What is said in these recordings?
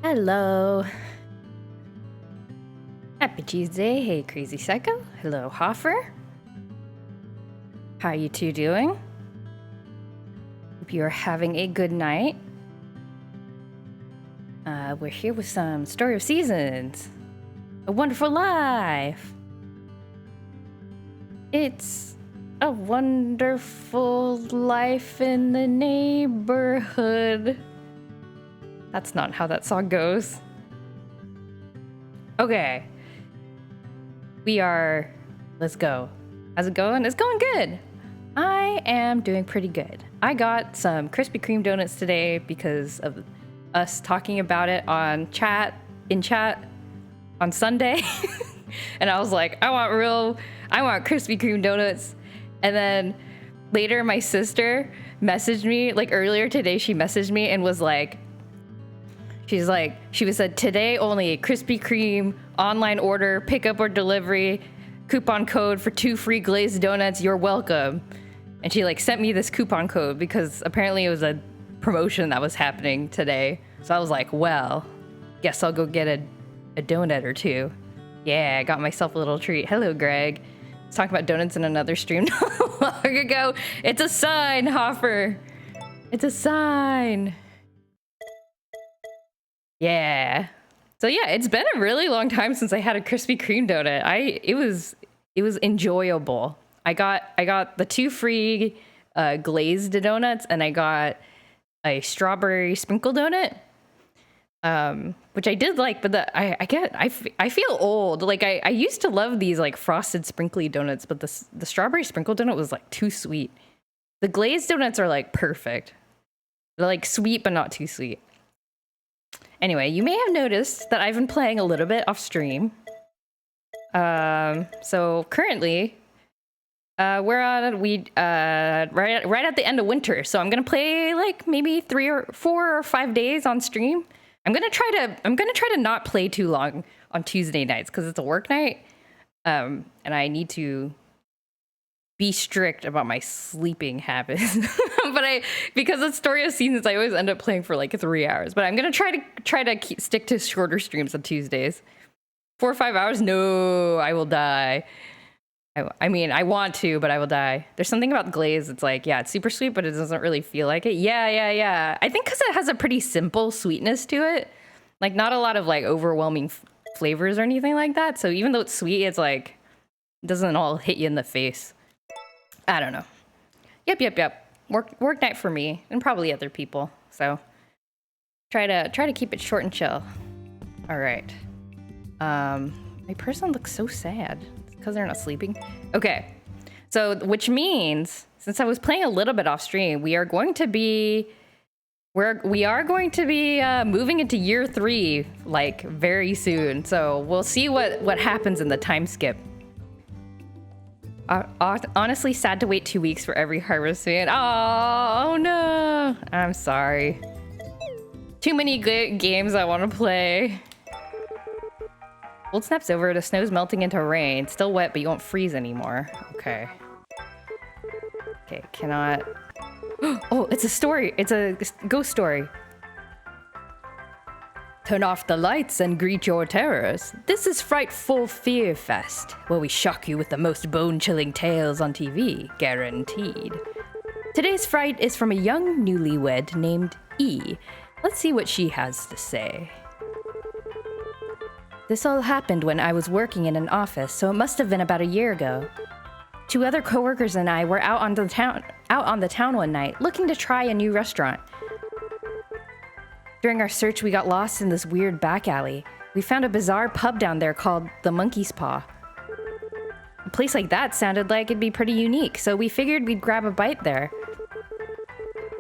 Hello. Happy Tuesday. Hey, Crazy Psycho. Hello, Hoffer. How you two doing? Hope you're having a good night. We're here with some Story of Seasons. A Wonderful Life. It's a wonderful life in the neighborhood. That's not how that song goes. Okay. Let's go. How's it going? It's going good. I am doing pretty good. I got some Krispy Kreme donuts today because of us talking about it in chat on Sunday. And I was like, I want Krispy Kreme donuts. And then later my sister messaged me, like earlier today, she messaged me and was like, she said, today only, Krispy Kreme, online order, pickup or delivery, coupon code for 2 free glazed donuts, you're welcome. And she like sent me this coupon code because apparently it was a promotion that was happening today. So I was like, well, guess I'll go get a donut or two. Yeah, I got myself a little treat. Hello, Greg. I was talking about donuts in another stream not long ago. It's a sign, Hoffer. It's a sign. Yeah. So yeah, it's been a really long time since I had a Krispy Kreme donut. It was enjoyable. I got the 2 free glazed donuts, and I got a strawberry sprinkle donut, which I did like. But I feel old. Like I used to love these like frosted sprinkly donuts, but the strawberry sprinkle donut was like too sweet. The glazed donuts are like perfect. They're like sweet but not too sweet. Anyway, you may have noticed that I've been playing a little bit off stream. So currently, we're right at the end of winter. So I'm gonna play like maybe 3 or 4 or 5 days on stream. I'm gonna try to not play too long on Tuesday nights because it's a work night, and I need to be strict about my sleeping habits. But because it's Story of Seasons, I always end up playing for like 3 hours. But I'm gonna try to stick to shorter streams on Tuesdays. 4 or 5 hours? No, I will die. I mean, I want to, but I will die. There's something about glaze. It's like, yeah, it's super sweet, but it doesn't really feel like it. Yeah. I think because it has a pretty simple sweetness to it. Like, not a lot of like overwhelming flavors or anything like that. So even though it's sweet, it's like, it doesn't all hit you in the face. I don't know. Yep. Work night for me and probably other people. So try to keep it short and chill. All right. My person looks so sad. It's because they're not sleeping. Okay. So which means since I was playing a little bit off stream, we are going to be moving into year 3 like very soon. So we'll see what happens in the time skip. Honestly, sad to wait 2 weeks for every Harvest Moon. Oh no, I'm sorry. Too many good games I want to play. Cold snap's over. The snow's melting into rain. Still wet, but you won't freeze anymore. Okay. Okay, cannot. Oh, it's a story. It's a ghost story. Turn off the lights and greet your terrors. This is Frightful Fear Fest, where we shock you with the most bone-chilling tales on TV, guaranteed. Today's fright is from a young newlywed named E. Let's see what she has to say. This all happened when I was working in an office, so it must have been about a year ago. 2 other coworkers and I were out on the town one night, looking to try a new restaurant. During our search, we got lost in this weird back alley. We found a bizarre pub down there called the Monkey's Paw. A place like that sounded like it'd be pretty unique, so we figured we'd grab a bite there.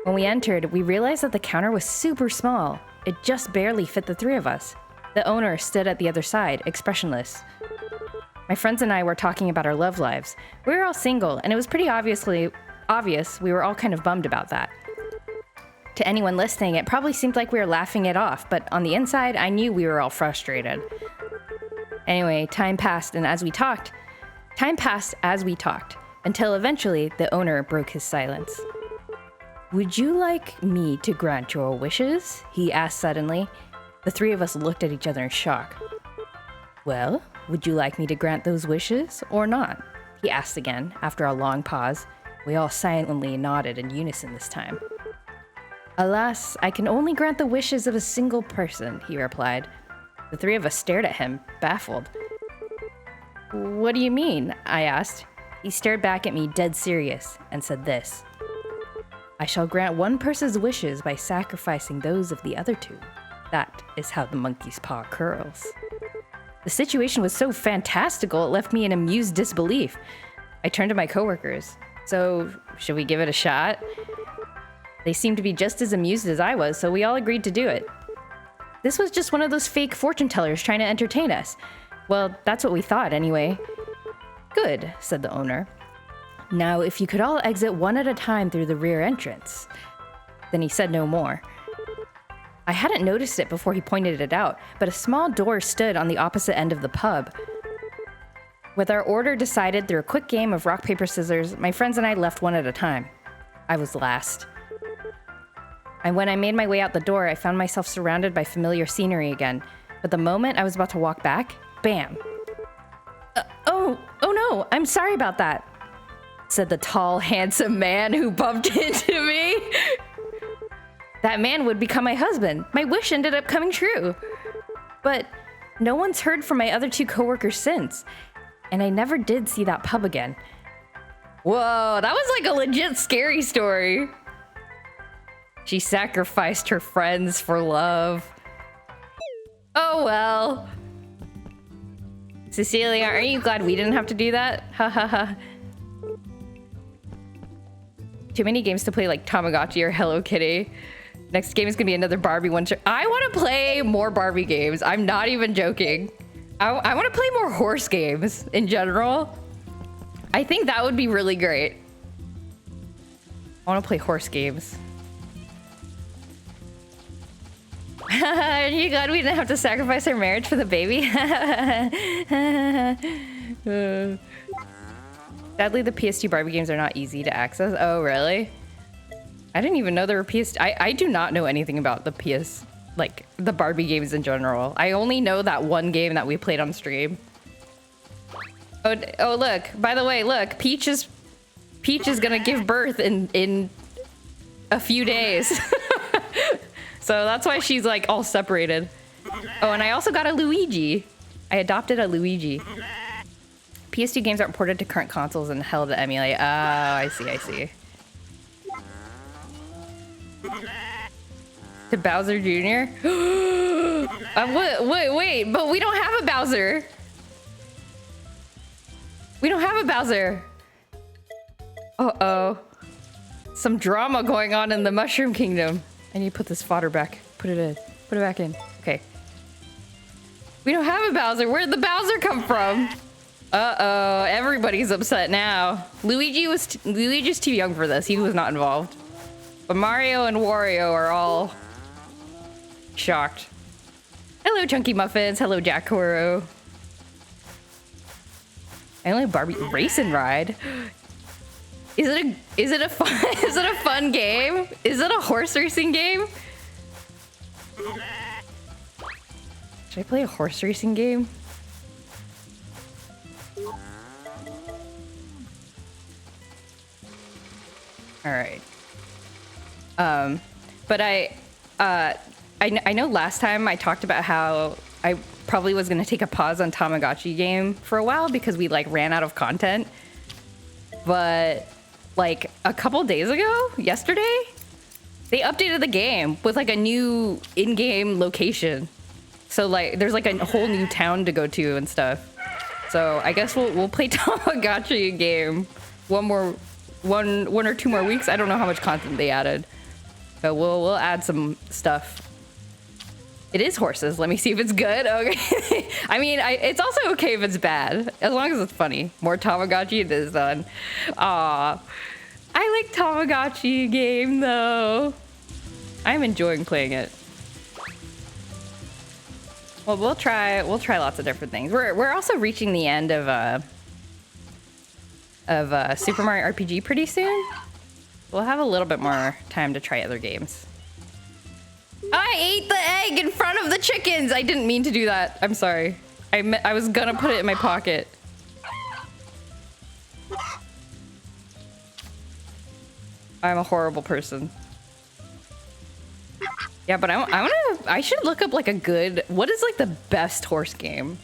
When we entered, we realized that the counter was super small. It just barely fit the 3 of us. The owner stood at the other side, expressionless. My friends and I were talking about our love lives. We were all single, and it was pretty obvious we were all kind of bummed about that. To anyone listening, it probably seemed like we were laughing it off, but on the inside, I knew we were all frustrated. Anyway, time passed as we talked, until eventually the owner broke his silence. Would you like me to grant your wishes? He asked suddenly. The three of us looked at each other in shock. Well, would you like me to grant those wishes or not? He asked again, after a long pause. We all silently nodded in unison this time. Alas, I can only grant the wishes of a single person, he replied. The three of us stared at him, baffled. What do you mean? I asked. He stared back at me, dead serious, and said this. I shall grant one person's wishes by sacrificing those of the other two. That is how the monkey's paw curls. The situation was so fantastical, it left me in amused disbelief. I turned to my coworkers. So, should we give it a shot? They seemed to be just as amused as I was, so we all agreed to do it. This was just one of those fake fortune tellers trying to entertain us. Well, that's what we thought anyway. Good, said the owner. Now, if you could all exit one at a time through the rear entrance. Then he said no more. I hadn't noticed it before he pointed it out, but a small door stood on the opposite end of the pub. With our order decided through a quick game of rock, paper, scissors, my friends and I left one at a time. I was last. And when I made my way out the door, I found myself surrounded by familiar scenery again. But the moment I was about to walk back, bam. Oh no, I'm sorry about that, said the tall, handsome man who bumped into me. That man would become my husband. My wish ended up coming true. But no one's heard from my other two coworkers since. And I never did see that pub again. Whoa, that was like a legit scary story. She sacrificed her friends for love. Oh well. Cecilia, aren't you glad we didn't have to do that? Ha ha ha. Too many games to play like Tamagotchi or Hello Kitty. Next game is gonna be another Barbie one. I want to play more Barbie games. I'm not even joking. I want to play more horse games in general. I think that would be really great. I want to play horse games. Are you glad we didn't have to sacrifice our marriage for the baby? Sadly, the PS2 Barbie games are not easy to access. Oh, really? I didn't even know there were PS... I do not know anything about the PS... like, the Barbie games in general. I only know that one game that we played on stream. Oh look. By the way, look. Peach is gonna give birth in a few days. So that's why she's, like, all separated. Oh, and I also got a Luigi. I adopted a Luigi. PS2 games aren't ported to current consoles and held to emulate. Oh, I see. To Bowser Jr.? Wait, but we don't have a Bowser. We don't have a Bowser. Uh-oh. Some drama going on in the Mushroom Kingdom. I need to put this fodder back. Put it in. Put it back in. Okay. We don't have a Bowser. Where'd the Bowser come from? Uh-oh. Everybody's upset now. Luigi's too young for this. He was not involved. But Mario and Wario are all shocked. Hello, Chunky Muffins. Hello, Jack Koro. I only have Barbie Race and Ride. Is it a fun game? Is it a horse racing game? Should I play a horse racing game? All right. But I know last time I talked about how I probably was gonna take a pause on Tamagotchi game for a while because we like ran out of content. But like a couple days ago, yesterday, they updated the game with like a new in-game location. So like there's like a whole new town to go to and stuff. So I guess we'll play Tamagotchi game one or two more weeks. I don't know how much content they added. But we'll add some stuff. It is horses. Let me see if it's good. Okay. I mean, it's also okay if it's bad, as long as it's funny. More Tamagotchi it is done. Aw. I like Tamagotchi game though. I'm enjoying playing it. Well, we'll try lots of different things. We're also reaching the end of Super Mario RPG pretty soon. We'll have a little bit more time to try other games. I ate the egg in front of the chickens. I didn't mean to do that. I'm sorry. I was gonna put it in my pocket. I'm a horrible person. Yeah, but I should look up like a good, what is like the best horse game?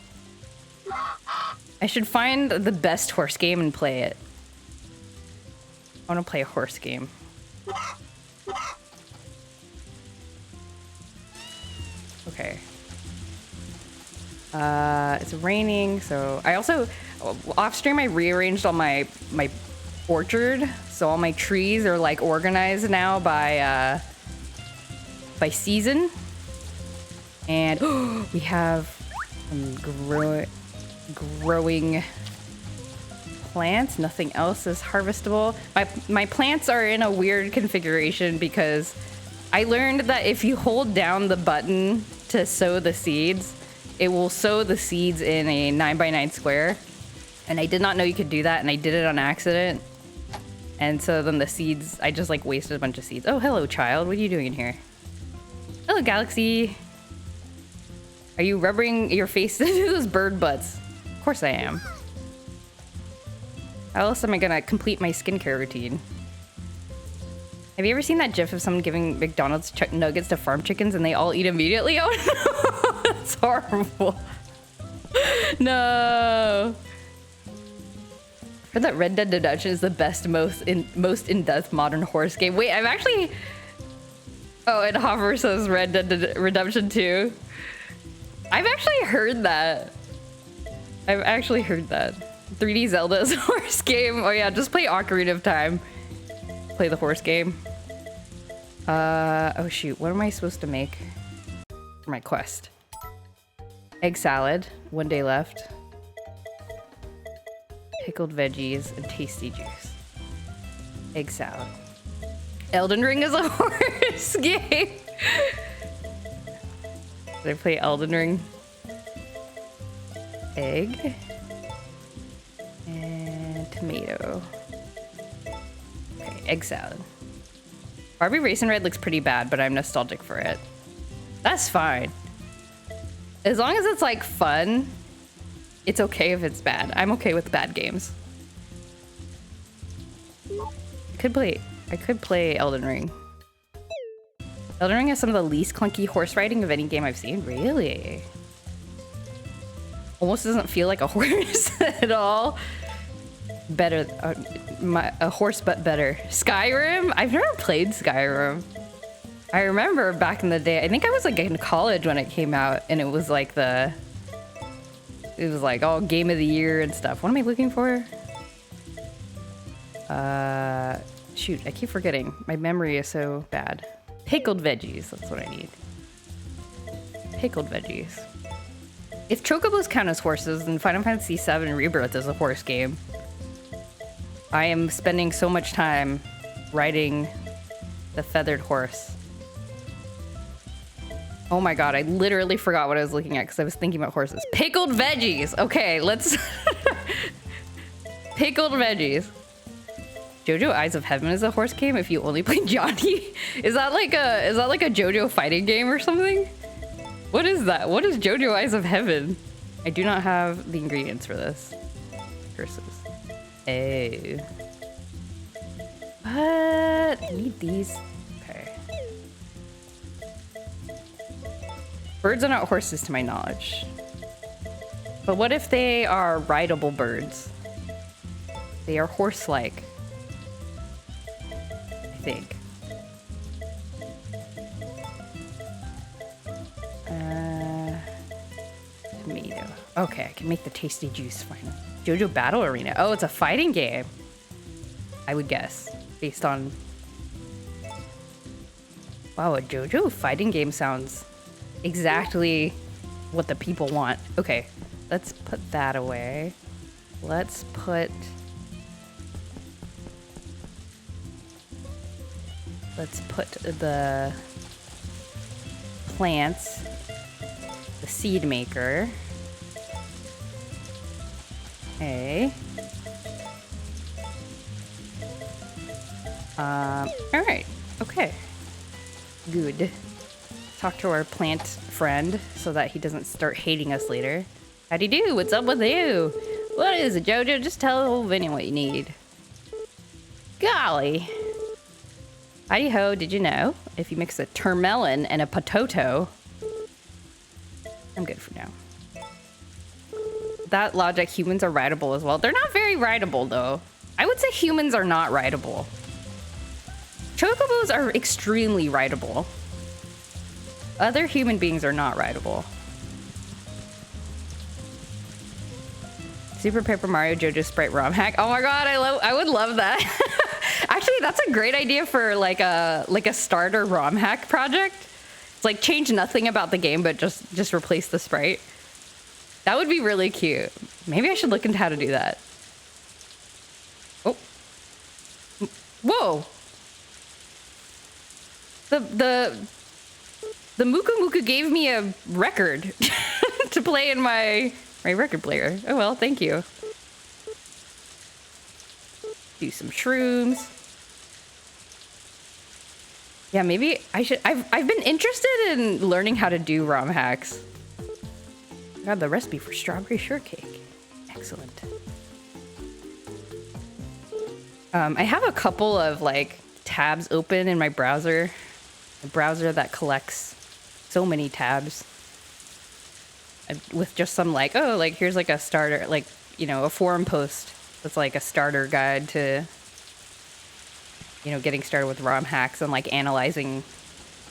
I should find the best horse game and play it. I want to play a horse game. Okay. It's raining, so I also off stream I rearranged all my orchard, so all my trees are like organized now by season, and we have some growing plants. Nothing else is harvestable. My plants are in a weird configuration because I learned that if you hold down the button to sow the seeds, it will sow the seeds in a 9x9 square. And I did not know you could do that, and I did it on accident. And so then the seeds, I just like wasted a bunch of seeds. Oh, hello, child. What are you doing in here? Hello, Galaxy. Are you rubbing your face into those bird butts? Of course I am. How else am I gonna complete my skincare routine? Have you ever seen that gif of someone giving McDonald's nuggets to farm chickens and they all eat immediately? Oh no, that's horrible. No. I heard that Red Dead Redemption is the best, most in-depth modern horse game. Wait, I'm actually... Oh, and Hopper says Red Dead Redemption 2. I've actually heard that. 3D Zelda is a horse game. Oh yeah, just play Ocarina of Time. Play the horse game. Oh shoot, what am I supposed to make for my quest? Egg salad, 1 day left. Pickled veggies and tasty juice. Egg salad. Elden Ring is a horse game. Did I play Elden Ring? Egg. And tomato. Okay, egg salad. Barbie Racing Red looks pretty bad, but I'm nostalgic for it. That's fine. As long as it's like fun, it's okay if it's bad. I'm okay with bad games. I could play Elden Ring. Elden Ring has some of the least clunky horse riding of any game I've seen. Really? Almost doesn't feel like a horse at all. Better, a horse but better. Skyrim? I've never played Skyrim. I remember back in the day, I think I was like in college when it came out, and it was like it was like all game of the year and stuff. What am I looking for? Shoot, I keep forgetting. My memory is so bad. Pickled veggies, that's what I need. Pickled veggies. If chocobos count as horses, then Final Fantasy VII Rebirth is a horse game. I am spending so much time riding the feathered horse. Oh my god, I literally forgot what I was looking at because I was thinking about horses. Pickled veggies! Okay, let's... Pickled veggies. JoJo Eyes of Heaven is a horse game if you only play Johnny? Is that like a JoJo fighting game or something? What is that? What is JoJo Eyes of Heaven? I do not have the ingredients for this. Curses. Oh. What? I need these. Okay. Birds are not horses to my knowledge. But what if they are rideable birds? They are horse-like. I think. Tomato. Okay, I can make the tasty juice finally. JoJo Battle Arena. Oh, it's a fighting game. I would guess, based on... Wow, a JoJo fighting game sounds exactly what the people want. Okay, let's put that away. Let's put the plants, the seed maker. Okay. All right. Okay. Good. Let's Talk to our plant friend so that he doesn't start hating us later. Howdy do, what's up with you? What is it, Jojo? Just tell Vinny what you need. Golly. Howdy ho, did you know? If you mix a termelon and a potato, I'm good for now. That logic, humans are rideable as well. They're not very rideable though. I would say humans are not rideable. Chocobos are extremely rideable. Other human beings are not rideable. Super Paper Mario JoJo Sprite ROM hack. Oh my god, I would love that. Actually, that's a great idea for like a starter ROM hack project. It's like change nothing about the game, but just replace the sprite. That would be really cute. Maybe I should look into how to do that. Oh. Whoa. The Muku Muku gave me a record to play in my record player. Oh well, thank you. Do some shrooms. Yeah, maybe I should. I've been interested in learning how to do ROM hacks. Got the recipe for strawberry shortcake. Excellent. I have a couple of like tabs open in my browser. A browser that collects so many tabs. With just some like, oh, like here's like a starter, like, you know, a forum post that's like a starter guide to, you know, getting started with ROM hacks and like analyzing,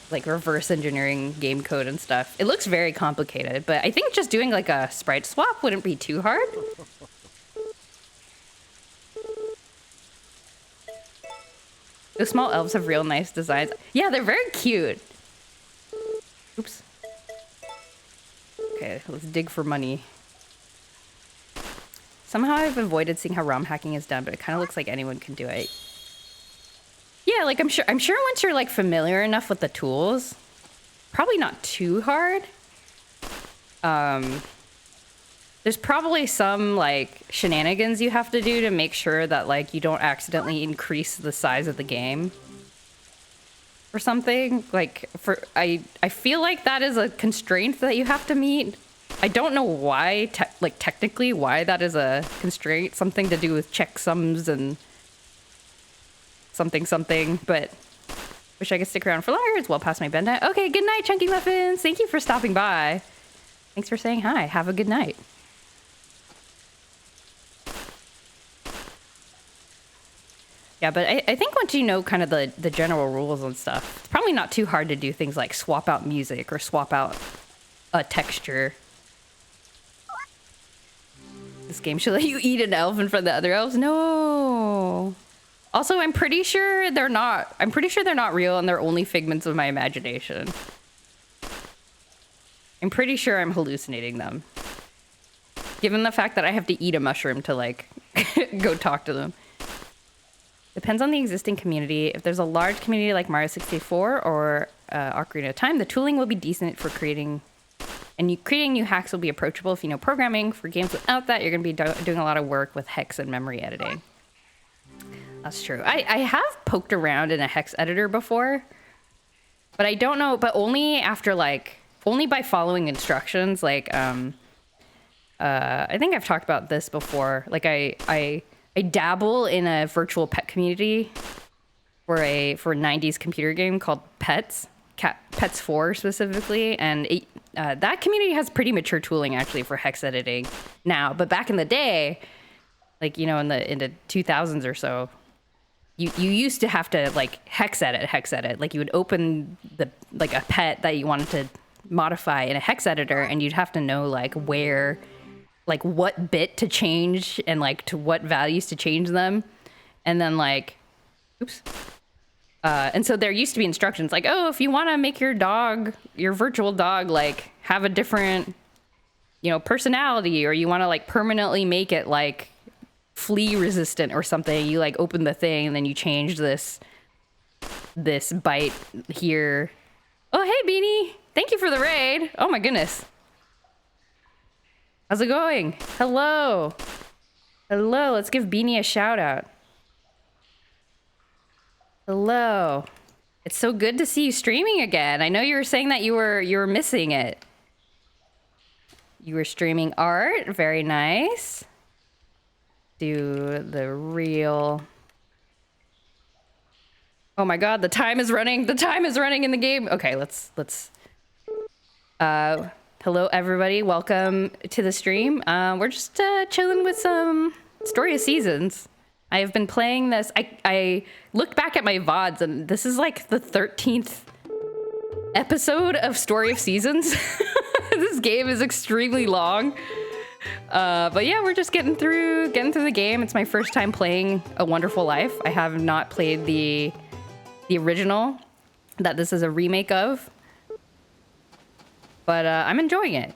like reverse engineering game code and stuff. It looks very complicated, but I think just doing like a sprite swap wouldn't be too hard. Those small elves have real nice designs. Yeah, they're very cute. Oops. Okay, let's dig for money. Somehow I've avoided seeing how ROM hacking is done, but it kind of looks like anyone can do it. Yeah, like I'm sure once you're like familiar enough with the tools, probably not too hard. There's probably some like shenanigans you have to do to make sure that like you don't accidentally increase the size of the game or something. Like I feel like that is a constraint that you have to meet. I don't know why, technically why that is a constraint. Something to do with checksums and something, but wish I could stick around for longer. It's well past my bedtime. Okay, good night, Chunky Muffins. Thank you for stopping by. Thanks for saying hi. Have a good night. Yeah, but I think once you know kind of the general rules and stuff, it's probably not too hard to do things like swap out music or swap out a texture. This game should let you eat an elf in front of the other elves? No. Also, I'm pretty sure they're not real and they're only figments of my imagination. I'm pretty sure I'm hallucinating them. Given the fact that I have to eat a mushroom to like go talk to them. Depends on the existing community. If there's a large community like Mario 64 or Ocarina of Time, the tooling will be decent for creating new hacks will be approachable if you know programming. For games without that, you're going to be doing a lot of work with hex and memory editing. That's true. I have poked around in a hex editor before, but I don't know, but only by following instructions. Like, I think I've talked about this before. Like I dabble in a virtual pet community for a 90s computer game called Pets 4 specifically, and that community has pretty mature tooling actually for hex editing now. But back in the day, like, you know, in the 2000s or so, you used to have to like hex edit. Like you would open a pet that you wanted to modify in a hex editor, and you'd have to know like where, like what bit to change and like to what values to change them, and then like, oops. And so there used to be instructions like, oh, if you want to make your virtual dog, like have a different, you know, personality, or you want to like permanently make it like flea resistant or something, you like open the thing and then you change this bite here. Oh, hey, Beanie. Thank you for the raid. Oh my goodness. How's it going? Hello. Hello. Let's give Beanie a shout out. Hello. It's so good to see you streaming again. I know you were saying that you were missing it. You were streaming art. Very nice. Do the real... Oh my god, the time is running. The time is running in the game. Okay, let's hello everybody. Welcome to the stream. We're just chilling with some Story of Seasons. I have been playing this. I looked back at my VODs and this is like the 13th episode of Story of Seasons. This game is extremely long. But yeah, we're just getting through the game. It's my first time playing A Wonderful Life. I have not played the original that this is a remake of. But I'm enjoying it.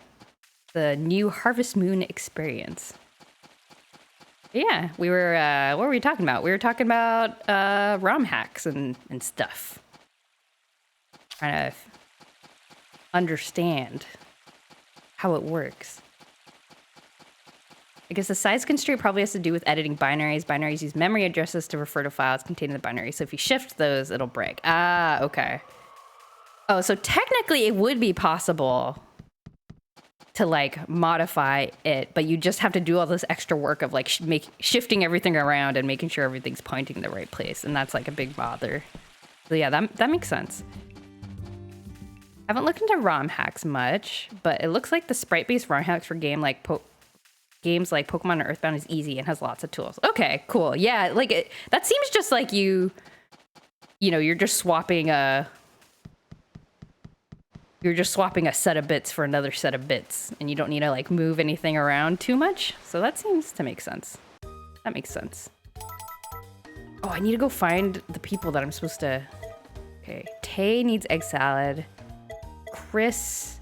The new Harvest Moon experience. Yeah, we were, what were we talking about? We were talking about ROM hacks and stuff. Trying to understand how it works. I guess the size constraint probably has to do with editing binaries. Binaries use memory addresses to refer to files containing the binary. So if you shift those, it'll break. Ah, okay. Oh, so technically it would be possible to like modify it, but you just have to do all this extra work of like shifting everything around and making sure everything's pointing in the right place. And that's like a big bother. So yeah, that makes sense. I haven't looked into ROM hacks much, but it looks like the sprite-based ROM hacks for games like Pokemon or Earthbound is easy and has lots of tools. Okay, cool. Yeah, like that seems just like you know, you're just swapping a set of bits for another set of bits, and you don't need to like move anything around too much. So that seems to make sense. That makes sense. Oh, I need to go find the people that I'm supposed to... Okay, Tay needs egg salad. Chris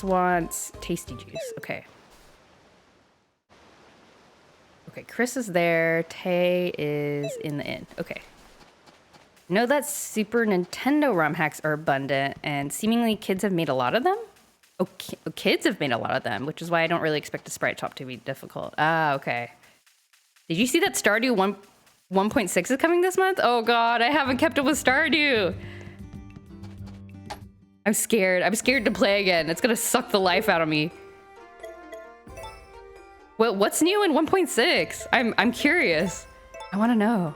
wants tasty juice. Okay. Okay, Chris is there. Tay is in the inn. Okay. I know that Super Nintendo ROM hacks are abundant, and seemingly kids have made a lot of them? Oh, kids have made a lot of them, which is why I don't really expect a sprite shop to be difficult. Ah, okay. Did you see that Stardew 1.6 is coming this month? Oh god, I haven't kept up with Stardew! I'm scared. I'm scared to play again. It's gonna suck the life out of me. Well, what's new in 1.6? I'm curious. I want to know.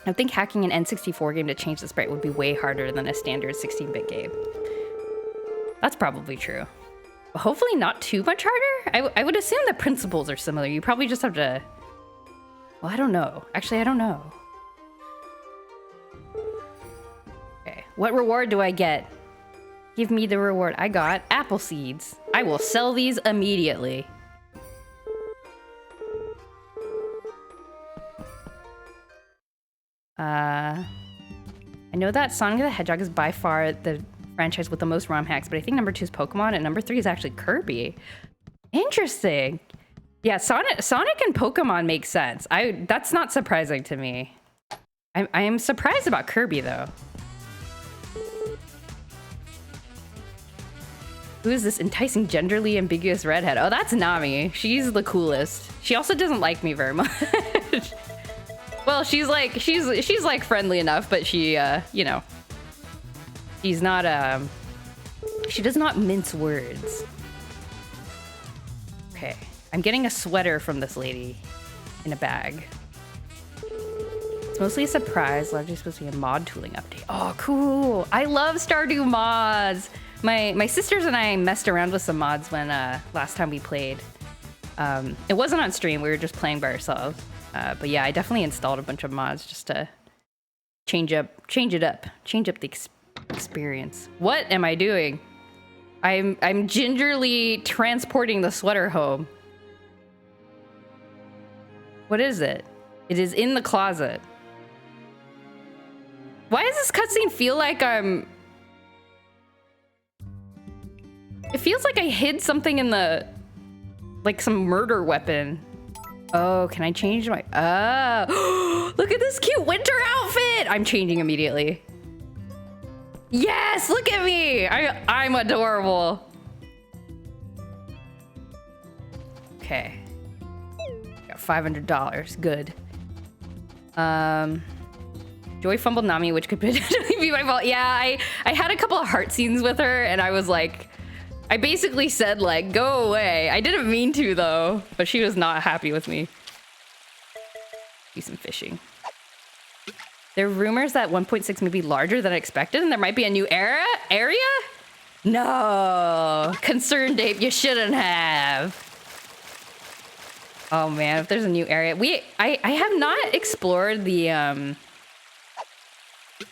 I think hacking an N64 game to change the sprite would be way harder than a standard 16-bit game. That's probably true. But hopefully not too much harder? I would assume the principles are similar. You probably just have to... Well, I don't know. Actually, I don't know. Okay, what reward do I get? Give me the reward. I got apple seeds. I will sell these immediately. I know that Sonic the Hedgehog is by far the franchise with the most ROM hacks, but I think number 2 is Pokemon and number 3 is actually Kirby. Interesting. Yeah, Sonic and Pokemon make sense. That's not surprising to me. I am surprised about Kirby though. Who is this enticing, genderly ambiguous redhead? Oh, that's Nami. She's the coolest. She also doesn't like me very much. Well, she's like friendly enough, but she, you know, she's not, she does not mince words. Okay, I'm getting a sweater from this lady in a bag. It's mostly a surprise. Largely supposed to be a mod tooling update. Oh, cool. I love Stardew mods. My sisters and I messed around with some mods when last time we played. It wasn't on stream. We were just playing by ourselves. But yeah, I definitely installed a bunch of mods just to change up the experience. What am I doing? I'm gingerly transporting the sweater home. What is it? It is in the closet. Why does this cutscene feel like I'm... It feels like I hid something in the... Like some murder weapon. Oh, can I change my... Oh, look at this cute winter outfit! I'm changing immediately. Yes, look at me! I'm adorable. Okay. Got $500, good. Joy fumbled Nami, which could potentially be my fault. Yeah, I had a couple of heart scenes with her, and I was like, I basically said, like, go away. I didn't mean to, though, but she was not happy with me. Do some fishing. There are rumors that 1.6 may be larger than I expected, and there might be a new area? No! Concerned Ape, you shouldn't have. Oh man, if there's a new area. I have not explored the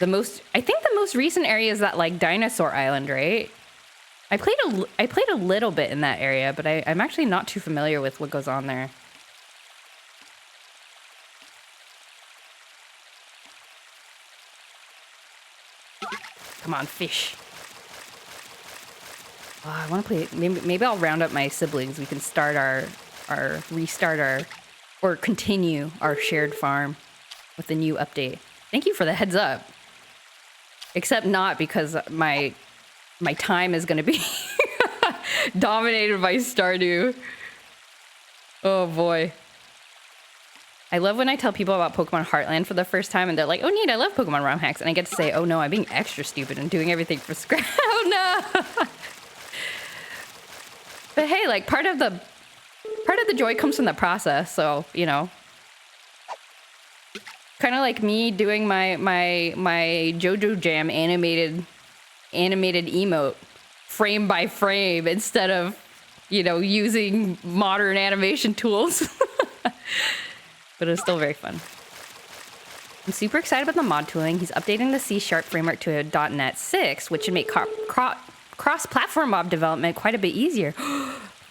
most, I think the most recent area is that like Dinosaur Island, right? I played a little bit in that area, but I'm actually not too familiar with what goes on there. Come on, fish. Oh, I want to play, maybe I'll round up my siblings. We can start restart our, or continue our shared farm with the new update. Thank you for the heads up. Except not, because my time is going to be dominated by Stardew. Oh boy. I love when I tell people about Pokemon Heartland for the first time and they're like, oh neat, I love Pokemon ROM hacks. And I get to say, oh no, I'm being extra stupid and doing everything from scratch. Oh no. But hey, like part of the joy comes from the process, so you know. Kind of like me doing my JoJo Jam animated emote frame by frame instead of, you know, using modern animation tools. But it's still very fun. I'm super excited about the mod tooling. He's updating the C# framework to a .NET 6, which should make cross-platform mob development quite a bit easier.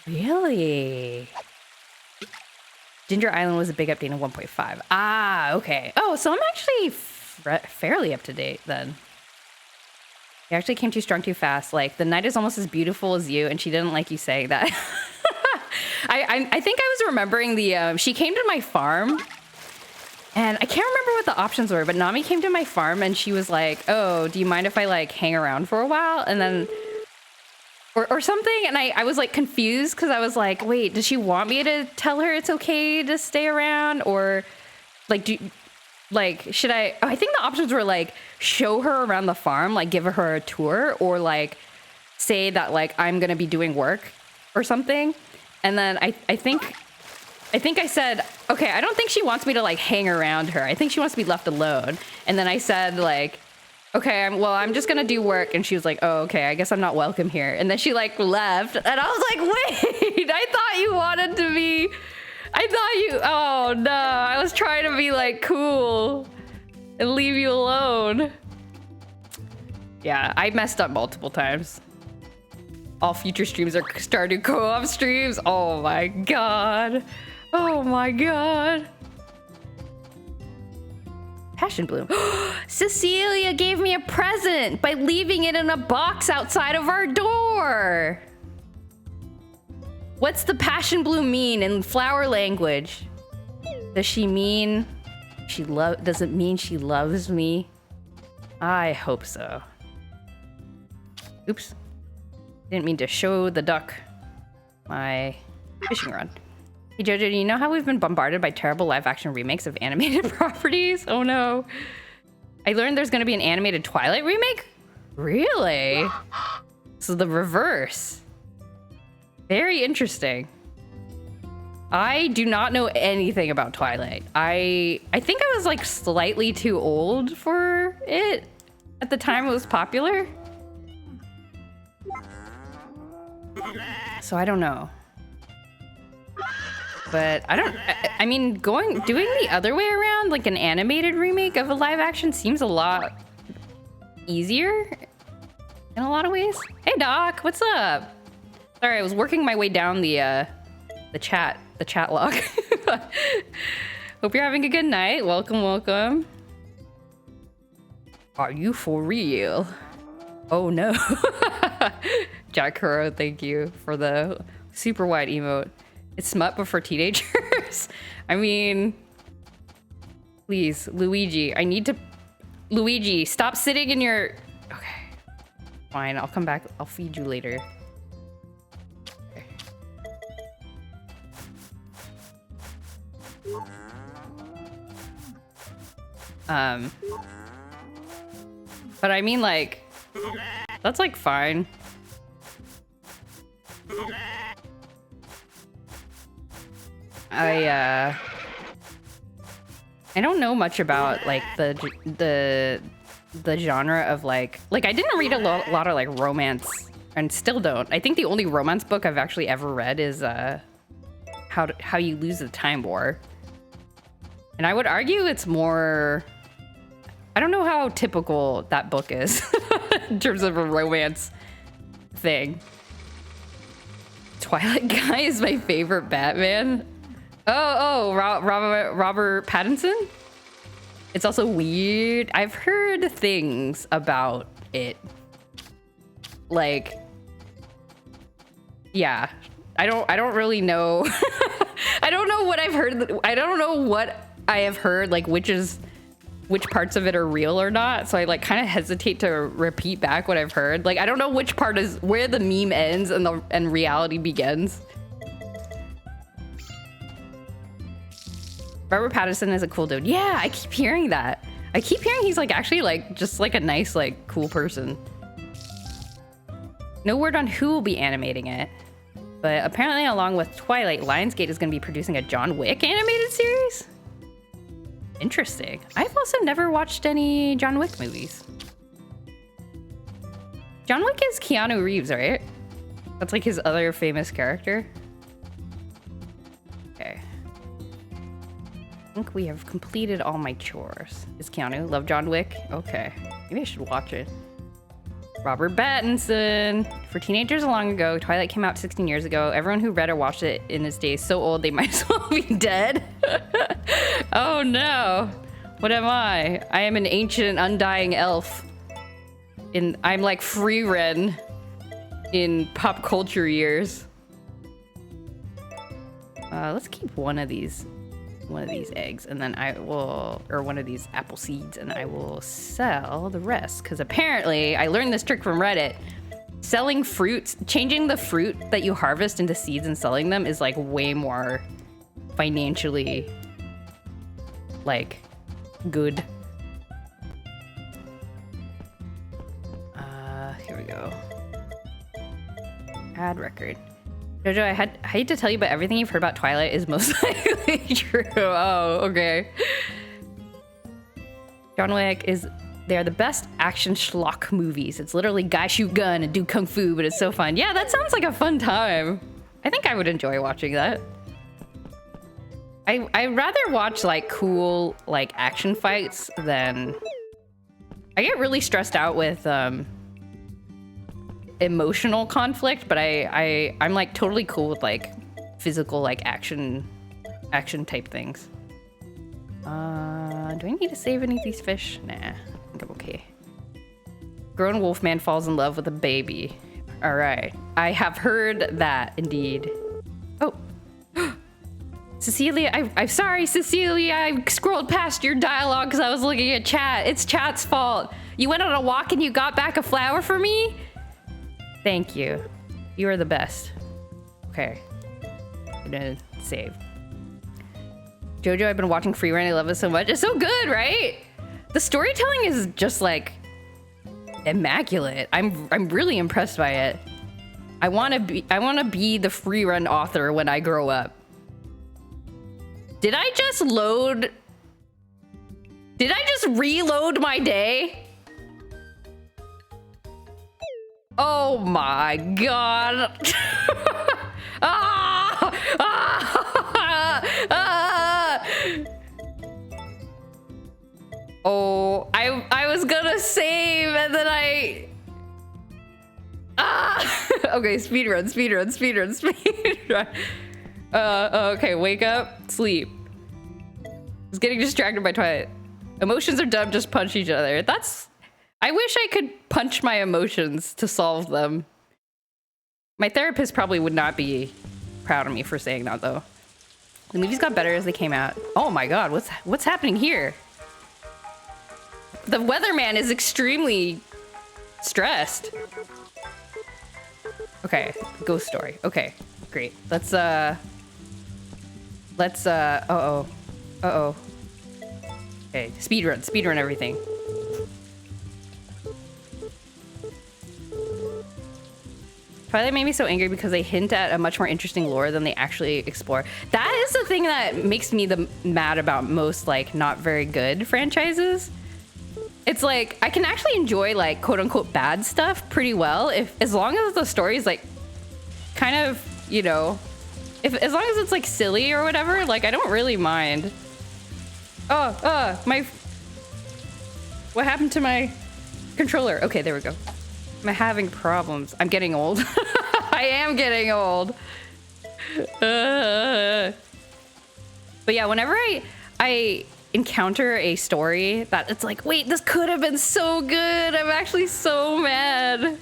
Really? Ginger Island was a big update in 1.5. Ah, okay. Oh, so I'm actually fairly up to date then. It actually came too strong too fast. Like, the night is almost as beautiful as you, and she didn't like you saying that. I think I was remembering the, she came to my farm, and I can't remember what the options were, but Nami came to my farm, and she was like, oh, do you mind if I, like, hang around for a while? And then... Or something, and I was like confused because I was like, wait, does she want me to tell her it's okay to stay around, or like should I? Oh, I think the options were like show her around the farm, like give her a tour, or like say that like I'm gonna be doing work or something. And then I think I said, okay, I don't think she wants me to like hang around her. I think she wants to be left alone. And then I said like, okay, I'm just gonna do work. And she was like, oh, okay, I guess I'm not welcome here. And then she like left, and I was like, wait, I thought you wanted to be, oh no, I was trying to be like cool and leave you alone. Yeah, I messed up multiple times. All future streams are Stardew co-op streams. Oh my god. Oh my god. Passion Bloom. Cecilia gave me a present by leaving it in a box outside of our door. What's the Passion Bloom mean in flower language? Does she mean does it mean she loves me? I hope so. Oops. Didn't mean to show the duck my fishing rod. Hey Jojo, do you know how we've been bombarded by terrible live-action remakes of animated properties? Oh no. I learned there's gonna be an animated Twilight remake? Really? So the reverse. Very interesting. I do not know anything about Twilight. I think I was like slightly too old for it at the time it was popular. So I don't know. But I mean, doing the other way around, like an animated remake of a live action seems a lot easier in a lot of ways. Hey Doc, what's up? Sorry, I was working my way down the chat log. Hope you're having a good night. Welcome, welcome. Are you for real? Oh no. Jack Kuro, thank you for the super wide emote. It's smut, but for teenagers? I mean, please, Luigi, I need to... Luigi, stop sitting in your... Okay, fine, I'll come back. I'll feed you later. Okay. But I mean, like, that's like fine. I don't know much about like the genre of like I didn't read a lot of like romance, and still don't. I think the only romance book I've actually ever read is How You Lose the Time War. And I would argue it's more, I don't know how typical that book is in terms of a romance thing. Twilight Guy is my favorite Batman. Robert Pattinson? It's also weird. I've heard things about it. Like, yeah, I don't really know. I don't know what I've heard. I don't know what I have heard, like which parts of it are real or not. So I like kind of hesitate to repeat back what I've heard. Like I don't know which part is where the meme ends and reality begins. Robert Pattinson is a cool dude. Yeah, I keep hearing that. I keep hearing he's like actually like just like a nice like cool person. No word on who will be animating it, but apparently along with Twilight, Lionsgate is going to be producing a John Wick animated series. Interesting. I've also never watched any John Wick movies. John Wick is Keanu Reeves, right? That's like his other famous character. Okay. I think we have completed all my chores. Is Keanu? Love John Wick? Okay. Maybe I should watch it. Robert Pattinson. For teenagers long ago, Twilight came out 16 years ago. Everyone who read or watched it in its day is so old they might as well be dead. Oh no. What am I? I am an ancient, undying elf. I'm like Free-Ren in pop culture years. Let's keep one of these eggs, and then or one of these apple seeds, and I will sell the rest, because apparently I learned this trick from Reddit. Selling fruits, changing the fruit that you harvest into seeds and selling them is like way more financially like good. Here we go. Add record. Jojo, I hate to tell you, but everything you've heard about Twilight is most likely true. Oh, okay. John Wick they're the best action schlock movies. It's literally guy shoot gun and do kung fu, but it's so fun. Yeah, that sounds like a fun time. I think I would enjoy watching that. I'd rather watch like cool like action fights than... I get really stressed out with emotional conflict, but I'm like totally cool with like physical like action type things. Do I need to save any of these fish? Nah, I think I'm okay. Grown wolfman falls in love with a baby. All right, I have heard that indeed. Oh, Cecilia, I'm sorry, Cecilia. I scrolled past your dialogue because I was looking at chat. It's chat's fault. You went on a walk and you got back a flower for me? Thank you. You are the best. Okay. I'm gonna save. Jojo, I've been watching Free-Ren. I love it so much. It's so good, right? The storytelling is just like immaculate. I'm really impressed by it. I want to be the Free-Ren author when I grow up. Did I just reload my day? Oh my god. Oh, I was gonna save and then okay, speedrun. Okay, wake up, sleep. I was getting distracted by Twilight. Emotions are dumb, just punch each other. I wish I could punch my emotions to solve them. My therapist probably would not be proud of me for saying that, though. The movies got better as they came out. Oh my god, what's happening here? The weatherman is extremely stressed. Okay, ghost story. Okay, great. Let's uh-oh. Okay, speedrun everything. Twilight made me so angry because they hint at a much more interesting lore than they actually explore. That is the thing that makes me mad about most like not very good franchises. It's like I can actually enjoy like quote unquote bad stuff pretty well as long as the story is like kind of, you know, as long as it's like silly or whatever, like I don't really mind. What happened to my controller? Okay, there we go. I'm having problems. I'm getting old. I am getting old. But yeah, whenever I encounter a story that it's like, wait, this could have been so good. I'm actually so mad.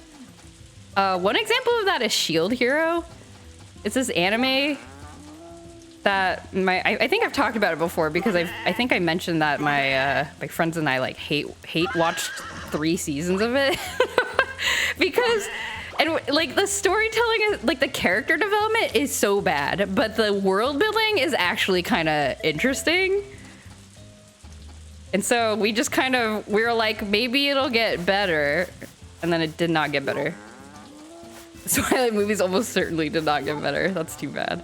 One example of that is Shield Hero. It's this anime that I think I've talked about it before because I think I mentioned that my friends and I like hate watched 3 seasons of it. Because and like the storytelling is like the character development is so bad, but the world building is actually kind of interesting. And so we just we were like, maybe it'll get better, and then it did not get better. The Twilight movies almost certainly did not get better. That's too bad.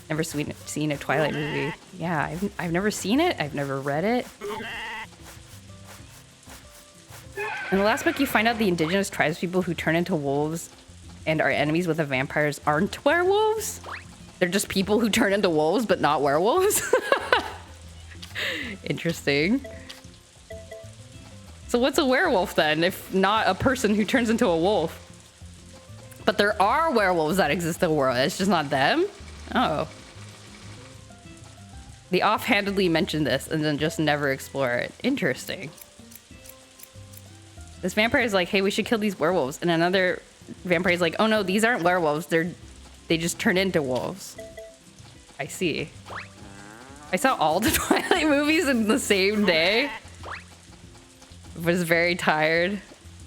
Never seen a Twilight movie. Yeah, I've never seen it. I've never read it. In the last book, you find out the indigenous tribes people who turn into wolves and are enemies with the vampires aren't werewolves. They're just people who turn into wolves, but not werewolves. Interesting. So what's a werewolf then, if not a person who turns into a wolf? But there are werewolves that exist in the world. It's just not them? Oh. They offhandedly mention this and then just never explore it. Interesting. This vampire is like, hey, we should kill these werewolves. And another vampire is like, oh no, these aren't werewolves. They just turn into wolves. I see. I saw all the Twilight movies in the same day. Was very tired.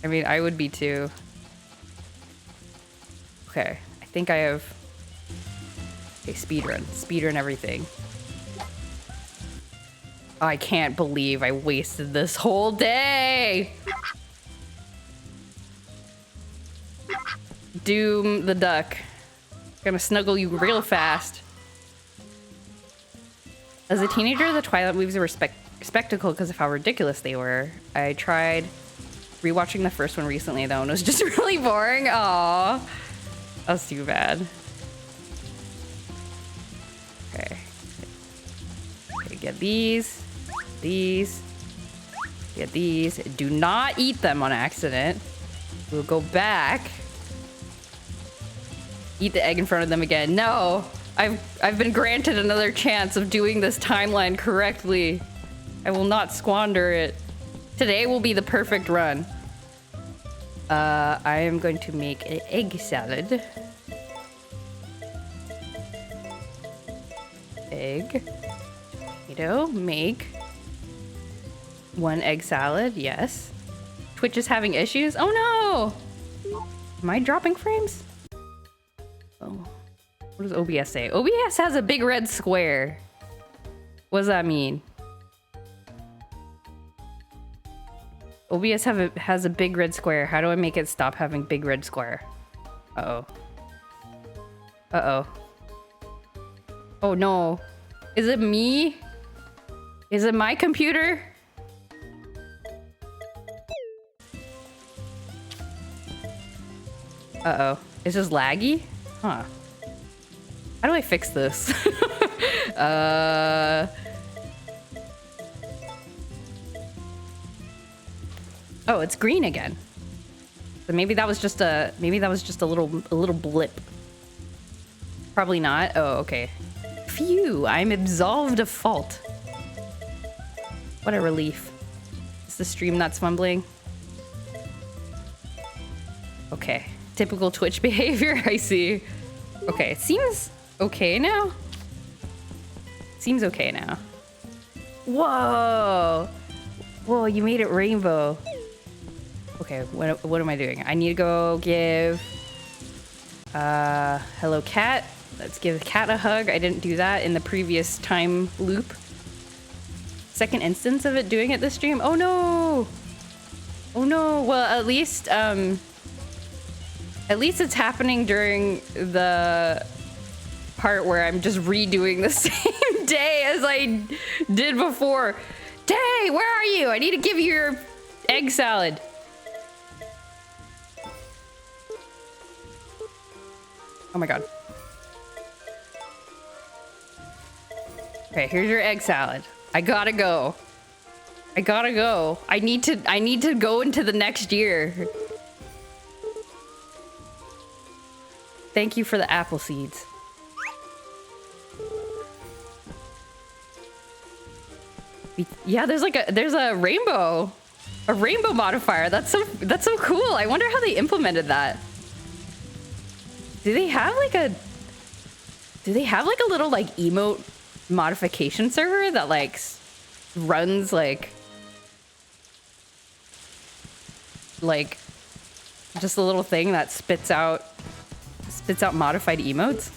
I mean, I would be too. Okay, I think I have... Okay, speedrun everything. Oh, I can't believe I wasted this whole day! Doom the duck. Gonna snuggle you real fast. As a teenager, the Twilight movies were spectacle because of how ridiculous they were. I tried rewatching the first one recently though, and it was just really boring. Aww. That was too bad. Okay. Okay, get these. These. Get these. Do not eat them on accident. We'll go back. Eat the egg in front of them again. No! I've been granted another chance of doing this timeline correctly. I will not squander it. Today will be the perfect run. I am going to make an egg salad. Egg. Tomato. Make 1 egg salad. Yes. Twitch is having issues. Oh no! Am I dropping frames? Oh. What does OBS say? OBS has a big red square. What does that mean? OBS has a big red square. How do I make it stop having big red square? Uh-oh. Uh-oh. Oh no. Is it me? Is it my computer? Uh-oh. It's just laggy? Huh. How do I fix this? Oh, it's green again. So maybe that was just a little blip. Probably not. Oh, okay. Phew, I'm absolved of fault. What a relief. Is the stream not fumbling? Okay. Typical Twitch behavior, I see. Okay, it seems okay now. Seems okay now. Whoa! Whoa, you made it rainbow. Okay, what am I doing? I need to go give... hello cat. Let's give the cat a hug. I didn't do that in the previous time loop. second instance of it doing it this stream. Oh no! Oh no! Well, at least it's happening during the part where I'm just redoing the same day as I did before. Day, where are you? I need to give you your egg salad. Oh my god. Okay, here's your egg salad. I gotta go. I gotta go. I need to go into the next year. Thank you for the apple seeds. Yeah, there's a rainbow modifier. That's so cool. I wonder how they implemented that. Do they have like a little like emote modification server that like runs like just a little thing that spits out modified emotes?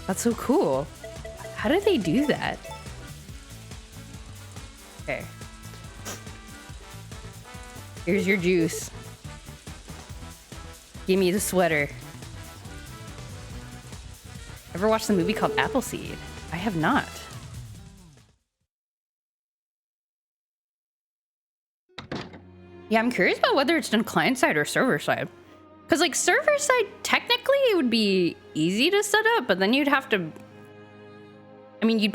That's so cool. How did they do that? Okay. Here's your juice. Give me the sweater. Ever watched the movie called Appleseed? I have not. Yeah, I'm curious about whether it's done client side or server side. Because like server side, technically it would be easy to set up, but then you'd have to... I mean, you'd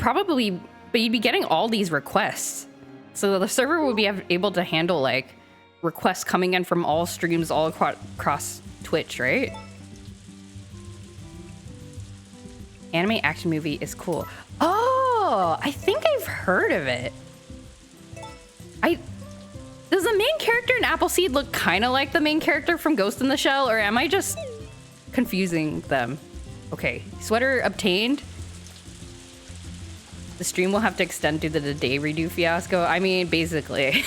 be getting all these requests. So the server would be able to handle like requests coming in from all streams all across Twitch, right? Anime action movie is cool. Oh, I think I've heard of it. Does the main character in Appleseed look kind of like the main character from Ghost in the Shell, or am I just confusing them? Okay, sweater obtained. The stream will have to extend due to the day redo fiasco. I mean, basically.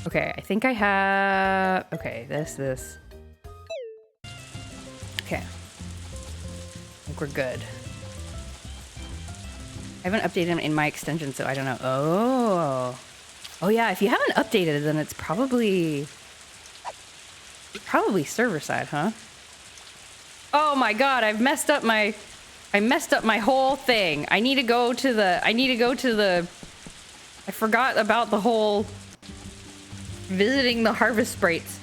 Okay, I think I have... Okay, this. Okay. I think we're good. I haven't updated them in my extension, so I don't know. Oh yeah, if you haven't updated, then it's probably server side, huh? Oh my god, I messed up my whole thing. I forgot about the whole visiting the harvest sprites.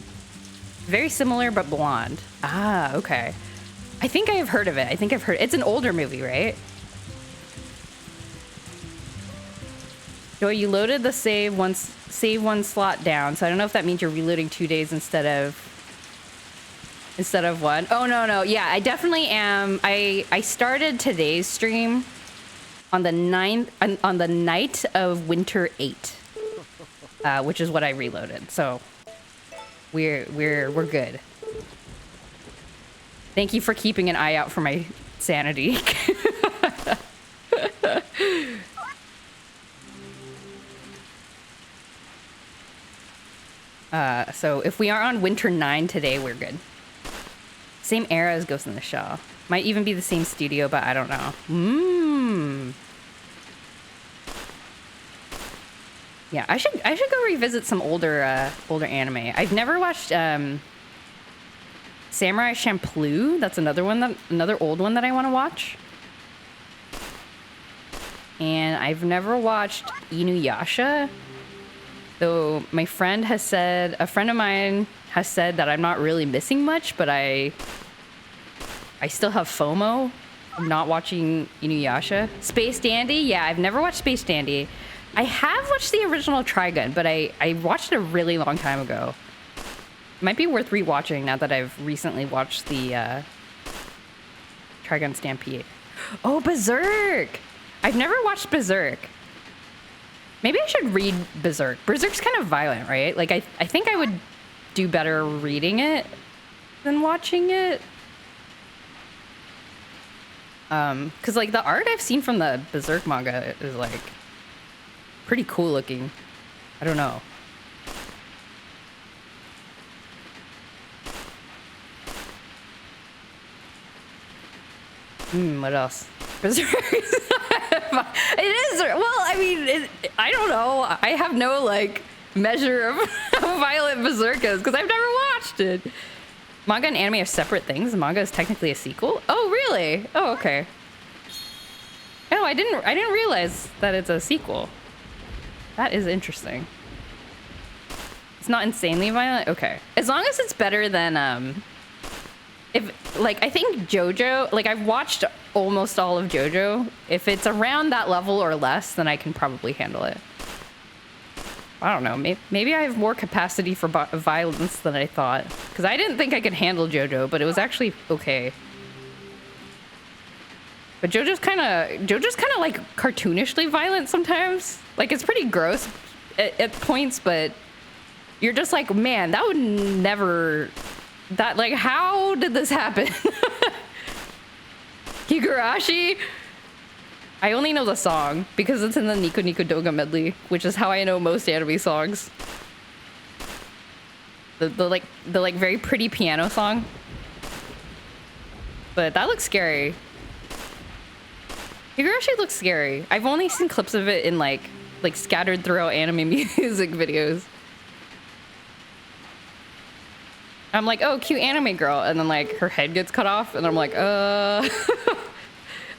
Very similar, but blonde. Ah, okay. I think I have heard of it. It's an older movie, right? Joy, you loaded the save one slot down, so I don't know if that means you're reloading 2 days instead of one. Oh no, yeah, I definitely am. I started today's stream on the night of Winter 8, which is what I reloaded. So we're good. Thank you for keeping an eye out for my sanity. So if we are on Winter 9 today, we're good. Same era as Ghost in the Shell. Might even be the same studio, but I don't know. Yeah, I should go revisit some older anime. I've never watched Samurai Champloo. That's another old one that I want to watch. And I've never watched Inuyasha. Though a friend of mine has said that I'm not really missing much, but I still have FOMO of not watching Inuyasha. Space Dandy? Yeah, I've never watched Space Dandy. I have watched the original Trigun, but I watched it a really long time ago. Might be worth rewatching now that I've recently watched the Trigun Stampede. Oh, Berserk! I've never watched Berserk. Maybe I should read Berserk. Berserk's kind of violent, right? Like, I think I would do better reading it than watching it. Because, like, the art I've seen from the Berserk manga is, like, pretty cool looking. I don't know. What else? Berserk. It is. Well, I mean, I don't know. I have no like measure of how violent Berserk is because I've never watched it. Manga and anime are separate things. Manga is technically a sequel. Oh, really? Oh, okay. Oh, I didn't realize that it's a sequel. That is interesting. It's not insanely violent. Okay, as long as it's better than if like I think JoJo. Like I've watched almost all of JoJo. If it's around that level or less, then I can probably handle it. I don't know. Maybe I have more capacity for violence than I thought. Because I didn't think I could handle JoJo, but it was actually okay. But JoJo's kind of like cartoonishly violent sometimes. Like it's pretty gross at points, but you're just like, man, that would never. That like, how did this happen? Higurashi. I only know the song because it's in the Nico Nico Doga medley, which is how I know most anime songs. The like very pretty piano song. But that looks scary. Higurashi looks scary. I've only seen clips of it in like scattered throughout anime music videos. I'm like, oh, cute anime girl, and then like her head gets cut off, and I'm like,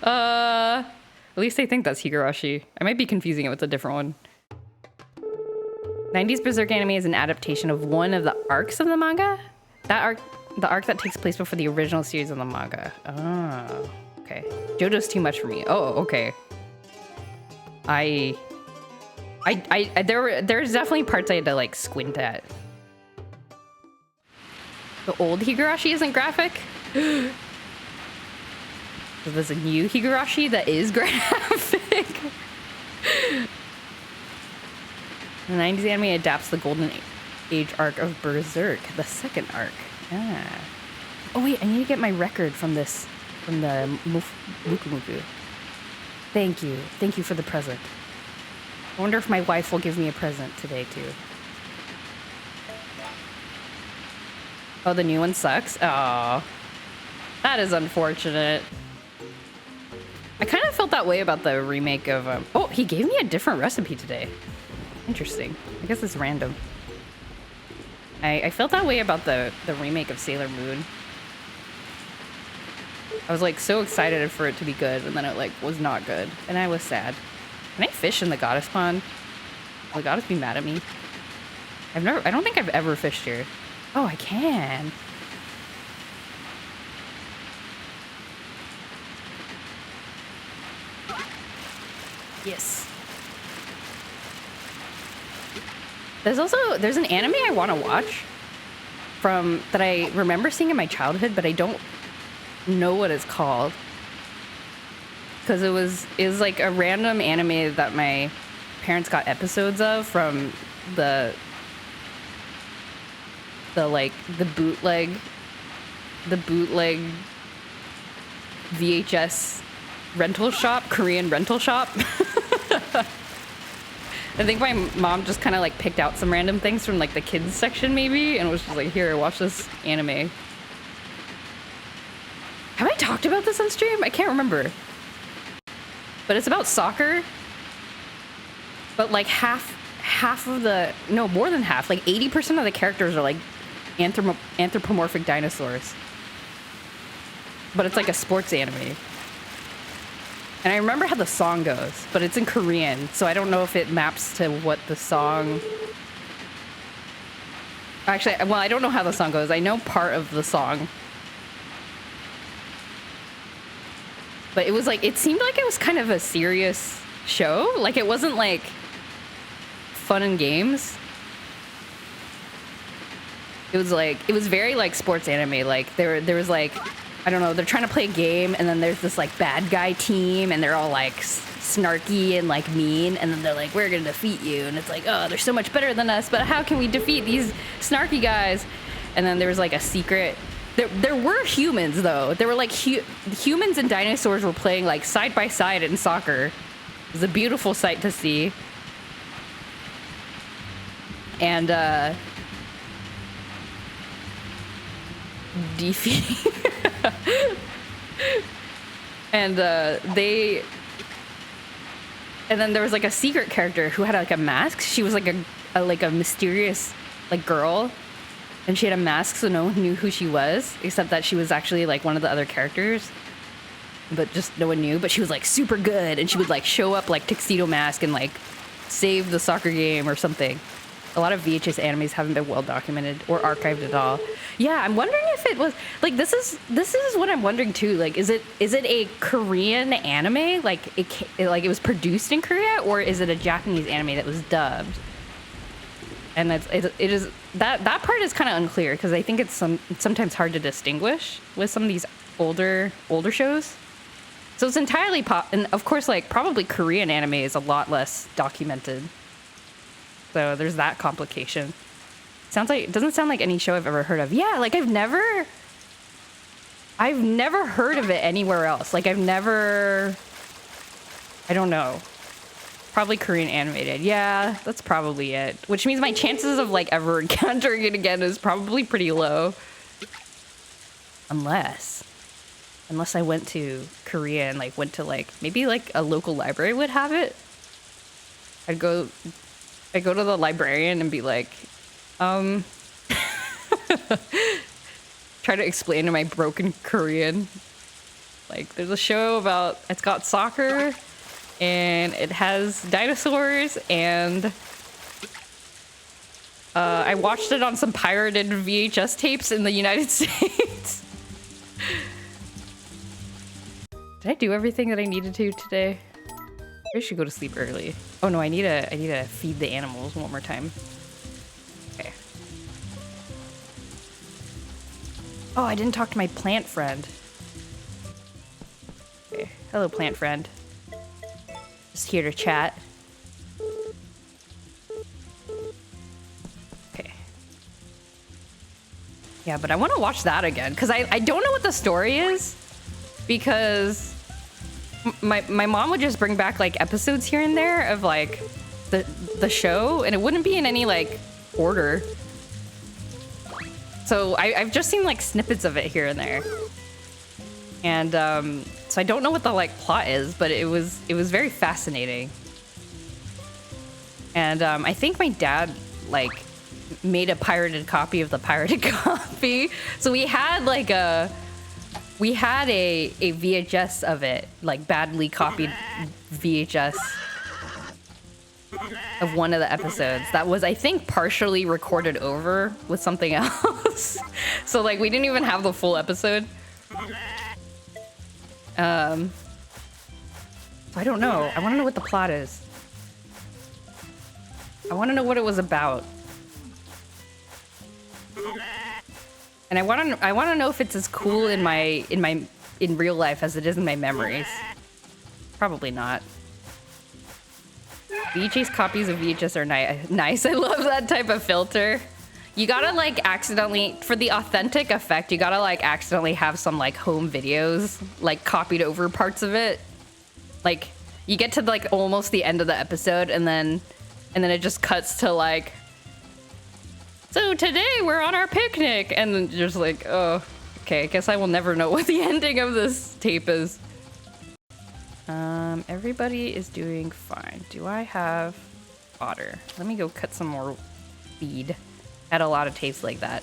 At least I think that's Higurashi. I might be confusing it with a different one. 90s Berserk anime is an adaptation of one of the arcs of the manga. That arc, the arc that takes place before the original series of the manga. Oh, okay. JoJo's too much for me. Oh, okay. There's definitely parts I had to like squint at. The old Higurashi isn't graphic. So there's a new Higurashi that is graphic. The 90s anime adapts the Golden Age arc of Berserk, the second arc. Ah. Oh wait, I need to get my record from the Muku Muku. Thank you for the present. I wonder if my wife will give me a present today too. Oh, the new one sucks? Oh, that is unfortunate. I kind of felt that way about the remake of... Oh, he gave me a different recipe today. Interesting. I guess it's random. I felt that way about the remake of Sailor Moon. I was like so excited for it to be good, and then it like was not good, and I was sad. Can I fish in the goddess pond? Will the goddess be mad at me? I don't think I've ever fished here. Oh, I can. Yes. There's an anime I want to watch that I remember seeing in my childhood, but I don't know what it's called. Because it was like a random anime that my parents got episodes of from the bootleg VHS rental shop, Korean rental shop. I think my mom just kind of like picked out some random things from like the kids section maybe, and was just like, here, watch this anime. Have I talked about this on stream? I can't remember. But it's about soccer. But like half of the, no, more than half, like 80% of the characters are like anthropomorphic dinosaurs. But it's like a sports anime. And I remember how the song goes, but it's in Korean, so I don't know if it maps to what the song... Actually, well, I don't know how the song goes. I know part of the song. But it was like, it seemed like it was kind of a serious show. Like, it wasn't like fun and games. It was very like sports anime. Like, there was like... I don't know, they're trying to play a game, and then there's this, like, bad guy team, and they're all, like, snarky and, like, mean, and then they're like, we're gonna defeat you, and it's like, oh, they're so much better than us, but how can we defeat these snarky guys? And then there was, like, a secret... There were humans, though. There were, like, humans and dinosaurs were playing, like, side by side in soccer. It was a beautiful sight to see. And, defeating... And they... And then there was like a secret character who had like a mask. She was like a mysterious like girl, and she had a mask, so no one knew who she was, except that she was actually like one of the other characters, but just no one knew. But she was like super good, and she would like show up like tuxedo mask and like save the soccer game or something. A lot of VHS animes haven't been well documented or archived at all. Yeah, I'm wondering if it was like this is what I'm wondering too. Like, is it a Korean anime? Like it was produced in Korea, or is it a Japanese anime that was dubbed? And it is that part is kind of unclear, because I think it's sometimes hard to distinguish with some of these older shows. So it's entirely and of course, like probably Korean anime is a lot less documented. So there's that complication. It doesn't sound like any show I've ever heard of. Yeah, like I've never heard of it anywhere else. Like I don't know. Probably Korean animated. Yeah, that's probably it. Which means my chances of like ever encountering it again is probably pretty low. Unless I went to Korea and like went to like maybe like a local library would have it. I go to the librarian and be like, try to explain to my broken Korean. Like, there's a show about, it's got soccer, and it has dinosaurs, and I watched it on some pirated VHS tapes in the United States. Did I do everything that I needed to today? I should go to sleep early. Oh no, I need to feed the animals one more time. Okay. Oh, I didn't talk to my plant friend. Okay. Hello, plant friend. Just here to chat. Okay. Yeah, but I want to watch that again, because I don't know what the story is, because my mom would just bring back like episodes here and there of like the show, and it wouldn't be in any like order. So I've just seen like snippets of it here and there, and so I don't know what the like plot is, but it was very fascinating. And I think my dad like made a pirated copy of the pirated copy, so we had a VHS of it, like badly copied VHS of one of the episodes that was, I think, partially recorded over with something else. So like we didn't even have the full episode. So I don't know. I want to know what the plot is. I want to know what it was about. And I want to know if it's as cool in real life as it is in my memories. Probably not. VHS copies of VHS are nice. I love that type of filter. You gotta like accidentally, for the authentic effect, you gotta like accidentally have some like home videos like copied over parts of it. Like you get to like almost the end of the episode, and then it just cuts to like, so today we're on our picnic, and then you're just like, oh, okay, I guess I will never know what the ending of this tape is. Everybody is doing fine. Do I have fodder? Let me go cut some more feed. Had a lot of tapes like that.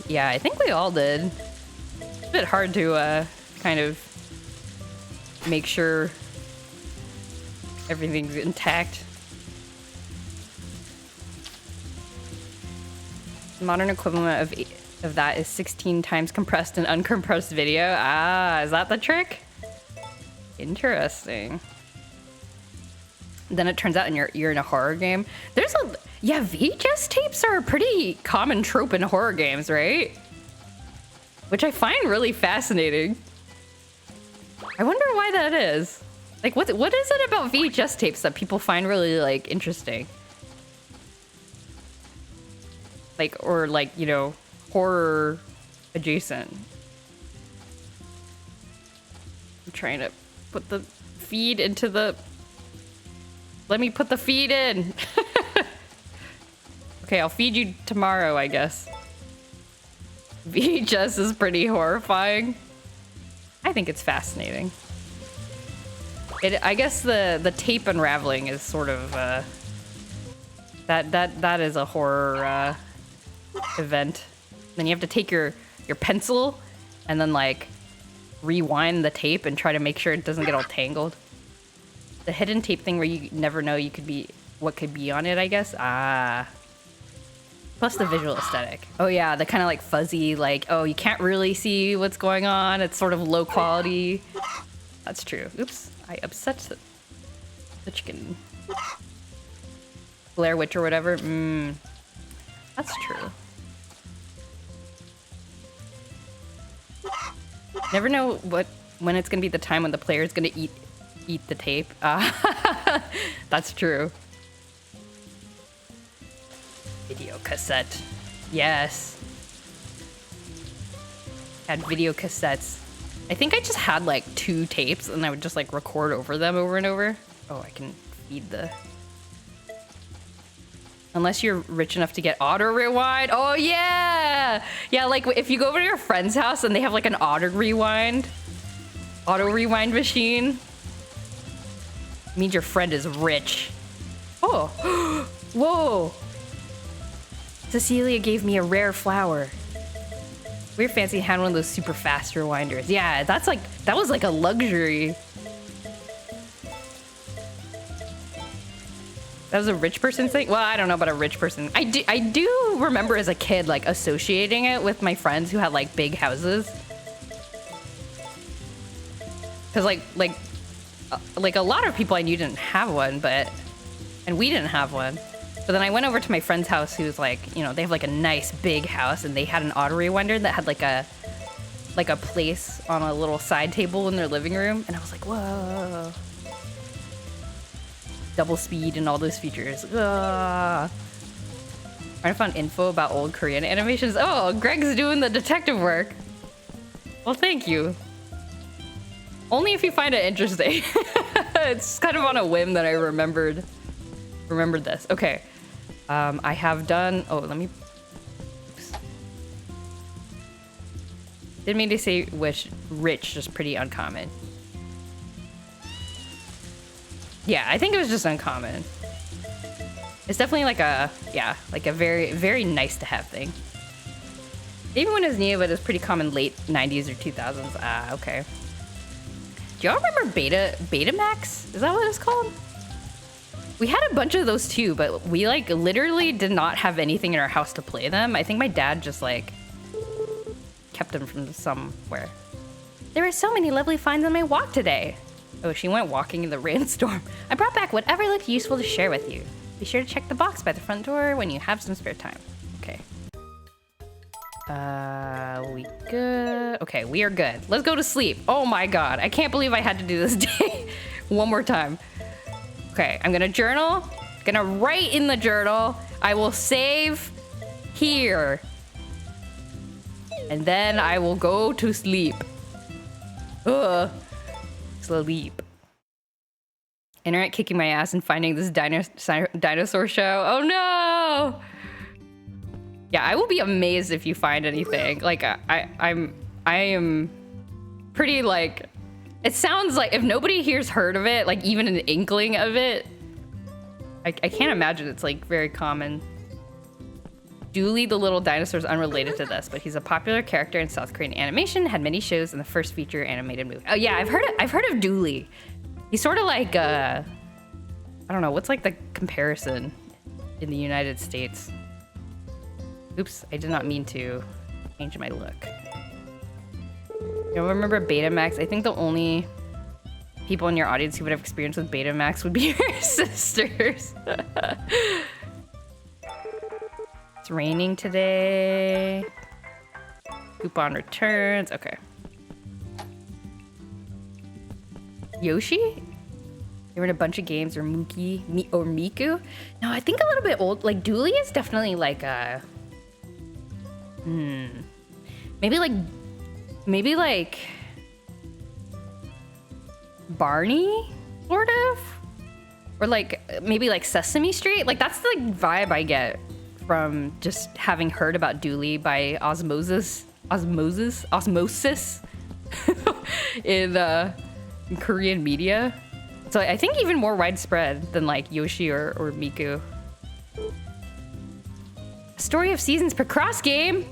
Yeah, I think we all did. It's a bit hard to kind of make sure everything's intact. The modern equivalent of that is 16 times compressed and uncompressed video. Ah, is that the trick? Interesting. Then it turns out you're in a horror game. Yeah, VHS tapes are a pretty common trope in horror games, right? Which I find really fascinating. I wonder why that is. Like, what is it about VHS tapes that people find really like interesting? Like, or like, you know, horror adjacent. I'm trying to put the feed into the... Let me put the feed in. Okay, I'll feed you tomorrow, I guess. VHS is pretty horrifying. I think it's fascinating. I guess the tape unraveling is sort of that is a horror event. Then you have to take your pencil and then like rewind the tape and try to make sure it doesn't get all tangled. The hidden tape thing where you never know what could be on it, I guess. Plus the visual aesthetic. Oh yeah, the kind of like fuzzy, like, oh, you can't really see what's going on. It's sort of low quality. That's true. Oops, I upset the chicken. Blair Witch or whatever. That's true. Never know when it's gonna be the time when the player is gonna eat the tape. That's true. Video cassette. Yes. Had video cassettes. I think I just had like 2 tapes and I would just like record over them over and over. Oh, I can feed the... Unless you're rich enough to get auto rewind. Oh yeah! Yeah, like if you go over to your friend's house and they have like an auto rewind machine, it means your friend is rich. Oh, whoa. Cecilia gave me a rare flower. Weird Fancy had one of those super fast rewinders. Yeah, that was like a luxury. That was a rich person thing? Well, I don't know about a rich person. I do remember as a kid, like, associating it with my friends who had, like, big houses. Because, like a lot of people I knew didn't have one, and we didn't have one. But then I went over to my friend's house who's, like, you know, they have, like, a nice big house, and they had an auto rewinder that had, like a place on a little side table in their living room. And I was like, whoa. Double speed and all those features. Trying to find info about old Korean animations. Oh, Greg's doing the detective work. Well, thank you. Only if you find it interesting. It's kind of on a whim that I remembered this. Okay. I have done... Oh, let me... Oops. Didn't mean to say rich, just pretty uncommon. Yeah, I think it was just uncommon. It's definitely like a very, very nice to have thing. Even when it was new, but it's pretty common late 90s or 2000s. Ah, okay. Do y'all remember Betamax? Is that what it's called? We had a bunch of those too, but we like literally did not have anything in our house to play them. I think my dad just like kept them from somewhere. There were so many lovely finds on my walk today. Oh, she went walking in the rainstorm. I brought back whatever looked useful to share with you. Be sure to check the box by the front door when you have some spare time. Okay. We good? Okay, we are good. Let's go to sleep. Oh my god, I can't believe I had to do this day. One more time. Okay, I'm gonna journal. Gonna write in the journal. I will save here. And then I will go to sleep. Ugh. Sleep. Internet kicking my ass and finding this dinosaur show. Oh no! Yeah, I will be amazed if you find anything. Like I am pretty like. It sounds like if nobody here's heard of it, like even an inkling of it, I can't imagine it's like very common. Dooley the Little Dinosaur is unrelated to this, but he's a popular character in South Korean animation, had many shows in the first feature animated movie. Oh yeah, I've heard of Dooley. He's sort of like I don't know, what's like the comparison in the United States? Oops, I did not mean to change my look. You know, remember Betamax? I think the only people in your audience who would have experience with Betamax would be your sisters. It's raining today. Coupon returns. Okay. Yoshi? They were in a bunch of games, or Miku. No, I think a little bit old. Like Dooley is definitely like a. Maybe like Barney, sort of, or like maybe like Sesame Street. Like that's the like, vibe I get from just having heard about Dooley by osmosis. in Korean media. So I think even more widespread than like Yoshi or Miku. Story of Seasons Picross game.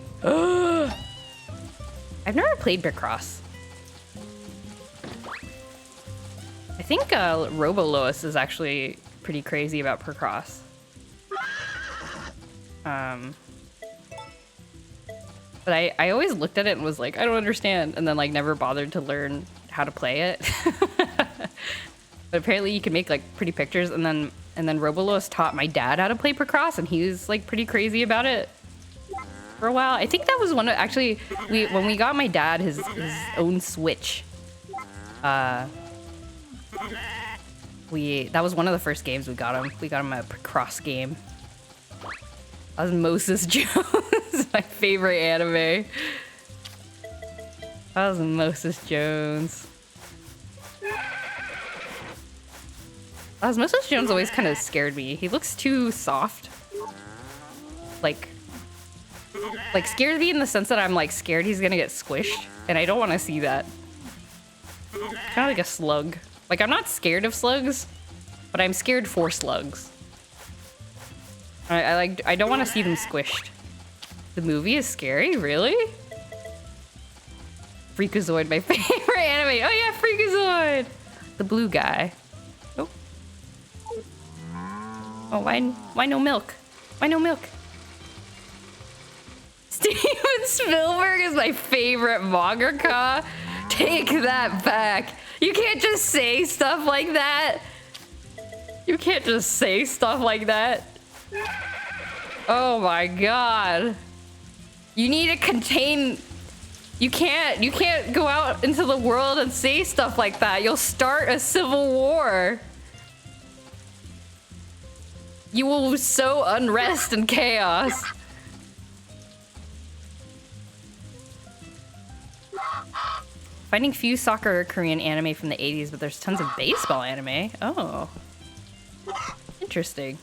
I've never played Picross. I think Robolois is actually pretty crazy about Picross. But I always looked at it and was like, I don't understand, and then like never bothered to learn how to play it. But apparently you can make like pretty pictures, and then Robolois taught my dad how to play Picross, and he was like pretty crazy about it for a while. I think that was one of actually when we got my dad his own Switch. That was one of the first games we got him. We got him a Picross game. Osmosis Jones, my favorite anime. Osmosis Jones. Osmosis Jones always kind of scared me. He looks too soft. Like scared me in the sense that I'm like scared he's gonna get squished, and I don't want to see that. Kind of like a slug. Like, I'm not scared of slugs, but I'm scared for slugs. I don't want to see them squished. The movie is scary, really? Freakazoid, my favorite anime. Oh yeah, Freakazoid! The blue guy. Oh. Oh, why no milk? Why no milk? Steven Spielberg is my favorite mangaka. Take that back. You can't just say stuff like that. You can't just say stuff like that. Oh my god. You need to contain... You can't go out into the world and say stuff like that. You'll start a civil war. You will sow unrest and chaos. Finding few soccer or Korean anime from the 80s, but there's tons of baseball anime. Oh. Interesting.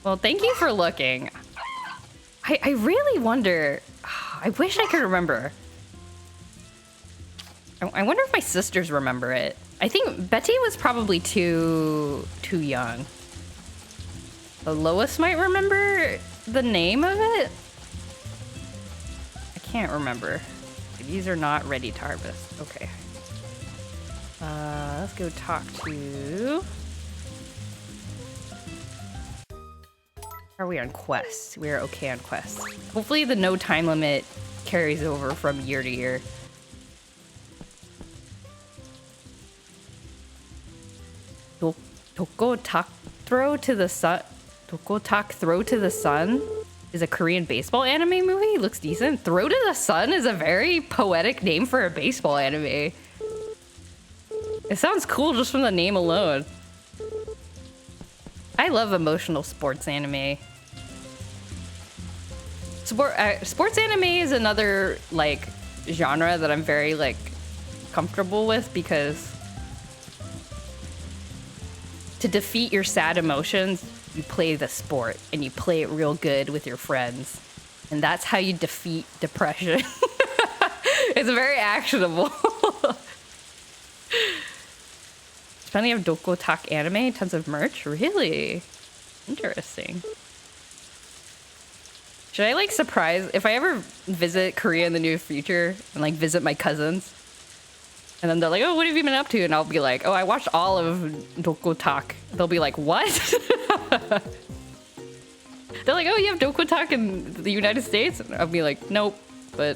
Well, thank you for looking. I really wonder... I wish I could remember. I wonder if my sisters remember it. I think Betty was probably too young. But Lois might remember the name of it. I can't remember. These are not ready to harvest. Okay. Let's go talk to... Are we on quests? We are okay on quests. Hopefully the no time limit carries over from year to year. Tokotak Throw to the Sun. Tokotak Throw to the Sun is a Korean baseball anime movie. Looks decent. Throw to the Sun is a very poetic name for a baseball anime. It sounds cool just from the name alone. I love emotional sports anime. Sports anime is another like genre that I'm very like comfortable with, because to defeat your sad emotions, you play the sport and you play it real good with your friends, and that's how you defeat depression. It's very actionable. There's plenty of Dokotak anime, tons of merch. Really interesting. Should I like surprise if I ever visit Korea in the near future and like visit my cousins, and then they're like, oh, what have you been up to? And I'll be like, oh, I watched all of Dokotak. They'll be like, what? They're like, oh, you have Dokotak in the United States? And I'll be like, nope, but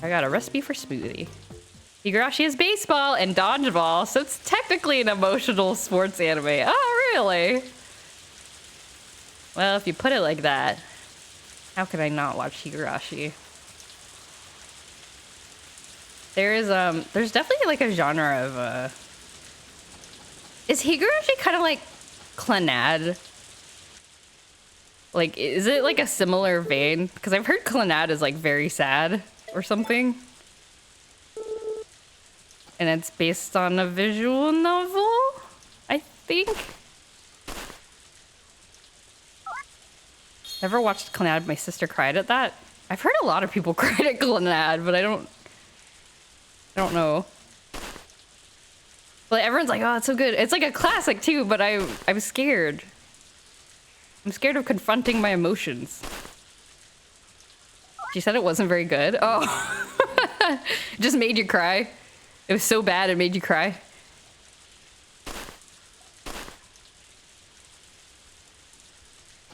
I got a recipe for smoothie. Higurashi is baseball and dodgeball, so it's technically an emotional sports anime. Oh, really? Well, if you put it like that, how could I not watch Higurashi? There's definitely like a genre of is Higurashi kind of like Clannad? Like, is it like a similar vein? Because I've heard Clannad is like very sad or something. And it's based on a visual novel, I think. Never watched Clannad. My sister cried at that. I've heard a lot of people credit Glenad, but I don't know. But everyone's like, oh, it's so good. It's like a classic too, but I'm scared. I'm scared of confronting my emotions. She said it wasn't very good. Oh. It just made you cry. It was so bad it made you cry.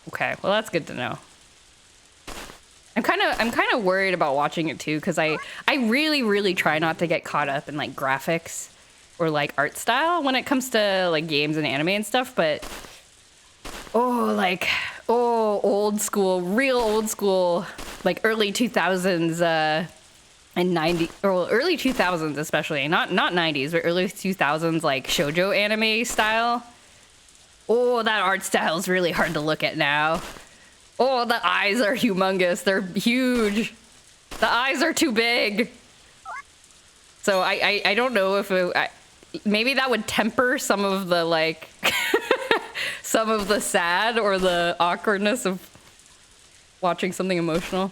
Okay, well that's good to know. I'm kind of worried about watching it too, because I really try not to get caught up in like graphics or like art style when it comes to like games and anime and stuff, but old school, real old school, like early 2000s and 90 or early 2000s especially, not 90s, but early 2000s like shoujo anime style. Oh, that art style is really hard to look at now. Oh, the eyes are humongous. They're huge. The eyes are too big. So I don't know if maybe that would temper some of the like some of the sad or the awkwardness of watching something emotional.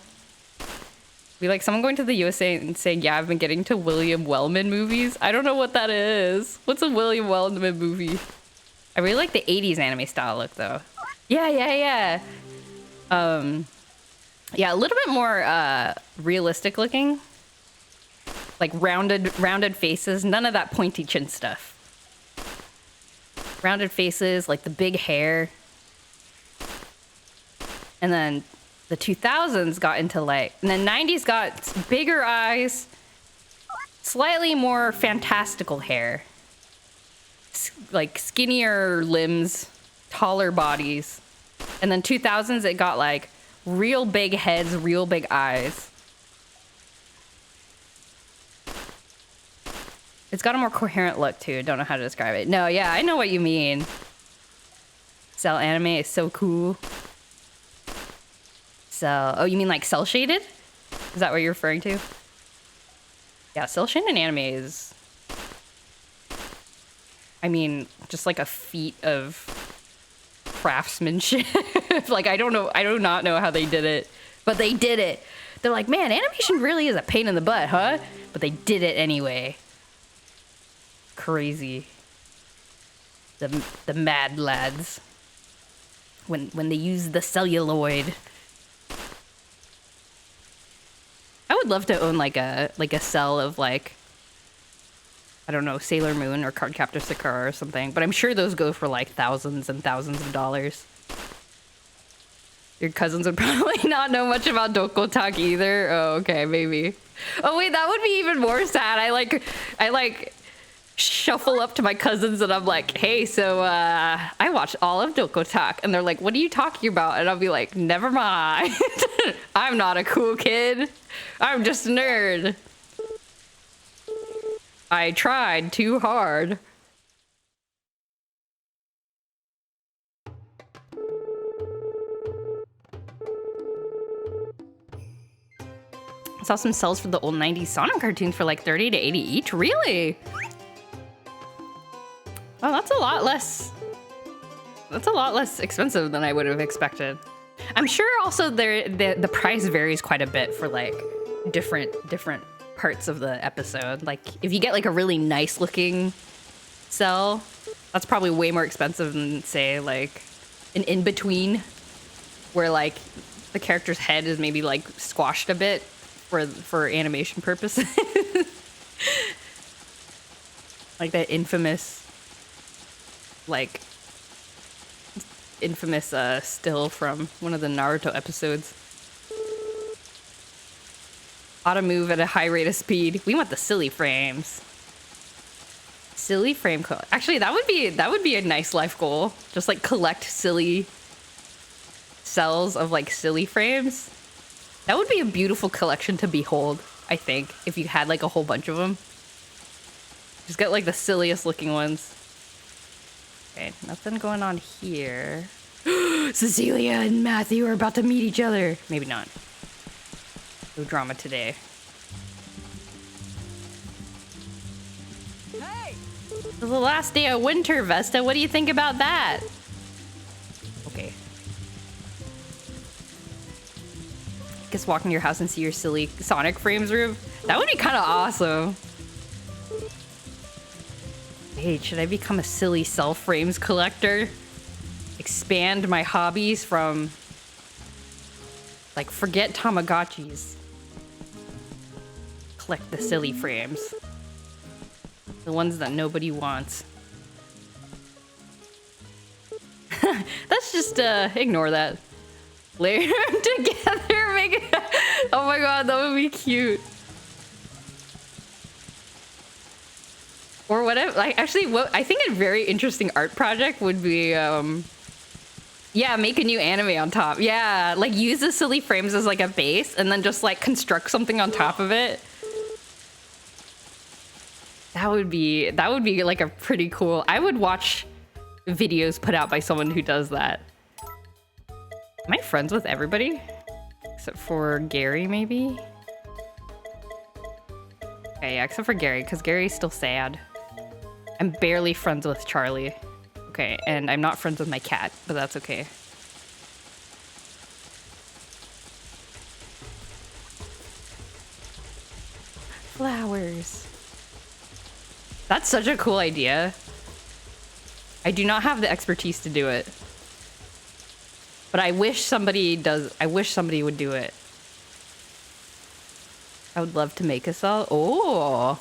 Be like someone going to the USA and saying, yeah, I've been getting to William Wellman movies. I don't know what that is. What's a William Wellman movie? I really like the 80s anime style look though. Yeah. Yeah, a little bit more realistic looking. Like rounded faces, none of that pointy chin stuff. Rounded faces, like the big hair. And then the 2000s got into like, and then 90s got bigger eyes, slightly more fantastical hair. Like skinnier limbs, taller bodies. And then 2000s, it got like real big heads, real big eyes. It's got a more coherent look too. Don't know how to describe it. No, yeah, I know what you mean. Cell anime is so cool. So, oh, you mean like cell shaded? Is that what you're referring to? Yeah, cell shaded anime is, I mean, just like a feat of craftsmanship. Like, I don't know, I do not know how they did it, but they did it. They're like, man, animation really is a pain in the butt, huh? But they did it anyway. Crazy. The mad lads. When they use the celluloid. I would love to own like a cell of like, I don't know, Sailor Moon or Cardcaptor Sakura or something, but I'm sure those go for like thousands and thousands of dollars. Your cousins would probably not know much about Dokotak either. Oh, okay, maybe. Oh wait, that would be even more sad. I like shuffle up to my cousins and I'm like, hey, so I watched all of Dokotak, and they're like, what are you talking about? And I'll be like, never mind. I'm not a cool kid. I'm just a nerd. I tried too hard. I saw some sales for the old 90s Sonic cartoons for like 30 to 80 each. Really? Oh, that's a lot less. That's a lot less expensive than I would have expected. I'm sure also the price varies quite a bit for like different parts of the episode. Like if you get like a really nice looking cell, that's probably way more expensive than say like an in-between where like the character's head is maybe like squashed a bit for animation purposes. Like that infamous still from one of the Naruto episodes. Auto move at a high rate of speed. We want the silly frames. Silly frame actually, that would be a nice life goal. Just like collect silly cells of like silly frames. That would be a beautiful collection to behold, I think, if you had like a whole bunch of them. Just get like the silliest looking ones. Okay, nothing going on here. Cecilia and Matthew are about to meet each other. Maybe not. No drama today. Hey! It's the last day of winter, Vesta. What do you think about that? Okay. Just walk in your house and see your silly Sonic frames room. That would be kind of awesome. Wait, should I become a silly self frames collector? Expand my hobbies from, like, forget Tamagotchis. Collect the silly frames. The ones that nobody wants. That's just, ignore that. Layer them together, make it. Oh my god, that would be cute. Or whatever. Like, actually, what I think a very interesting art project would be, yeah, make a new anime on top. Yeah, like use the silly frames as like a base, and then just like construct something on top of it. That would be like a pretty cool. I would watch videos put out by someone who does that. Am I friends with everybody? Except for Gary, maybe? Okay, yeah, except for Gary, because Gary's still sad. I'm barely friends with Charlie. Okay, and I'm not friends with my cat, but that's okay. Flowers. That's such a cool idea. I do not have the expertise to do it. But I wish somebody does. I wish somebody would do it. I would love to make a cell. Oh,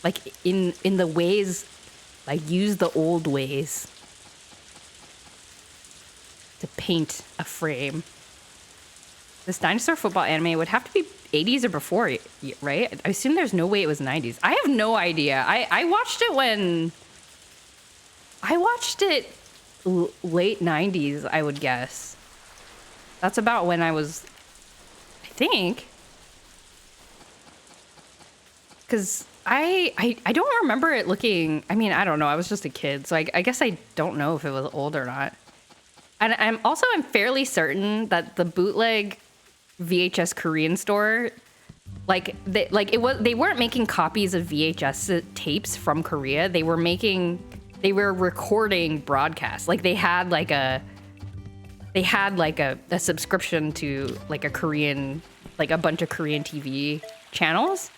like in the ways, like use the old ways to paint a frame. This dinosaur football anime would have to be 80s or before, right? I assume there's no way it was 90s. I have no idea. I watched it when. I watched it late 90s, I would guess. That's about when I was, I think. Because I don't remember it looking, I mean, I don't know. I was just a kid, so I guess I don't know if it was old or not. And I'm fairly certain that the bootleg VHS Korean store, they weren't making copies of VHS tapes from Korea. They were recording broadcasts. Like they had a subscription to like a Korean, like a bunch of Korean TV channels,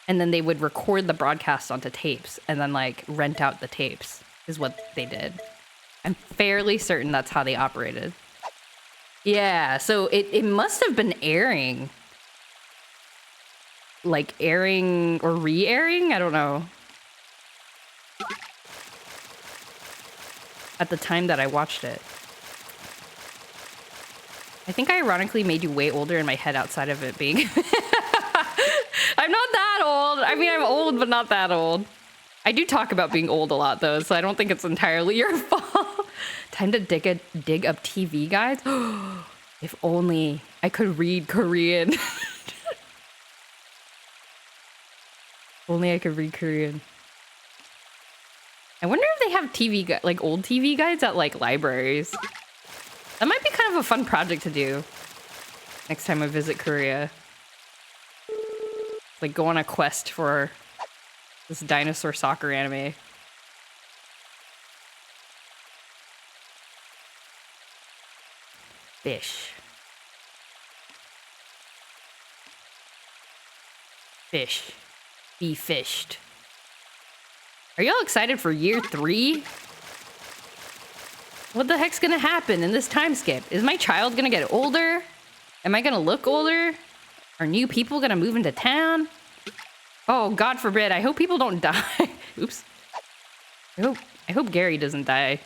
and then they would record the broadcasts onto tapes and then like rent out the tapes is what they did. I'm fairly certain that's how they operated. Yeah, so it must have been airing. Like airing or re-airing? I don't know. At the time that I watched it. I think I ironically made you way older in my head outside of it being... I'm not that old. I mean, I'm old, but not that old. I do talk about being old a lot, though, so I don't think it's entirely your fault. Time to dig up TV guides. If only I could read Korean. Only I could read Korean. I wonder if they have like old TV guides at like libraries. That might be kind of a fun project to do next time I visit Korea. Like go on a quest for this dinosaur soccer anime. Fish. Fish. Be fished. Are y'all excited for year 3? What the heck's gonna happen in this time skip? Is my child gonna get older? Am I gonna look older? Are new people gonna move into town? Oh, God forbid. I hope people don't die. Oops. I hope Gary doesn't die.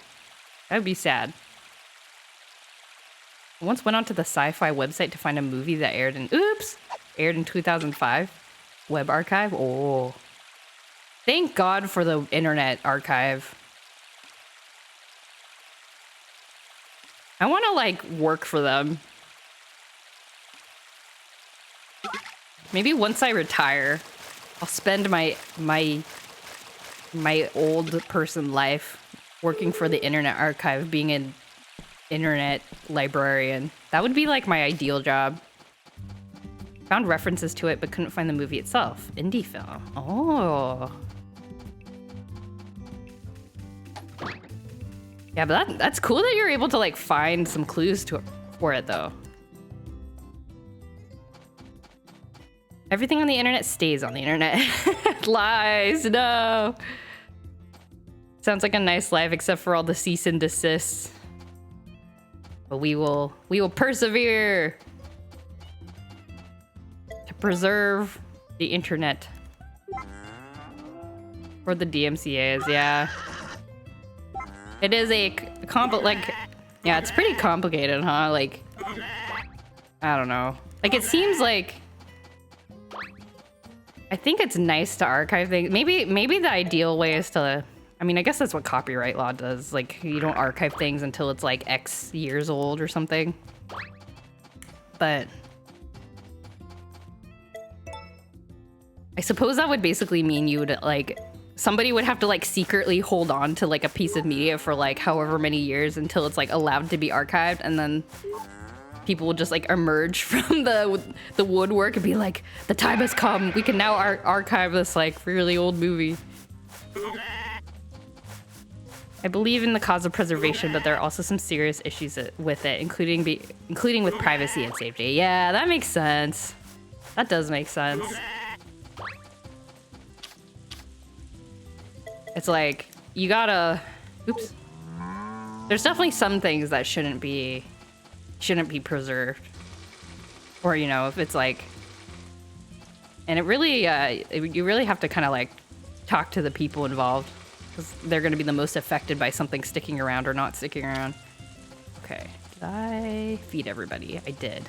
That would be sad. I once went onto the sci-fi website to find a movie that aired in 2005. Web archive. Oh. Thank God for the internet archive. I want to like work for them. Maybe once I retire, I'll spend my old person life working for the internet archive, being an internet librarian. That would be like my ideal job. Found references to it, but couldn't find the movie itself. Indie film. Oh. Yeah, but that's cool that you're able to like find some clues for it though. Everything on the internet stays on the internet. Lies, no. Sounds like a nice life, except for all the cease and desists. But we will persevere to preserve the internet. Or the DMCA is, yeah. It is a yeah, it's pretty complicated, huh? Like, I don't know. Like, it seems like, I think it's nice to archive things. Maybe the ideal way is to, I mean, I guess that's what copyright law does. Like, you don't archive things until it's like X years old or something. But I suppose that would basically mean you would, like, somebody would have to, like, secretly hold on to, like, a piece of media for, like, however many years until it's, like, allowed to be archived, and then people will just, like, emerge from the woodwork and be like, the time has come. We can now archive this, like, really old movie. I believe in the cause of preservation, but there are also some serious issues with it, including with privacy and safety. Yeah, that makes sense. That does make sense. It's like, you gotta... Oops. There's definitely some things that shouldn't be preserved. Or, you know, if it's like... And it really, you really have to kind of, like, talk to the people involved. Because they're going to be the most affected by something sticking around or not sticking around. Okay. Did I feed everybody? I did.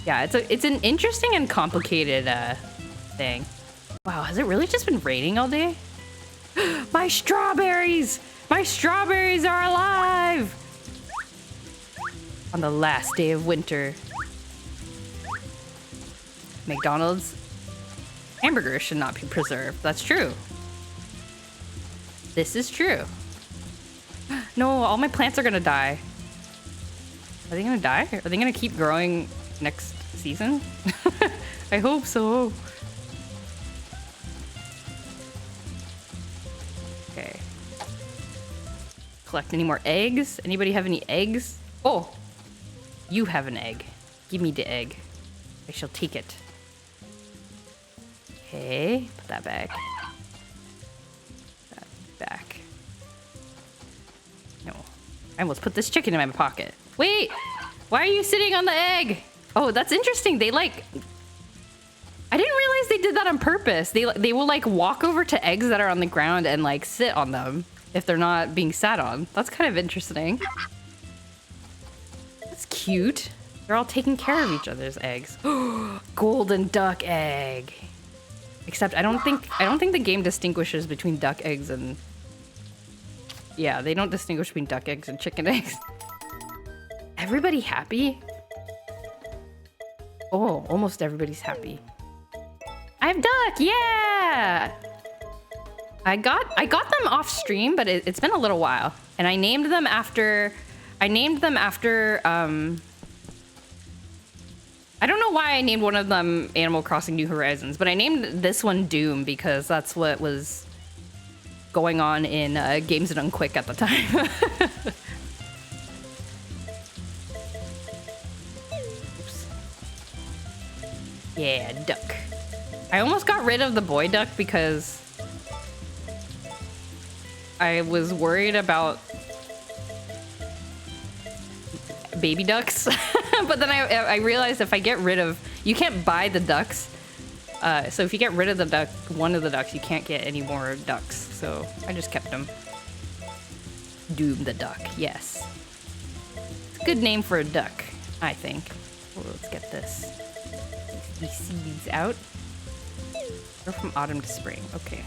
Yeah, it's an interesting and complicated thing. Wow, has it really just been raining all day? My strawberries! My strawberries are alive! On the last day of winter. McDonald's hamburgers should not be preserved. That's true. This is true. No, all my plants are gonna die. Are they gonna die? Are they gonna keep growing next season? I hope so. Okay. Collect any more eggs? Anybody have any eggs? Oh, you have an egg. Give me the egg. I shall take it. Okay, put that back. That back. No, I almost put this chicken in my pocket. Wait, why are you sitting on the egg? Oh, that's interesting. They like, I didn't realize they did that on purpose. They will like walk over to eggs that are on the ground and like sit on them if they're not being sat on. That's kind of interesting. That's cute. They're all taking care of each other's eggs. Golden duck egg. Except I don't think the game distinguishes between duck eggs and... Yeah, they don't distinguish between duck eggs and chicken eggs. Everybody happy? Oh, almost everybody's happy. I have duck, yeah! I got them off stream, but it's been a little while. And I named them after... I don't know why I named one of them Animal Crossing New Horizons, but I named this one Doom because that's what was going on in Games Done Quick at the time. Oops. Yeah, duck. I almost got rid of the boy duck because I was worried about baby ducks. But then I realized if I get rid of... You can't buy the ducks. So if you get rid of the duck, one of the ducks, you can't get any more ducks. So I just kept them. Doom the duck, yes. It's a good name for a duck, I think. Well, let's get this. These seeds out. Go from autumn to spring. Okay.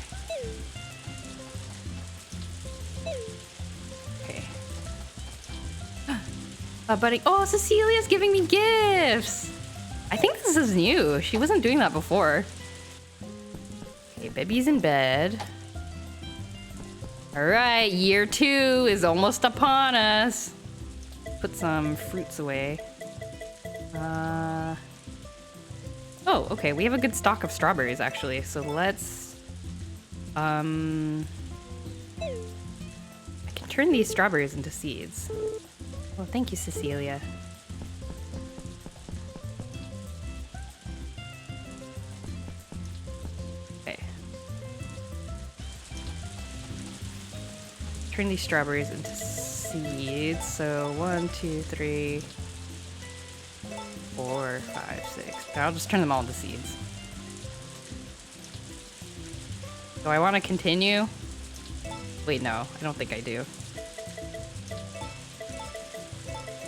Okay. Buddy. Oh, Cecilia's giving me gifts. I think this is new. She wasn't doing that before. Okay, baby's in bed. All right, year 2 is almost upon us. Put some fruits away. Oh, okay. We have a good stock of strawberries, actually. So let's... I can turn these strawberries into seeds. Well, thank you, Cecilia. turn these strawberries into seeds. So 1, 2, 3, 4, 5, 6. I'll just turn them all into seeds. Do I want to continue? Wait, no, I don't think I do.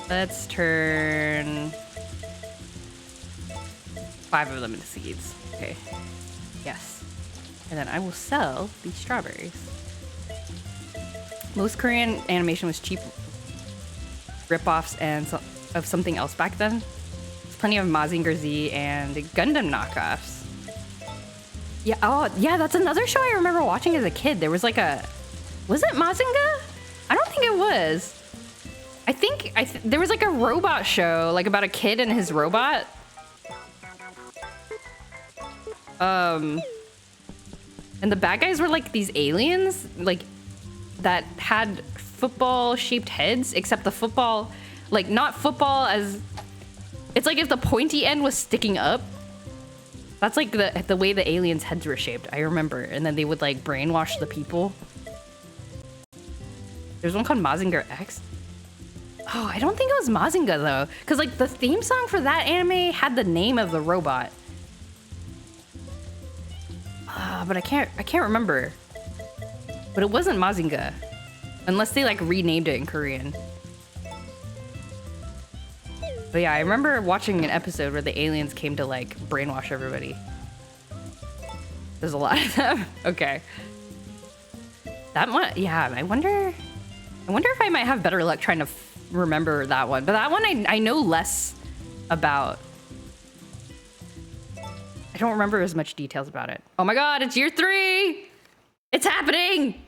Let's turn 5 of them into seeds. Okay. Yes. And then I will sell these strawberries. Most Korean animation was cheap rip-offs and of something else back then. There's plenty of Mazinger Z and Gundam knockoffs. Yeah, oh, yeah, that's another show I remember watching as a kid. There was like a... Was it Mazinger? I don't think it was. I think there was like a robot show, like about a kid and his robot. And the bad guys were like these aliens, like that had football-shaped heads, except the football, like not football as, it's like if the pointy end was sticking up. That's like the way the aliens' heads were shaped, I remember. And then they would like brainwash the people. There's one called Mazinger X. Oh, I don't think it was Mazinger though, because like the theme song for that anime had the name of the robot. But I can't remember. But it wasn't Mazinger, unless they like renamed it in Korean. But yeah, I remember watching an episode where the aliens came to like brainwash everybody. There's a lot of them. Okay. That one, yeah. I wonder if I might have better luck trying to remember that one. But that one I know less about. I don't remember as much details about it. Oh my god, it's year 3! It's happening!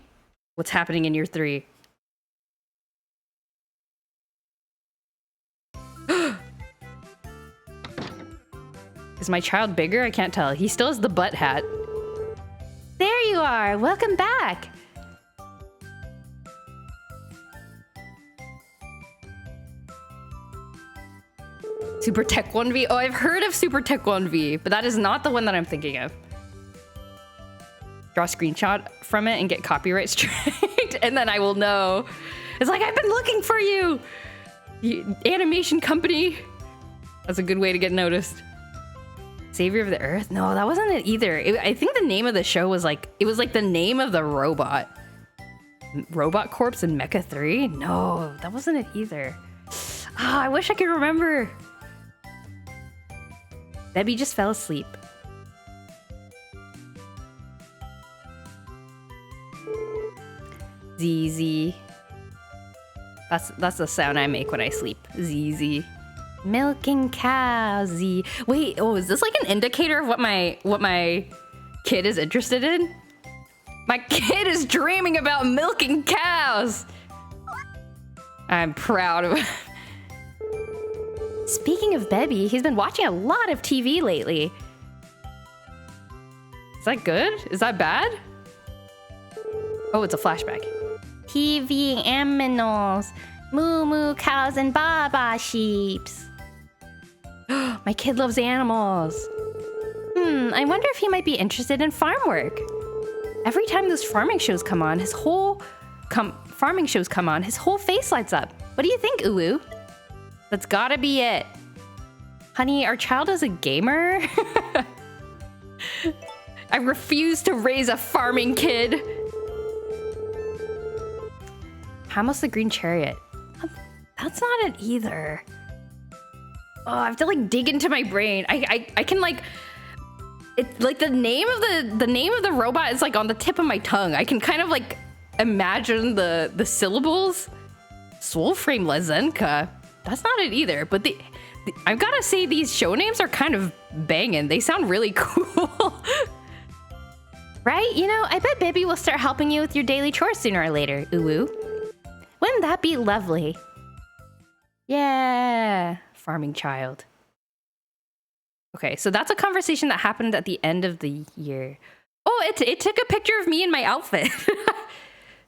What's happening in year 3? Is my child bigger? I can't tell. He still has the butt hat. There you are! Welcome back! Super Tech 1V? Oh, I've heard of Super Tech 1V, but that is not the one that I'm thinking of. Draw a screenshot from it and get copyright striked, and then I will know. It's like, I've been looking for you! Animation company. That's a good way to get noticed. Savior of the Earth? No, that wasn't it either. I think the name of the show was like, it was like the name of the robot. Robot Corpse and Mecha 3? No, that wasn't it either. Ah, I wish I could remember. Debbie just fell asleep. ZZ. That's the sound I make when I sleep. ZZ. Milking cows. Z. Wait, oh, is this like an indicator of what my kid is interested in? My kid is dreaming about milking cows. I'm proud of it. Speaking of Bebby, he's been watching a lot of TV lately. Is that good? Is that bad? Oh, it's a flashback. TV aminals, moo moo cows and baba sheeps. My kid loves animals. I wonder if he might be interested in farm work. Every time those farming shows come on, his whole face lights up. What do you think, Ulu? That's gotta be it. Honey, our child is a gamer? I refuse to raise a farming kid. Hamos the Green Chariot. That's not it either. Oh, I have to like dig into my brain. I can like, it's like the name of the robot is like on the tip of my tongue. I can kind of like imagine the syllables. Soul Frame Lezenka. That's not it either, but I've got to say these show names are kind of banging. They sound really cool. Right? You know, I bet Bibby will start helping you with your daily chores sooner or later, Uwu. Wouldn't that be lovely? Yeah, farming child. Okay, so that's a conversation that happened at the end of the year. Oh, it took a picture of me in my outfit.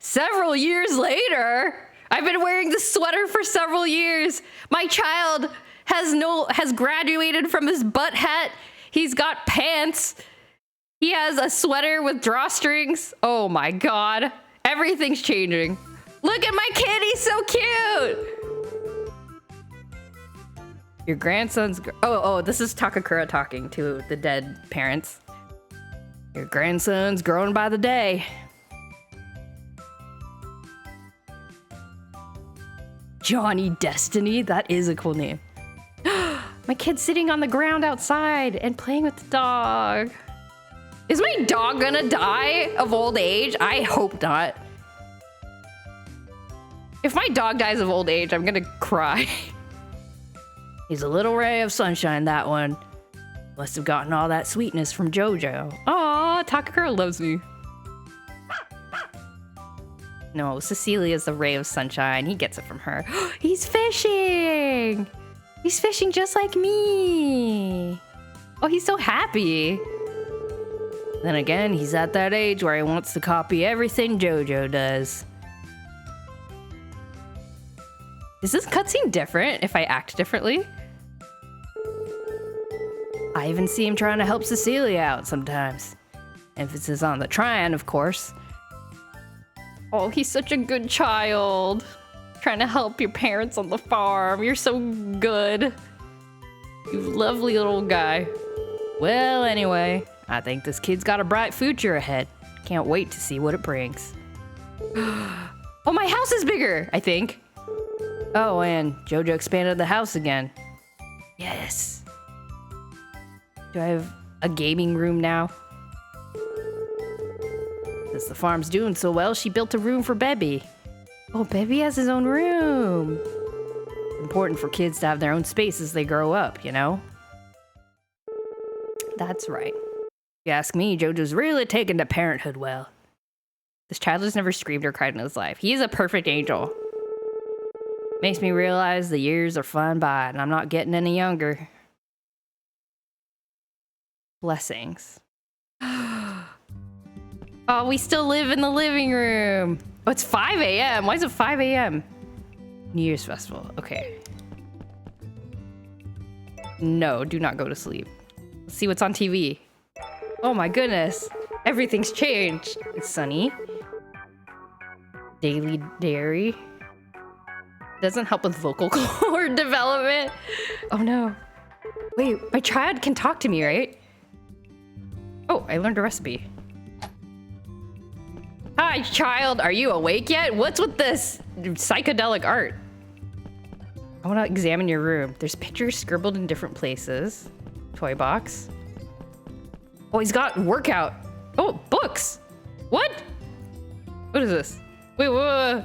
Several years later. I've been wearing this sweater for several years. My child has graduated from his butt hat. He's got pants. He has a sweater with drawstrings. Oh my god. Everything's changing. Look at my kid, he's so cute! Your grandson's... Oh, this is Takakura talking to the dead parents. Your grandson's growing by the day. Johnny Destiny, that is a cool name. My kid's sitting on the ground outside and playing with the dog. Is my dog gonna die of old age? I hope not. If my dog dies of old age, I'm gonna cry. He's a little ray of sunshine, that one. Must have gotten all that sweetness from JoJo. Aw, Takakura loves me. No, Cecilia's the ray of sunshine. He gets it from her. He's fishing! He's fishing just like me! Oh, he's so happy. Then again, he's at that age where he wants to copy everything JoJo does. Is this cutscene different if I act differently? I even see him trying to help Cecilia out sometimes. Emphasis on the trying, of course. Oh, he's such a good child. Trying to help your parents on the farm. You're so good. You lovely little guy. Well, anyway, I think this kid's got a bright future ahead. Can't wait to see what it brings. Oh, my house is bigger, I think. Oh, and JoJo expanded the house again. Yes. Do I have a gaming room now? Since the farm's doing so well, she built a room for Bebby. Oh, Bebby has his own room. Important for kids to have their own space as they grow up, you know? That's right. If you ask me, JoJo's really taken to parenthood well. This child has never screamed or cried in his life. He is a perfect angel. Makes me realize the years are flying by and I'm not getting any younger. Blessings. Oh, we still live in the living room. Oh, it's 5 a.m. Why is it 5 a.m.? New Year's Festival. Okay. No, do not go to sleep. Let's see what's on TV. Oh my goodness. Everything's changed. It's sunny. Daily Dairy. Doesn't help with vocal cord development. Oh no. Wait, my child can talk to me, right? Oh, I learned a recipe. Hi, child. Are you awake yet? What's with this psychedelic art? I want to examine your room. There's pictures scribbled in different places. Toy box. Oh, he's got workout. Oh, books. What? What is this? Wait, whoa.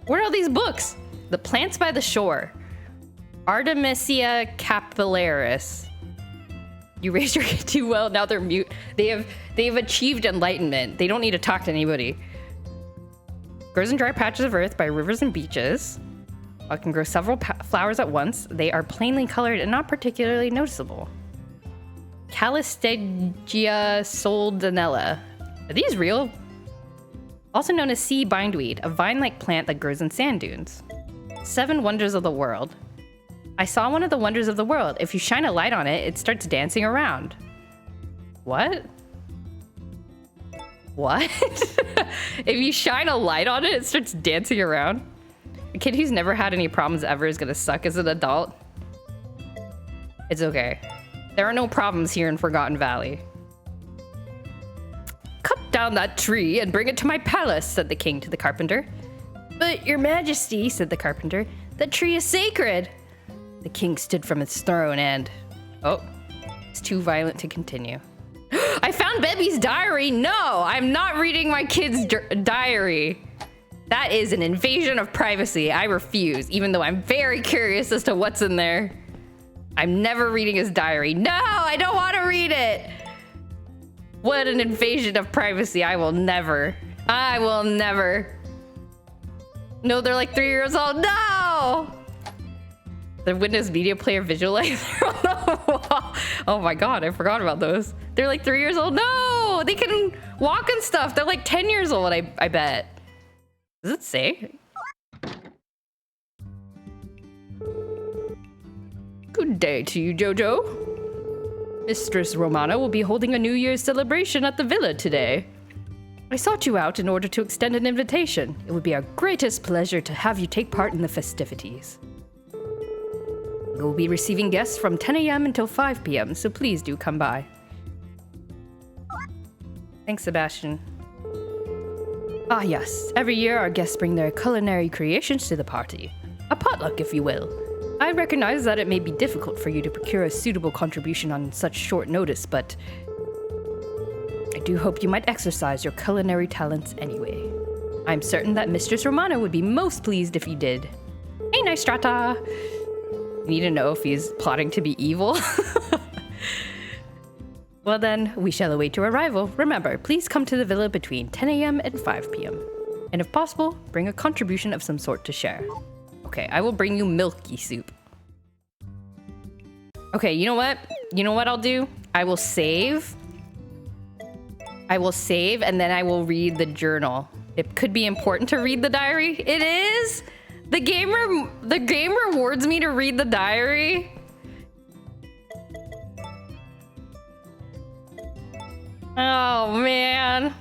Where are all these books? The Plants by the Shore. Artemisia capillaris. You raised your kid too well, now they're mute. They've achieved enlightenment. They don't need to talk to anybody. Grows in dry patches of earth by rivers and beaches. I can grow several flowers at once. They are plainly colored and not particularly noticeable. Calistegia soldanella. Are these real? Also known as sea bindweed, a vine-like plant that grows in sand dunes. 7 wonders of the world. I saw one of the wonders of the world. If you shine a light on it, it starts dancing around. What? What? If you shine a light on it, it starts dancing around? A kid who's never had any problems ever is gonna suck as an adult. It's okay. There are no problems here in Forgotten Valley. Cut down that tree and bring it to my palace, said the king to the carpenter. But, your majesty, said the carpenter, that tree is sacred. The king stood from his throne and... Oh, it's too violent to continue. I found Bebby's diary! No, I'm not reading my kid's diary. That is an invasion of privacy. I refuse, even though I'm very curious as to what's in there. I'm never reading his diary. No, I don't want to read it! What an invasion of privacy. I will never. I will never. No, they're like 3 years old. No! The Windows Media Player visualizer on the wall. Oh my god, I forgot about those. They're like 3 years old. No! They can walk and stuff. They're like 10 years old, I bet. Does it say? Good day to you, Jojo. Mistress Romana will be holding a New Year's celebration at the villa today. I sought you out in order to extend an invitation. It would be our greatest pleasure to have you take part in the festivities. We will be receiving guests from 10 a.m. until 5 p.m., so please do come by. Thanks, Sebastian. Ah, yes. Every year, our guests bring their culinary creations to the party. A potluck, if you will. I recognize that it may be difficult for you to procure a suitable contribution on such short notice, but I do hope you might exercise your culinary talents anyway. I'm certain that Mistress Romana would be most pleased if you did. Hey, Nystrata! I need to know if he's plotting to be evil. Well then, we shall await your arrival. Remember, please come to the villa between 10 a.m. and 5 p.m. And if possible, bring a contribution of some sort to share. Okay, I will bring you milky soup. Okay, you know what? You know what I'll do? I will save, and then I will read the journal. It could be important to read the diary. It is? The game rewards me to read the diary? Oh, man.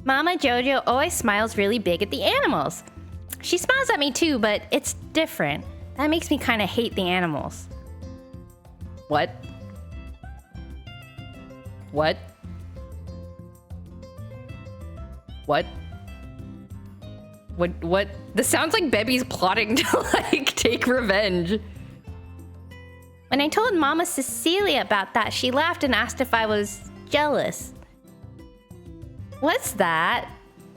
Mama Jojo always smiles really big at the animals. She smiles at me too, but it's different. That makes me kind of hate the animals. What? What? What? What? This sounds like Bebby's plotting to, like, take revenge. When I told Mama Cecilia about that, she laughed and asked if I was jealous. What's that?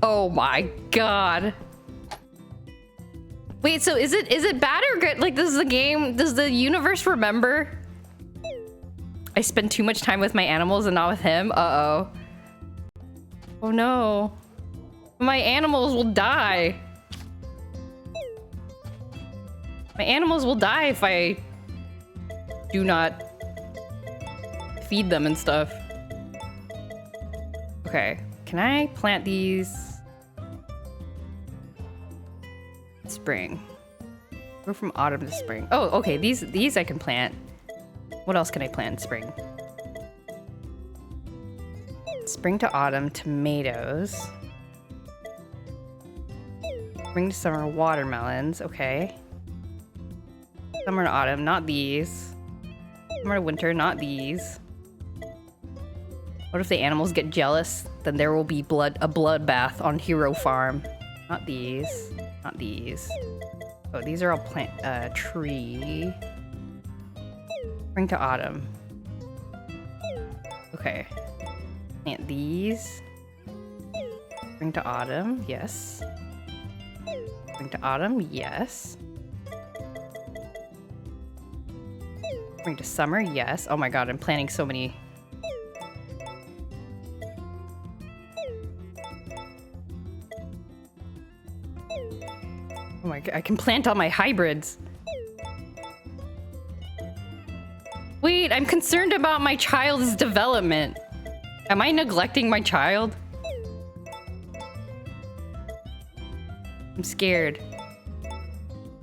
Oh my god. Wait, so is it bad or good? Like, does the universe remember? I spend too much time with my animals and not with him? Uh-oh. Oh no. My animals will die. My animals will die if I do not feed them and stuff. Okay, can I plant these? Spring. We're from autumn to spring. Oh, okay, these I can plant. What else can I plant in spring? Spring to autumn, tomatoes. Spring to summer, watermelons, okay. Summer to autumn, not these. Summer to winter, not these. What if the animals get jealous? Then there will be a bloodbath on Hero Farm. Not these. Not these. Oh, these are all tree. Spring to autumn. Okay. Plant these. Spring to autumn, yes. Spring to autumn, yes. Spring to summer, yes. Oh my god, I'm planting so many. Oh my god, I can plant all my hybrids. Wait, I'm concerned about my child's development. Am I neglecting my child? I'm scared.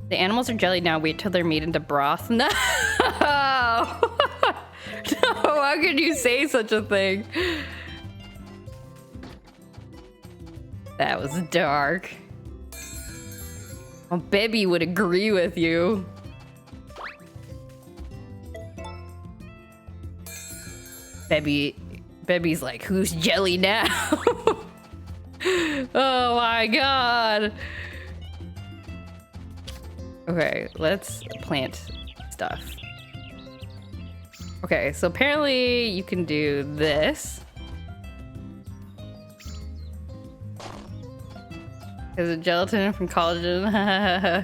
The animals are jellied now. Wait till they're made into broth. No! No, how could you say such a thing? That was dark. Well, Bebby would agree with you. Bebby's like, who's jelly now? Oh my god. Okay, let's plant stuff. Okay, so apparently you can do this. Is it gelatin from collagen?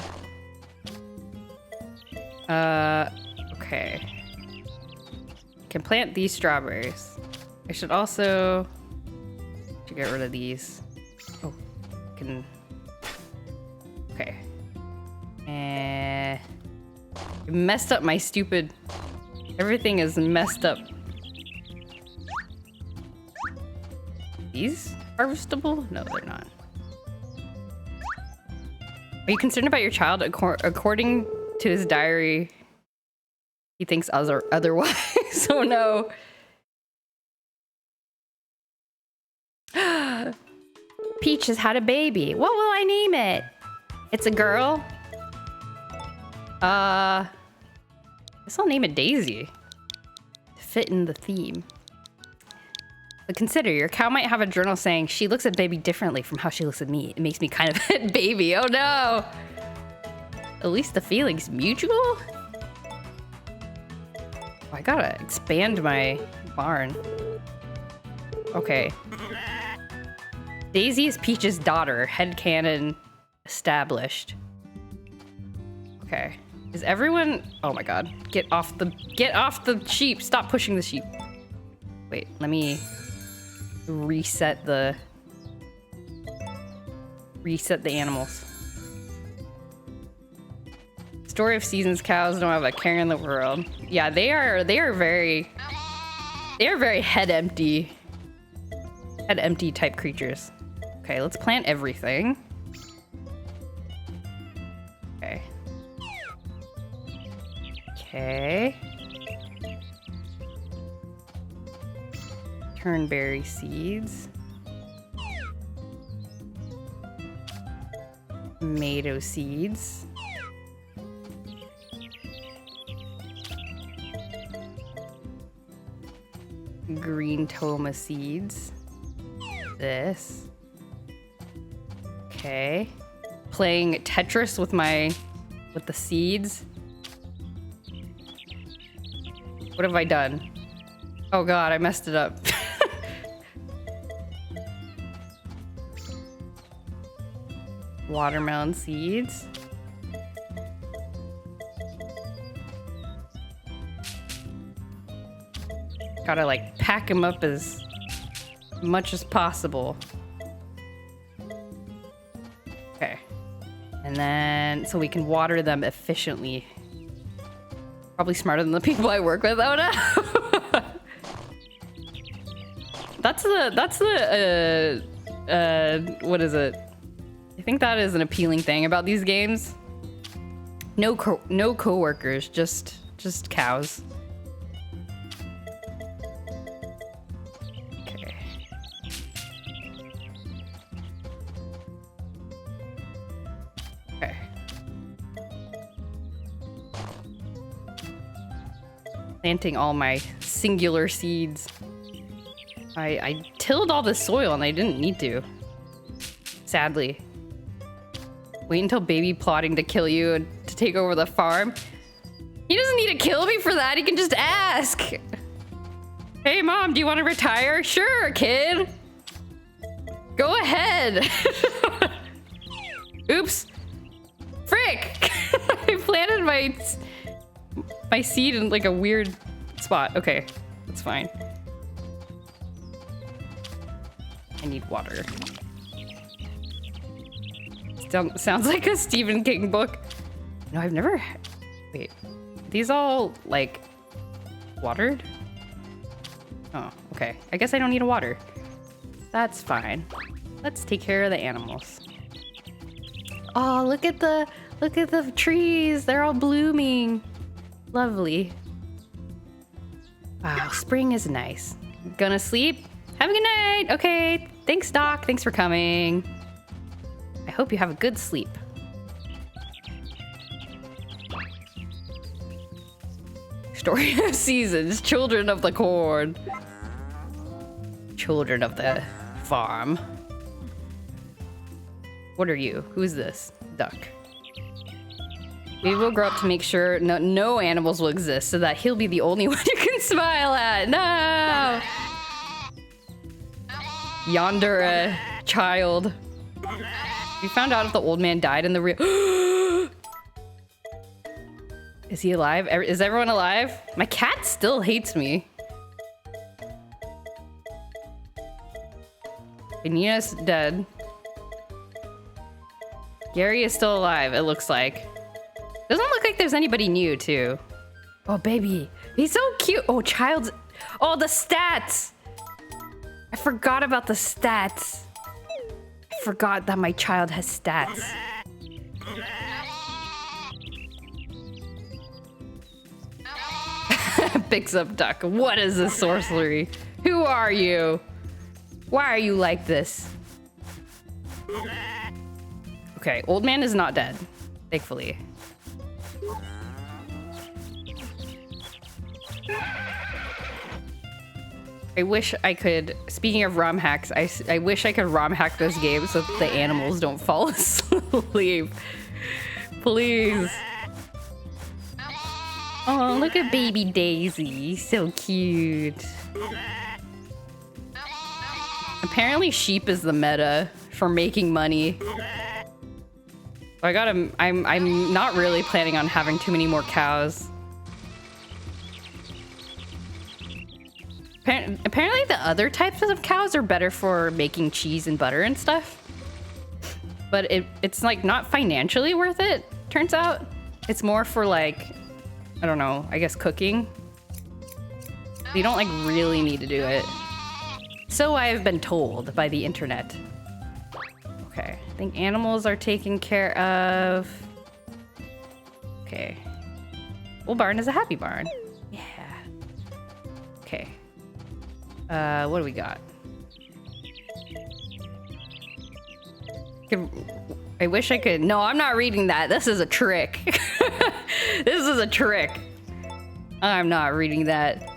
Okay. Can plant these strawberries. I should also get rid of these. Oh, can. Okay. I messed up my stupid. Everything is messed up. These harvestable? No, they're not. Are you concerned about your child? According to his diary, he thinks otherwise. Oh no. Peach has had a baby. What will I name it? It's a girl. I guess I'll name it Daisy. To fit in the theme. But consider, your cow might have a journal saying, she looks at baby differently from how she looks at me. It makes me kind of hit baby. Oh no! At least the feeling's mutual? Oh, I gotta expand my barn. Okay. Daisy is Peach's daughter. Headcanon established. Okay. Is everyone... Oh my god. Get off the sheep. Stop pushing the sheep. Wait, let me reset the animals. Story of Seasons cows don't have a care in the world. Yeah, they are very head empty type creatures. Okay, let's plant everything. Okay. Okay. Turnberry seeds. Tomato seeds. Green toma seeds. This. Okay. Playing Tetris with the seeds. What have I done? Oh god, I messed it up. Watermelon seeds. Gotta like pack them up as much as possible. Okay. And then, so we can water them efficiently. Probably smarter than the people I work with. Oh no! That's the what is it? I think that is an appealing thing about these games. No coworkers, just cows. Okay. Okay. Planting all my singular seeds. I tilled all the soil and I didn't need to. Sadly. Wait until baby plotting to kill you and to take over the farm. He doesn't need to kill me for that. He can just ask. Hey, mom, do you want to retire? Sure, kid. Go ahead. Oops. Frick. I planted my seed in like a weird spot. Okay, that's fine. I need water. Sounds like a Stephen King book. No, I've never... Wait. These all, like, watered? Oh, okay. I guess I don't need a water. That's fine. Let's take care of the animals. Oh, look at the trees. They're all blooming. Lovely. Wow, spring is nice. Gonna sleep? Have a good night. Okay. Thanks, Doc. Thanks for coming. I hope you have a good sleep. Story of Seasons. Children of the corn. Children of the farm. What are you? Who's this? Duck. We will grow up to make sure no animals will exist so that he'll be the only one you can smile at. No! Yonder child. We found out if the old man died in the real... Is he alive? Is everyone alive? My cat still hates me. Nina's dead. Gary is still alive, it looks like. Doesn't look like there's anybody new, too. Oh, baby. He's so cute. Oh, child's... Oh, the stats! I forgot about the stats. I forgot that my child has stats. Picks up Duck. What is this sorcery? Who are you? Why are you like this? Okay, old man is not dead, thankfully. I wish I could, speaking of ROM hacks, I wish I could ROM hack this game so that the animals don't fall asleep. Please. Oh, look at baby Daisy. So cute. Apparently sheep is the meta for making money. I'm not really planning on having too many more cows. Apparently the other types of cows are better for making cheese and butter and stuff. But it's like not financially worth it, turns out. It's more for like, I don't know, I guess cooking. You don't like really need to do it. So I have been told by the internet. Okay, I think animals are taken care of. Okay. Well, barn is a happy barn. Yeah. Okay. What do we got? I wish I could. No, I'm not reading that. This is a trick. This is a trick. I'm not reading that.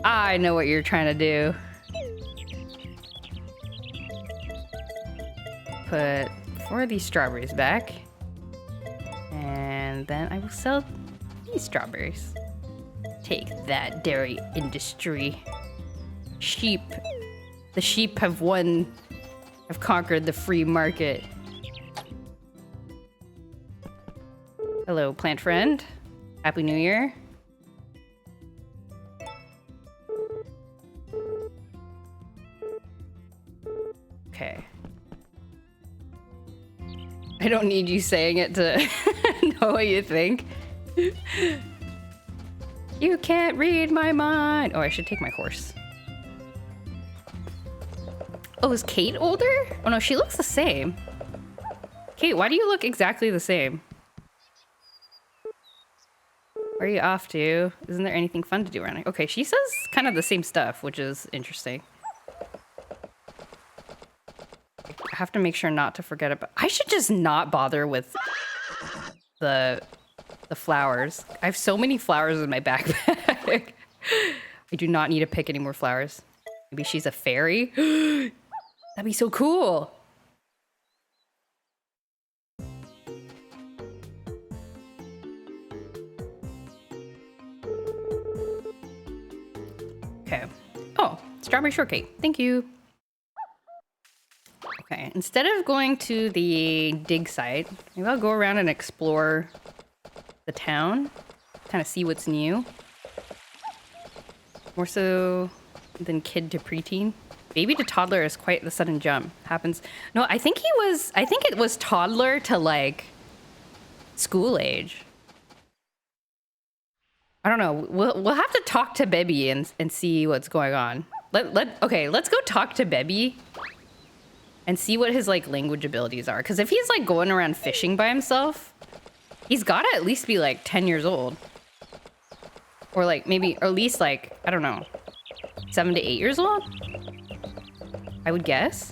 I know what you're trying to do. Put 4 of these strawberries back. And then I will sell these strawberries. Take that, dairy industry. Sheep. The sheep have won. Have conquered the free market. Hello, plant friend. Happy New Year. Okay. I don't need you saying it to know what you think. You can't read my mind. Oh, I should take my horse. Oh, is Kate older? Oh no, she looks the same. Kate, why do you look exactly the same? Where are you off to? Isn't there anything fun to do around here? Okay, she says kind of the same stuff, which is interesting. I have to make sure not to forget about. I should just not bother with the flowers. I have so many flowers in my backpack. I do not need to pick any more flowers. Maybe she's a fairy. That'd be so cool. Okay. Oh, strawberry shortcake. Thank you. Okay, instead of going to the dig site, maybe I'll go around and explore the town, kind of see what's new. More so than kid to preteen. Baby to toddler is quite the sudden jump. Happens. No, I think it was toddler to like school age. I don't know. We'll have to talk to Bebby and see what's going on. Okay, let's go talk to Bebby and see what his like language abilities are. Because if he's like going around fishing by himself, he's got to at least be like 10 years old. Or like maybe, or at least like, I don't know, 7 to 8 years old? I would guess.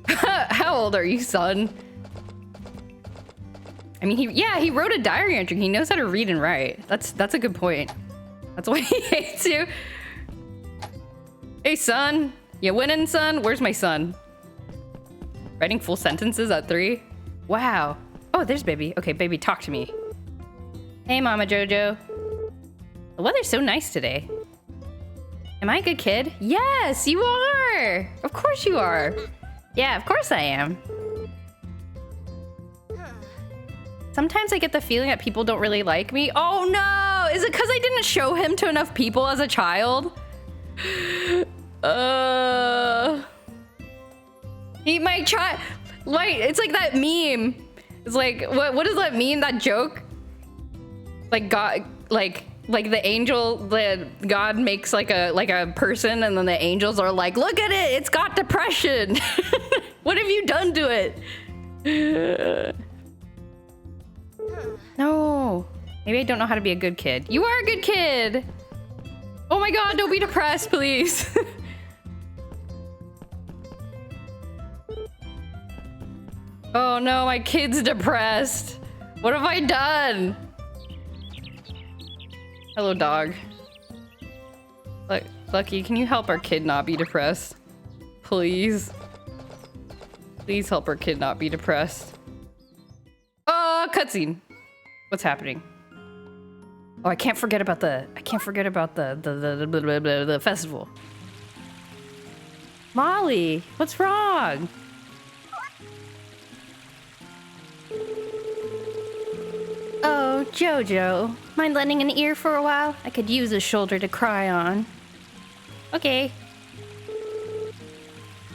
How old are you, son? I mean, he wrote a diary entry. He knows how to read and write. That's a good point. That's why he hates you. Hey, son. You winning, son? Where's my son? Writing full sentences at 3? Wow. Oh, there's Baby. Okay, Baby, talk to me. Hey, Mama Jojo. The weather's so nice today. Am I a good kid? Yes, you are. Of course you are. Yeah, of course I am. Sometimes I get the feeling that people don't really like me. Oh no! Is it because I didn't show him to enough people as a child? He might try. Like, it's like that meme. It's like, what does that mean? That joke? Like God, like the angel, the God makes like a person, and then the angels are like, look at it, it's got depression. What have you done to it? No. Maybe I don't know how to be a good kid. You are a good kid. Oh my God, don't be depressed, please. Oh no, my kid's depressed. What have I done? Hello, dog. Lucky, can you help our kid not be depressed? Please. Please help our kid not be depressed. Oh, cutscene. What's happening? Oh, I can't forget about the festival. Molly, what's wrong? Oh, Jojo. Mind lending an ear for a while? I could use a shoulder to cry on. Okay.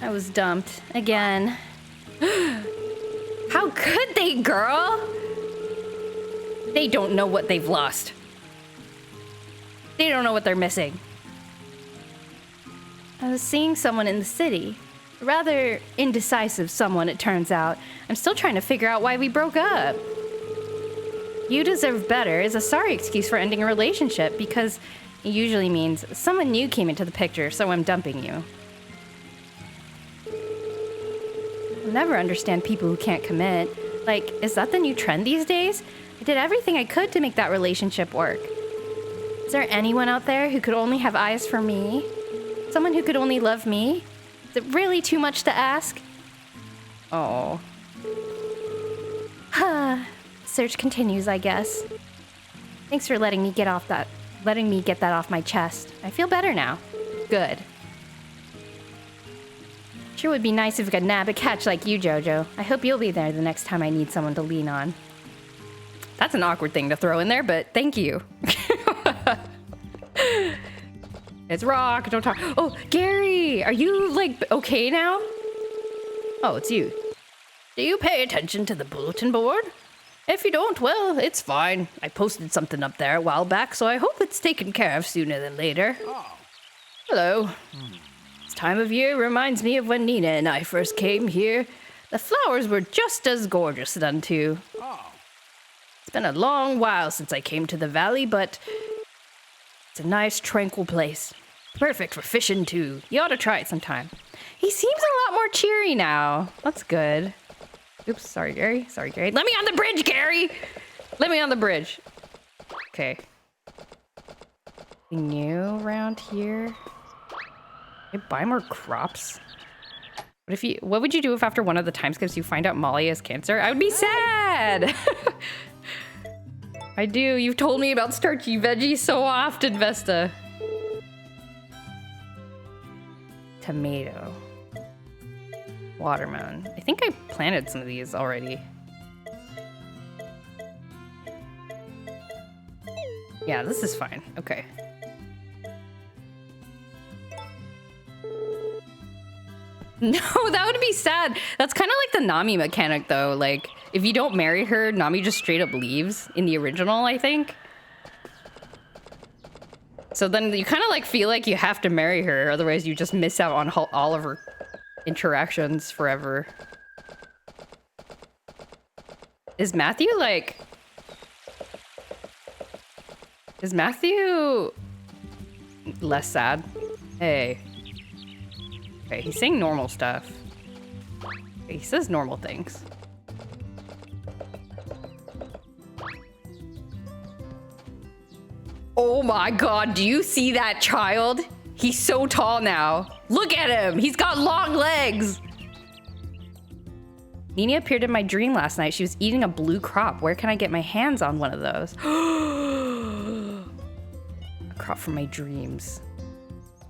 I was dumped again. How could they, girl? They don't know what they've lost. They don't know what they're missing. I was seeing someone in the city. A rather indecisive someone, it turns out. I'm still trying to figure out why we broke up. You deserve better is a sorry excuse for ending a relationship because it usually means someone new came into the picture, so I'm dumping you. I'll never understand people who can't commit. Like, is that the new trend these days? I did everything I could to make that relationship work. Is there anyone out there who could only have eyes for me? Someone who could only love me? Is it really too much to ask? Oh. Search continues, I guess. Thanks for letting me get that off my chest. I feel better now. Good. Sure would be nice if I could nab a catch like you, Jojo. I hope you'll be there the next time I need someone to lean on. That's an awkward thing to throw in there, but thank you. It's Rock, don't talk. Oh, Gary, are you, like, okay now? Oh, it's you. Do you pay attention to the bulletin board? If you don't, well, it's fine. I posted something up there a while back, so I hope it's taken care of sooner than later. Oh. Hello. This time of year reminds me of when Nina and I first came here. The flowers were just as gorgeous then, too. Oh. It's been a long while since I came to the valley, but it's a nice, tranquil place. Perfect for fishing, too. You ought to try it sometime. He seems a lot more cheery now. That's good. Oops, sorry, Gary. Sorry, Gary. Let me on the bridge, Gary! Let me on the bridge. Okay. Anything new around here? Can I buy more crops? What would you do if after one of the time skips you find out Molly has cancer? I would be sad! I do. You've told me about starchy veggies so often, Vesta. Tomato. Watermelon. I think I planted some of these already. Yeah, this is fine. Okay. No, that would be sad. That's kind of like the Nami mechanic, though. Like, if you don't marry her, Nami just straight up leaves in the original, I think. So then you kind of like feel like you have to marry her, otherwise you just miss out on all of her interactions forever. Is Matthew like... Is Matthew less sad? Hey. Okay, he's saying normal stuff. Okay, he says normal things. Oh my god, do you see that child? He's so tall now. Look at him, he's got long legs. Nina appeared in my dream last night. She was eating a blue crop. Where can I get my hands on one of those? A crop from my dreams.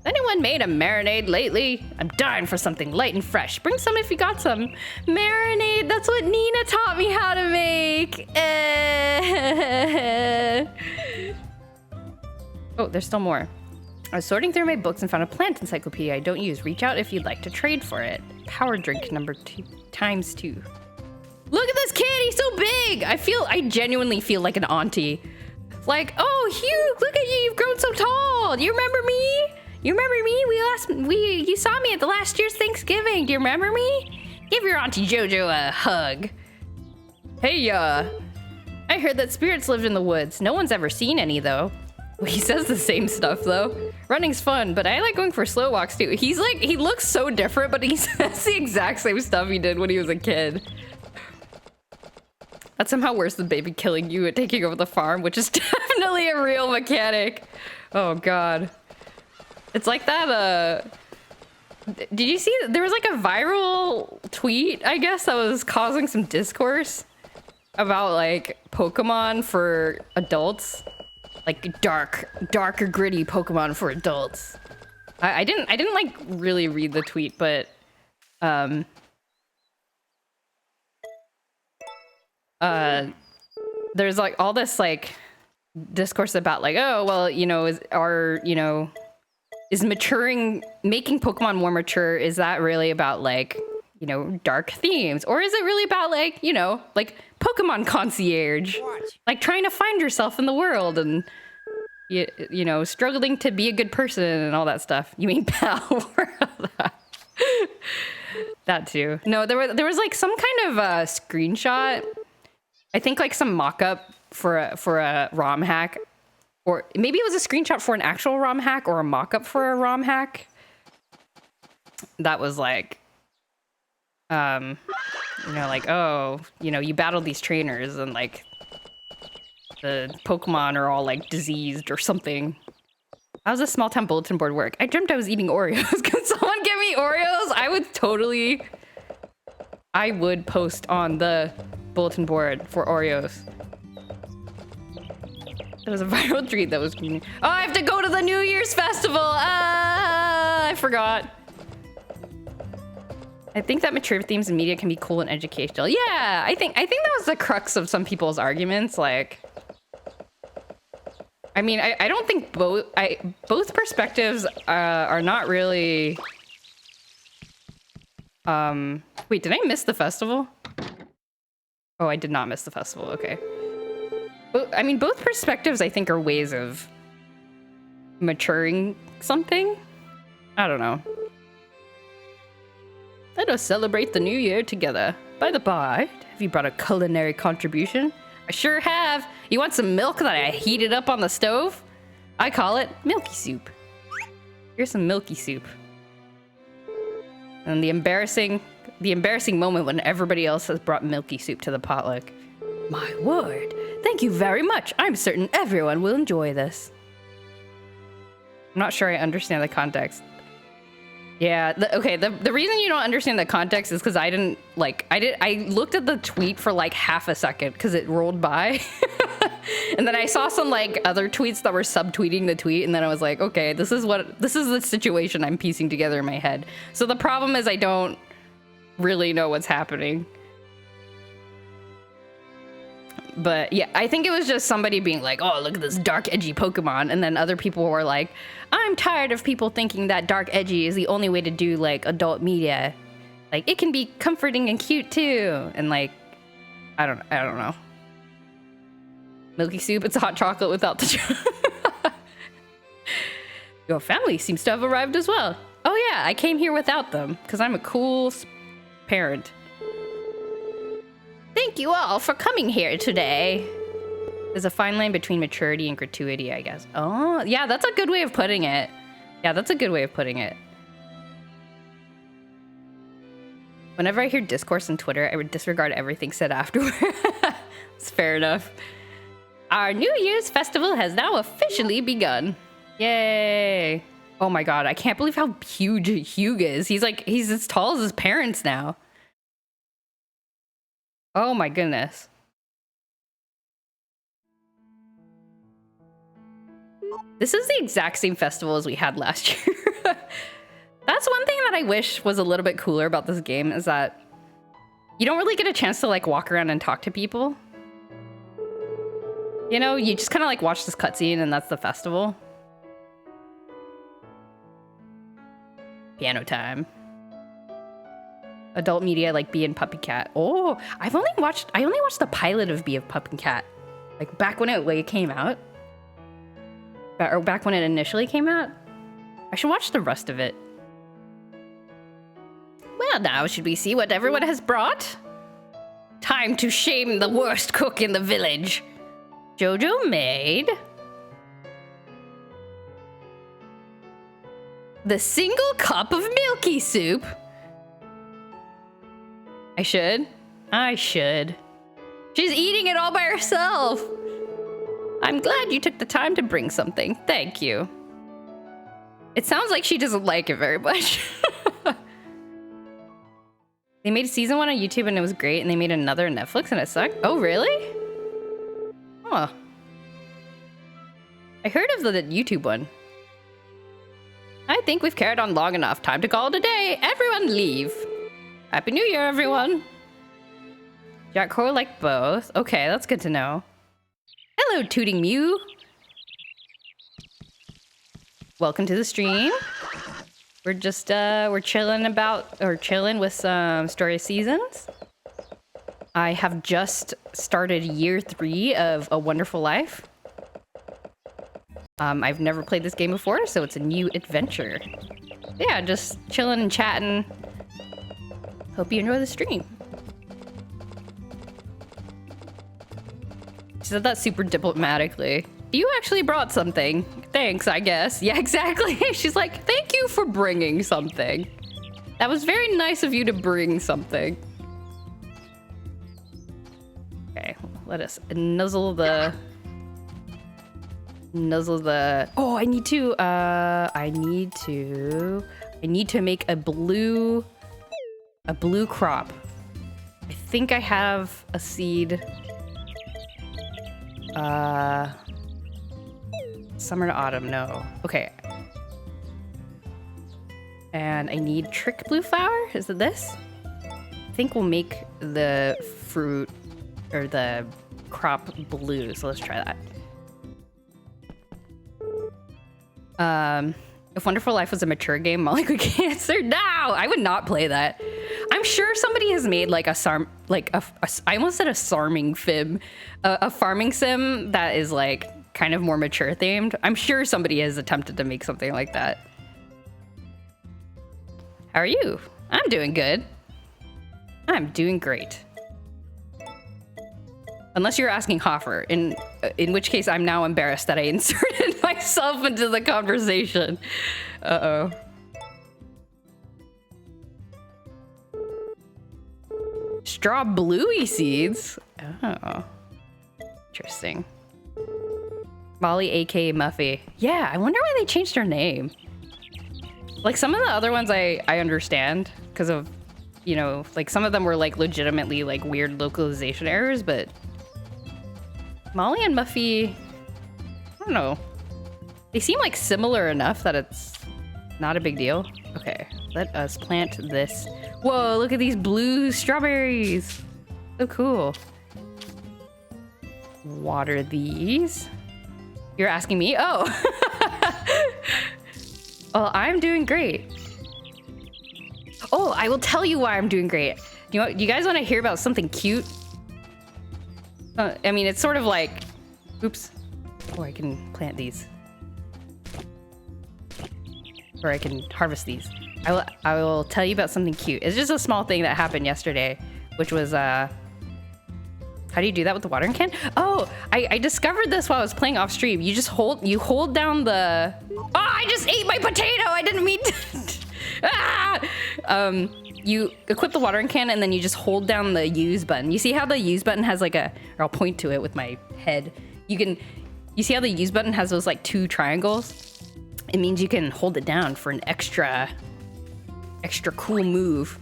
Anyone made a marinade lately? I'm dying for something light and fresh. Bring some if you got some. Marinade, that's what Nina taught me how to make. Oh, there's still more. I was sorting through my books and found a plant encyclopedia I don't use. Reach out if you'd like to trade for it. Power drink number 2 times 2. Look at this kid, he's so big! I genuinely feel like an auntie. Like, oh, Hugh, look at you, you've grown so tall. Do you remember me? You remember me? You saw me at the last year's Thanksgiving. Do you remember me? Give your Auntie Jojo a hug. Hey, I heard that spirits lived in the woods. No one's ever seen any, though. Well, he says the same stuff, though. Running's fun, but I like going for slow walks, too. He looks so different, but he says the exact same stuff he did when he was a kid. That's somehow worse than baby killing you and taking over the farm, which is definitely a real mechanic. Oh god. It's like that, did you see, there was like a viral tweet, I guess, that was causing some discourse about like Pokemon for adults. Like darker gritty Pokemon for adults. I didn't like really read the tweet, but there's like all this like discourse about like, oh well, you know, is maturing, making Pokemon more mature, is that really about like, you know, dark themes, or is it really about like, you know, like Pokemon concierge, like trying to find yourself in the world and you know, struggling to be a good person and all that stuff? You mean power? That too. No, there was like some kind of screenshot. I think like some mock-up for a ROM hack, or maybe it was a screenshot for an actual ROM hack or a mock-up for a ROM hack. That was like, you know, like, oh, you know, you battle these trainers and like the Pokemon are all like diseased or something. How's a small town bulletin board work? I dreamt I was eating Oreos. Can someone give me Oreos? I would post on the bulletin board for Oreos. There was a viral tweet that was... Oh, I have to go to the New Year's festival! Ah, I forgot. I think that mature themes in media can be cool and educational. Yeah, I think that was the crux of some people's arguments. Like, I mean, I don't think both perspectives are not really... Wait, did I miss the festival? Oh, I did not miss the festival. Okay. I mean, both perspectives, I think, are ways of maturing something. I don't know. Let us celebrate the new year together. By the by, have you brought a culinary contribution? I sure have. You want some milk that I heated up on the stove? I call it milky soup. Here's some milky soup. And the embarrassing moment when everybody else has brought milky soup to the potluck. My word. Thank you very much. I'm certain everyone will enjoy this. I'm not sure I understand the context. Yeah, the reason you don't understand the context is because I looked at the tweet for like half a second because it rolled by. And then I saw some like other tweets that were subtweeting the tweet, and then I was like, okay, this is the situation I'm piecing together in my head. So the problem is I don't really know what's happening. But yeah, I think it was just somebody being like, oh, look at this dark, edgy Pokemon. And then other people were like, I'm tired of people thinking that dark, edgy is the only way to do like adult media. Like, it can be comforting and cute too. And like, I don't know. Milky soup, it's hot chocolate without the Your family seems to have arrived as well. Oh yeah, I came here without them because I'm a cool parent. Thank you all for coming here today. There's a fine line between maturity and gratuity, I guess. Oh, yeah, that's a good way of putting it. Whenever I hear discourse on Twitter, I would disregard everything said afterward. It's fair enough. Our New Year's festival has now officially begun. Yay. Oh my god, I can't believe how huge Hugh is. He's as tall as his parents now. Oh my goodness. This is the exact same festival as we had last year. That's one thing that I wish was a little bit cooler about this game, is that you don't really get a chance to like walk around and talk to people. You know, you just kind of like watch this cutscene and that's the festival. Piano time. Adult media like Bee and Puppy Cat. Oh, I only watched the pilot of Bee of Puppy Cat, like back when it came out, or back when it initially came out. I should watch the rest of it. Well, now should we see what everyone has brought? Time to shame the worst cook in the village. Jojo made the single cup of milky soup. I should. She's eating it all by herself. I'm glad you took the time to bring something. Thank you. It sounds like she doesn't like it very much. They made season 1 on YouTube and it was great, and they made another on Netflix and it sucked. Oh, really? Huh. I heard of the YouTube one. I think we've carried on long enough. Time to call it a day. Everyone leave. Happy New Year, everyone. Jack Crow liked both. Okay, that's good to know. Hello, Tooting Mew. Welcome to the stream. We're just we're chilling with some story seasons. I have just started year 3 of A Wonderful Life. I've never played this game before, so it's a new adventure. Yeah, just chilling and chatting. Hope you enjoy the stream. She said that super diplomatically. You actually brought something. Thanks, I guess. Yeah, exactly. She's like, thank you for bringing something. That was very nice of you to bring something. Okay, let us nuzzle the... Oh, I need to make a blue crop. I think I have a seed. Summer to autumn, no. Okay. And I need trick blue flower. Is it this? I think we'll make the fruit or the crop blue. So let's try that. If Wonderful Life was a mature game, Molly could answer now. I would not play that. I'm sure somebody has made like I almost said a farming sim, a farming sim that is like kind of more mature themed. I'm sure somebody has attempted to make something like that. How are you? I'm doing good. I'm doing great. Unless you're asking Hoffer, in which case I'm now embarrassed that I inserted myself into the conversation. Uh-oh. Straw bluey seeds? Oh. Interesting. Molly, aka Muffy. Yeah, I wonder why they changed her name. Like, some of the other ones I understand because of, you know, like some of them were like legitimately like weird localization errors, but Molly and Muffy, I don't know. They seem like similar enough that it's not a big deal. Okay, let us plant this. Whoa, look at these blue strawberries. So cool. Water these. You're asking me? Oh. Well, I'm doing great. Oh, I will tell you why I'm doing great. Do you guys want to hear about something cute? I mean, it's sort of like... Oops. Or I can plant these. Or I can harvest these. I will tell you about something cute. It's just a small thing that happened yesterday, which was... How do you do that with the watering can? Oh, I discovered this while I was playing off stream. You just hold down the... Oh, I just ate my potato! I didn't mean to... Ah! You equip the watering can and then you just hold down the use button. You see how the use button has like a... Or I'll point to it with my head. You see how the use button has those like 2 triangles? It means you can hold it down for an extra cool move.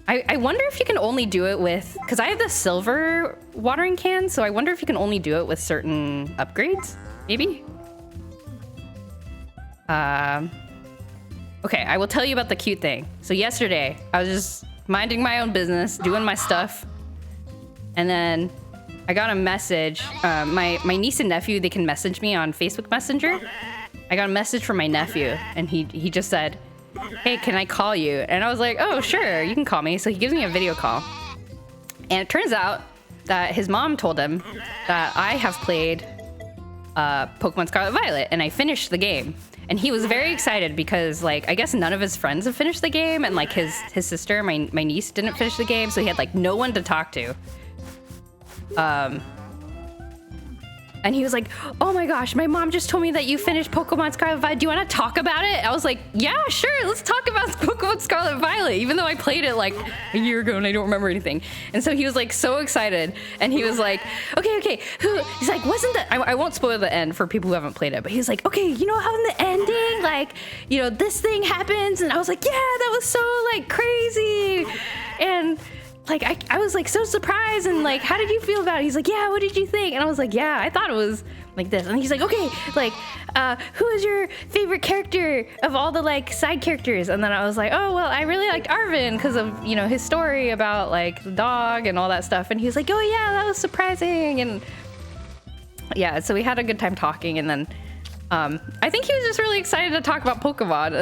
I wonder if you can only do it with, because I have the silver watering can, so I wonder if you can only do it with certain upgrades, maybe? Okay, I will tell you about the cute thing. So yesterday, I was just minding my own business, doing my stuff, and then I got a message. My niece and nephew, they can message me on Facebook Messenger. I got a message from my nephew, and he just said, hey, can I call you? And I was like, oh, sure, you can call me. So he gives me a video call. And it turns out that his mom told him that I have played Pokemon Scarlet Violet, and I finished the game. And he was very excited because, like, I guess none of his friends have finished the game, and, like, his sister, my niece, didn't finish the game, so he had, like, no one to talk to. And he was like, oh my gosh, my mom just told me that you finished Pokemon Scarlet Violet. Do you want to talk about it? I was like, yeah, sure. Let's talk about Pokemon Scarlet Violet, even though I played it like a year ago and I don't remember anything. And so he was like so excited. And he was like, okay. He's like, wasn't that, I won't spoil the end for people who haven't played it, but he was like, okay, you know how in the ending, like, you know, this thing happens. And I was like, yeah, that was so like crazy. And like, I was like so surprised and like, how did you feel about it? He's like, yeah, what did you think? And I was like, yeah, I thought it was like this. And he's like, okay, like, who is your favorite character of all the like side characters? And then I was like, oh, well, I really liked Arvin because of, you know, his story about like the dog and all that stuff. And he was like, oh yeah, that was surprising. And yeah, so we had a good time talking. And then I think he was just really excited to talk about Pokemon.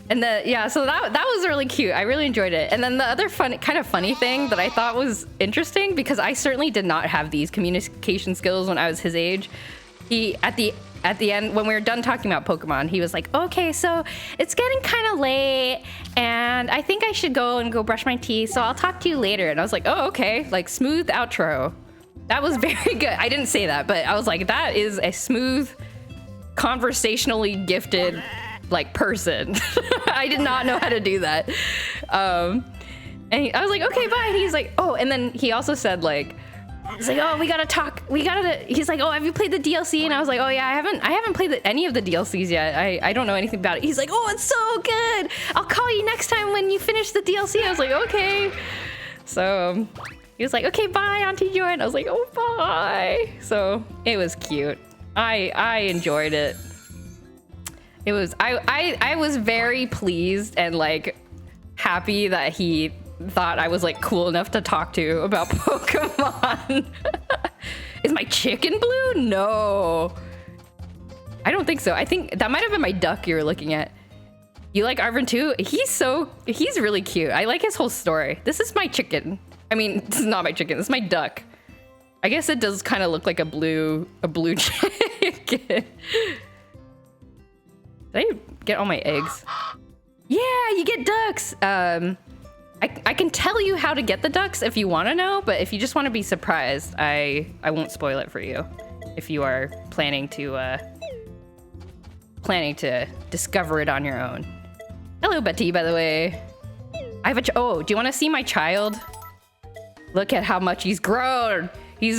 And then yeah, so that was really cute. I really enjoyed it. And then the other kind of funny thing that I thought was interesting, because I certainly did not have these communication skills when I was his age. He at the end, when we were done talking about Pokemon, he was like, okay, so it's getting kind of late and I think I should go brush my teeth, so I'll talk to you later. And I was like, oh, okay, like smooth outro. That was very good. I didn't say that, but I was like, that is a smooth, conversationally gifted like person. I did not know how to do that. And I was like, okay, bye. And he's like, oh, and then he also said like, he's like, oh, we gotta talk. He's like, oh, have you played the DLC? And I was like, oh yeah, I haven't played any of the DLCs yet. I don't know anything about it. He's like, oh, it's so good. I'll call you next time when you finish the DLC. I was like, okay. So he was like, okay, bye, Auntie Joy. And I was like, oh, bye. So it was cute. I enjoyed it. It was, I was very pleased and like happy that he thought I was like cool enough to talk to about Pokemon. Is my chicken blue? No, I don't think so. I think that might have been my duck you were looking at. You like Arvin too? He's really cute. I like his whole story. This is my chicken. I mean, this is not my chicken. This is my duck. I guess it does kind of look like a blue chicken. Did I get all my eggs? Yeah, you get ducks. I can tell you how to get the ducks if you want to know, but if you just want to be surprised, I won't spoil it for you. If you are planning to discover it on your own. Hello, Betty, by the way. I have oh, do you want to see my child? Look at how much he's grown. He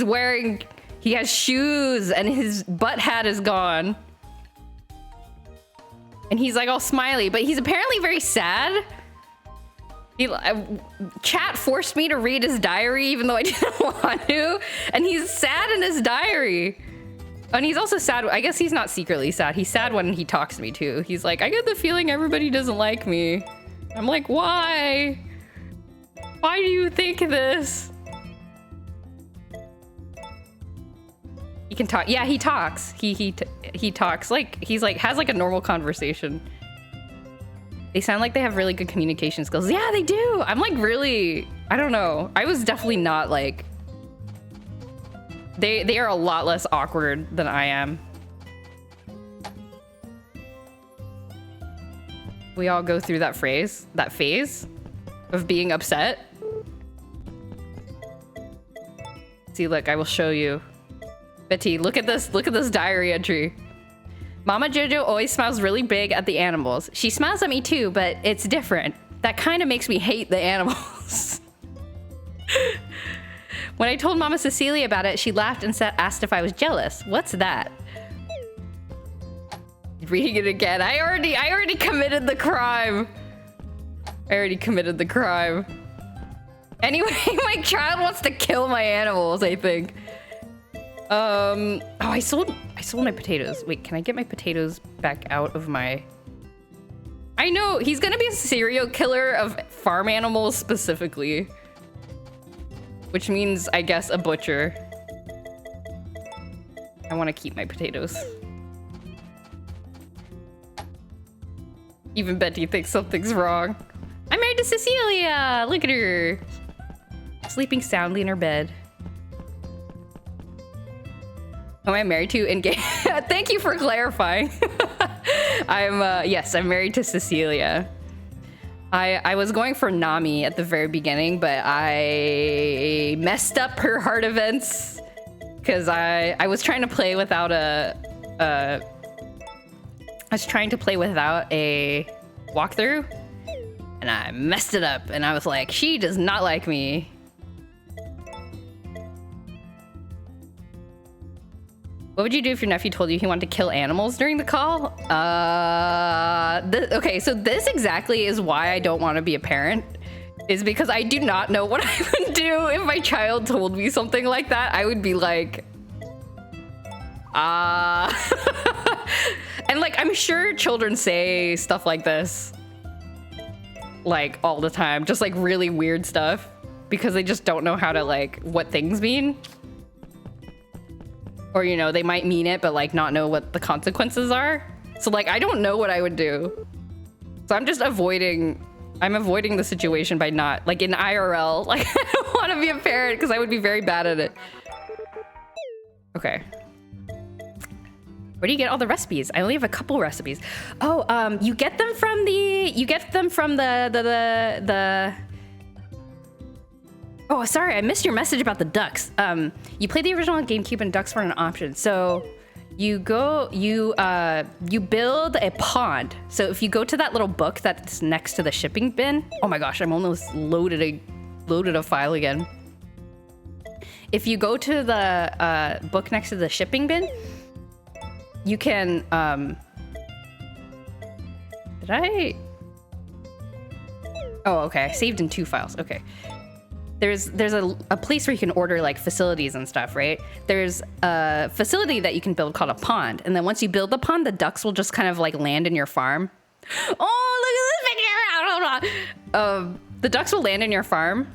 has shoes and his butt hat is gone. And he's like all smiley, but he's apparently very sad. Chat forced me to read his diary even though I didn't want to. And he's sad in his diary. And he's also sad. I guess he's not secretly sad. He's sad when he talks to me too. He's like, I get the feeling everybody doesn't like me. I'm like, why? Why do you think this? He can talk. Yeah, he talks. He talks like he's like has like a normal conversation. They sound like they have really good communication skills. Yeah, they do. I'm like really, I don't know. I was definitely not like, they are a lot less awkward than I am. We all go through that phase of being upset. See, look, I will show you. Betty, look at this diary entry. Mama Jojo always smiles really big at the animals. She smiles at me too, but it's different. That kind of makes me hate the animals. When I told Mama Cecilia about it, she laughed and asked if I was jealous. What's that? Reading it again. I already committed the crime. Anyway, my child wants to kill my animals, I think. Oh, I sold my potatoes. Wait, can I get my potatoes back out of my... I know, he's gonna be a serial killer of farm animals specifically. Which means, I guess, a butcher. I want to keep my potatoes. Even Betty thinks something's wrong. I'm married to Cecilia! Look at her! Sleeping soundly in her bed. Who am I married to in game? Thank you for clarifying. Yes, I'm married to Cecilia. I was going for Nami at the very beginning, but I messed up her heart events because I was trying to play without a walkthrough, and I messed it up, and I was like, she does not like me. What would you do if your nephew told you he wanted to kill animals during the call? Okay, so this exactly is why I don't want to be a parent, is because I do not know what I would do if my child told me something like that. I would be like, and like, I'm sure children say stuff like this, like all the time, just like really weird stuff, because they just don't know how to like, what things mean. Or, you know, they might mean it, but like not know what the consequences are. So like, I don't know what I would do. So I'm avoiding the situation by not, like in IRL, like I don't want to be a parent because I would be very bad at it. Okay. Where do you get all the recipes? I only have a couple recipes. Oh, you get them from the Oh, sorry, I missed your message about the ducks. You play the original GameCube and ducks weren't an option. So you build a pond. So if you go to that little book that's next to the shipping bin, oh my gosh, I'm almost loaded a file again. If you go to the book next to the shipping bin, you can, Oh, okay, I saved in 2 files, okay. There's a place where you can order like facilities and stuff, right? There's a facility that you can build called a pond. And then once you build the pond, the ducks will just kind of like land in your farm. Oh, look at this figure! The ducks will land in your farm.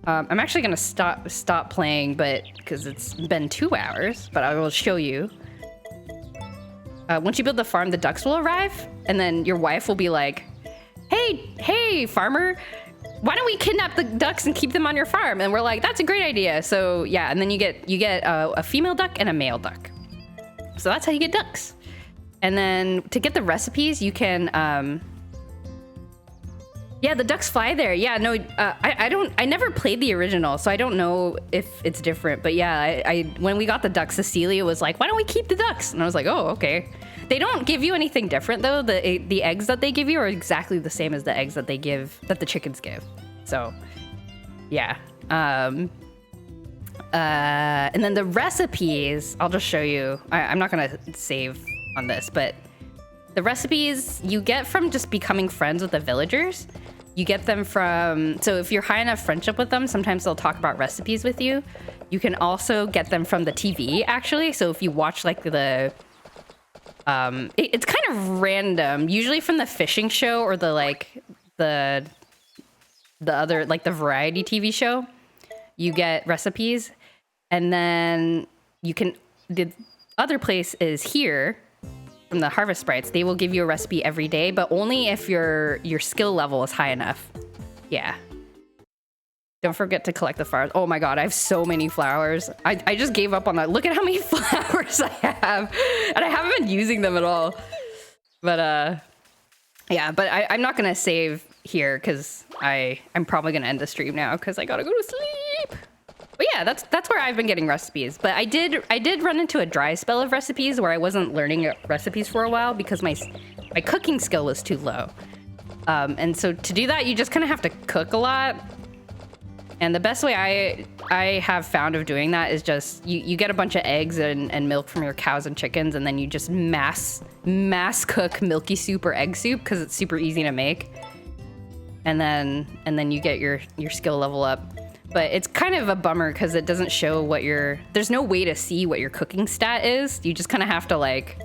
I'm actually gonna stop playing, but because it's been 2 hours, but I will show you. Once you build the farm, the ducks will arrive, and then your wife will be like, Hey, farmer, why don't we kidnap the ducks and keep them on your farm? And we're like, that's a great idea. So yeah, and then you get a female duck and a male duck. So that's how you get ducks. And then to get the recipes, you can, yeah, the ducks fly there. Yeah, no, I never played the original, so I don't know if it's different. But yeah, when we got the ducks, Cecilia was like, why don't we keep the ducks? And I was like, oh, okay. They don't give you anything different though. The eggs that they give you are exactly the same as the eggs that the chickens give. So yeah. And then the recipes, I'll just show you. I'm not gonna save on this, but the recipes you get from just becoming friends with the villagers. You get them from, so if you're high enough friendship with them, sometimes they'll talk about recipes with you. You can also get them from the TV actually. So if you watch like it's kind of random, usually from the fishing show or the other, like the variety TV show, you get recipes. And then the other place is here from the Harvest Sprites. They will give you a recipe every day, but only if your skill level is high enough. Yeah. Don't forget to collect the flowers. Oh my god, I have so many flowers. I just gave up on that. Look at how many flowers I have. And I haven't been using them at all. But yeah, but I'm not gonna save here because I'm probably gonna end the stream now because I gotta go to sleep. But yeah, that's where I've been getting recipes. But I did run into a dry spell of recipes where I wasn't learning recipes for a while because my cooking skill was too low. And so to do that, you just kind of have to cook a lot. And the best way I have found of doing that is just you get a bunch of eggs and milk from your cows and chickens, and then you just mass cook milky soup or egg soup because it's super easy to make. And then you get your skill level up. But it's kind of a bummer because it doesn't show what there's no way to see what your cooking stat is. You just kind of have to like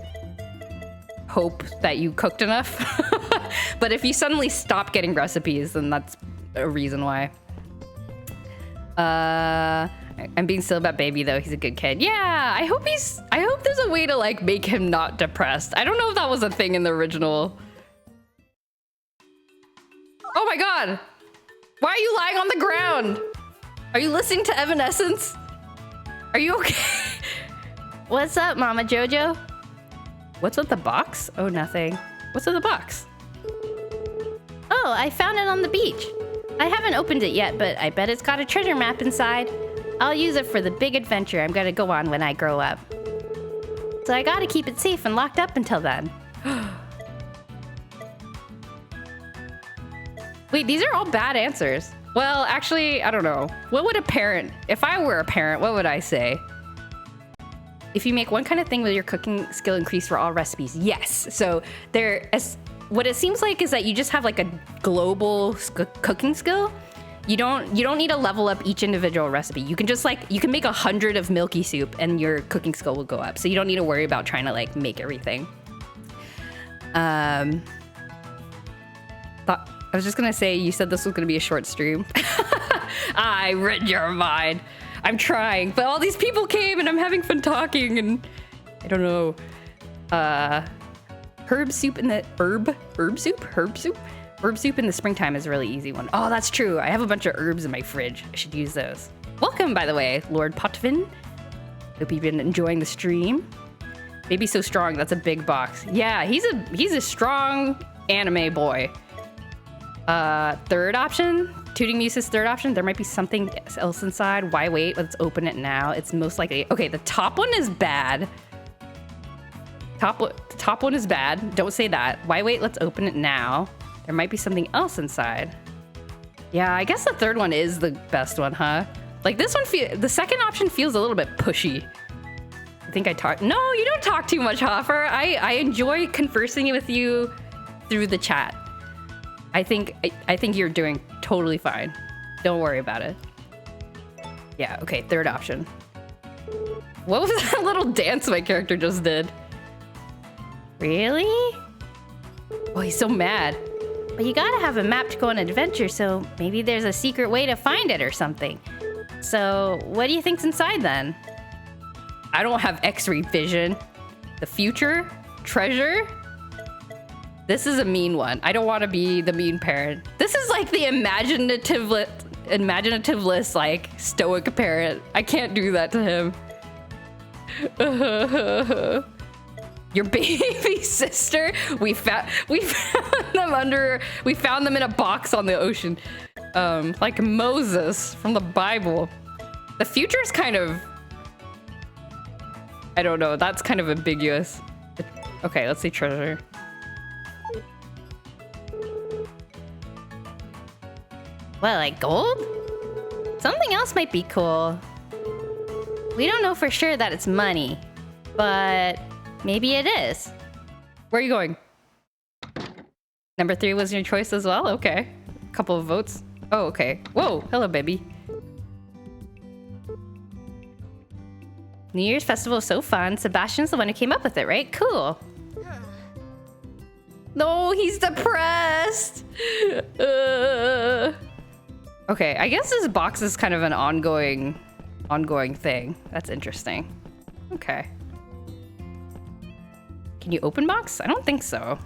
hope that you cooked enough. But if you suddenly stop getting recipes, then that's a reason why. I'm being silly about Baby though. He's a good kid. Yeah, I hope there's a way to like make him not depressed. I don't know if that was a thing in the original. Oh my god. Why are you lying on the ground? Are you listening to Evanescence? Are you okay? What's up, Mama Jojo? What's with the box? Oh, nothing. What's in the box? Oh, I found it on the beach. I haven't opened it yet, but I bet it's got a treasure map inside. I'll use it for the big adventure I'm gonna go on when I grow up. So I gotta keep it safe and locked up until then. Wait, these are all bad answers. Well, actually, I don't know. What would a parent, if I were a parent, what would I say? If you make one kind of thing, will your cooking skill increase for all recipes? Yes. So what it seems like is that you just have like a global cooking skill. You don't need to level up each individual recipe. You can just you can make 100 of milky soup and your cooking skill will go up. So you don't need to worry about trying to like make everything. I was just gonna say, you said this was gonna be a short stream. I read your mind. I'm trying, but all these people came and I'm having fun talking and I don't know. Herb soup in the herb soup in the springtime is a really easy one. Oh, that's true. I have a bunch of herbs in my fridge. I should use those. Welcome, by the way, Lord Potvin. Hope you've been enjoying the stream. Baby So Strong, that's a big box. Yeah, he's a strong anime boy. Third option, Tooting Muse's third option. There might be something else inside. Why wait? Let's open it now. It's most likely, okay, the top one is bad. The top one is bad. Don't say that. Why wait? Let's open it now. There might be something else inside. Yeah, I guess the third one is the best one, huh? Like this one, the second option feels a little bit pushy. I think I talk. No, you don't talk too much, Hoffer. I enjoy conversing with you through the chat. I think you're doing totally fine. Don't worry about it. Yeah, okay, third option. What was that little dance my character just did? Really? Oh, he's so mad. But you gotta have a map to go on an adventure, so maybe there's a secret way to find it or something. So, what do you think's inside then? I don't have X-ray vision. The future? Treasure? This is a mean one. I don't want to be the mean parent. This is like the imaginative-less, like, stoic parent. I can't do that to him. Your baby sister? We found them in a box on the ocean. Like Moses from the Bible. The future is kind of, I don't know, that's kind of ambiguous. Okay, let's see treasure. What, like gold? Something else might be cool. We don't know for sure that it's money, but maybe it is. Where are you going? Number 3 was your choice as well? Okay. Couple of votes. Oh, okay. Whoa, hello, baby. New Year's festival is so fun. Sebastian's the one who came up with it, right? Cool. No, he's depressed. Okay, I guess this box is kind of an ongoing thing. That's interesting. Okay. Can you open box? I don't think so.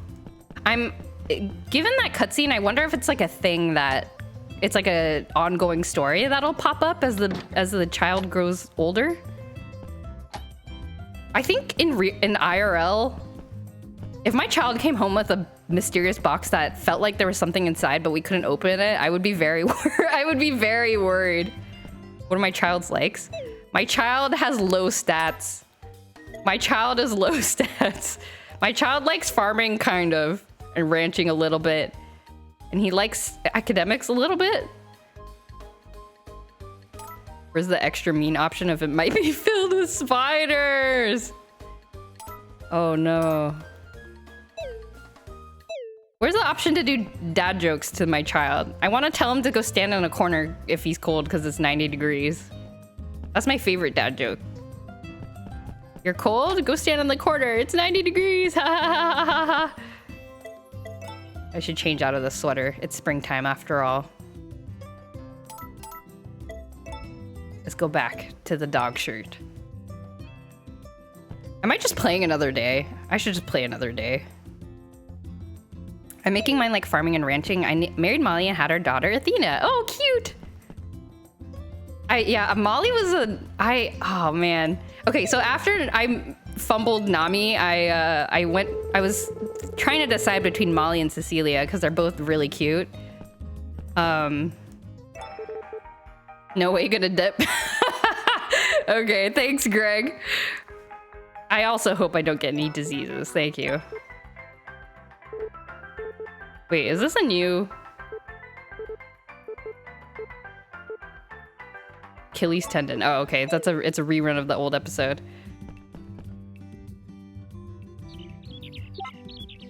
Given that cutscene, I wonder if it's like a thing that it's like a ongoing story that'll pop up as the child grows older. I think in IRL, if my child came home with a mysterious box that felt like there was something inside but we couldn't open it, I would be very worried. What are my child's likes? My child has low stats. My child is low stats. My child likes farming kind of and ranching a little bit. And he likes academics a little bit. Where's the extra mean option if it might be filled with spiders? Oh no. Where's the option to do dad jokes to my child? I want to tell him to go stand in a corner if he's cold because it's 90 degrees. That's my favorite dad joke. You're cold? Go stand in the corner. It's 90 degrees. Ha ha ha ha ha. I should change out of the sweater. It's springtime after all. Let's go back to the dog shirt. Am I just playing another day? I should just play another day. I'm making mine like farming and ranching. I married Molly and had our daughter Athena. Oh, cute. Yeah, Molly was oh man. Okay, so after I fumbled Nami, I went I was trying to decide between Molly and Cecilia because they're both really cute. No way gonna dip. Okay, thanks, Greg. I also hope I don't get any diseases. Thank you. Wait, is this a new Achilles tendon? Oh, okay. It's a rerun of the old episode.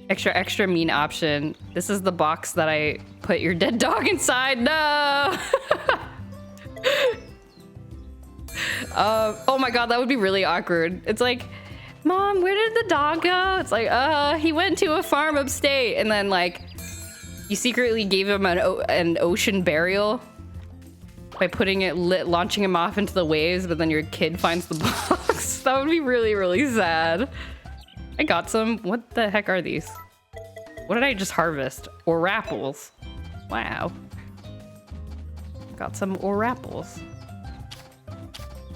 Extra mean option. This is the box that I put your dead dog inside. No. Oh my god, that would be really awkward. It's like, Mom, where did the dog go? It's like, he went to a farm upstate, and then like, you secretly gave him an ocean burial by launching him off into the waves, but then your kid finds the box. That would be really, really sad. I got some. What the heck are these? What did I just harvest? Oraples. Wow. Got some oraples.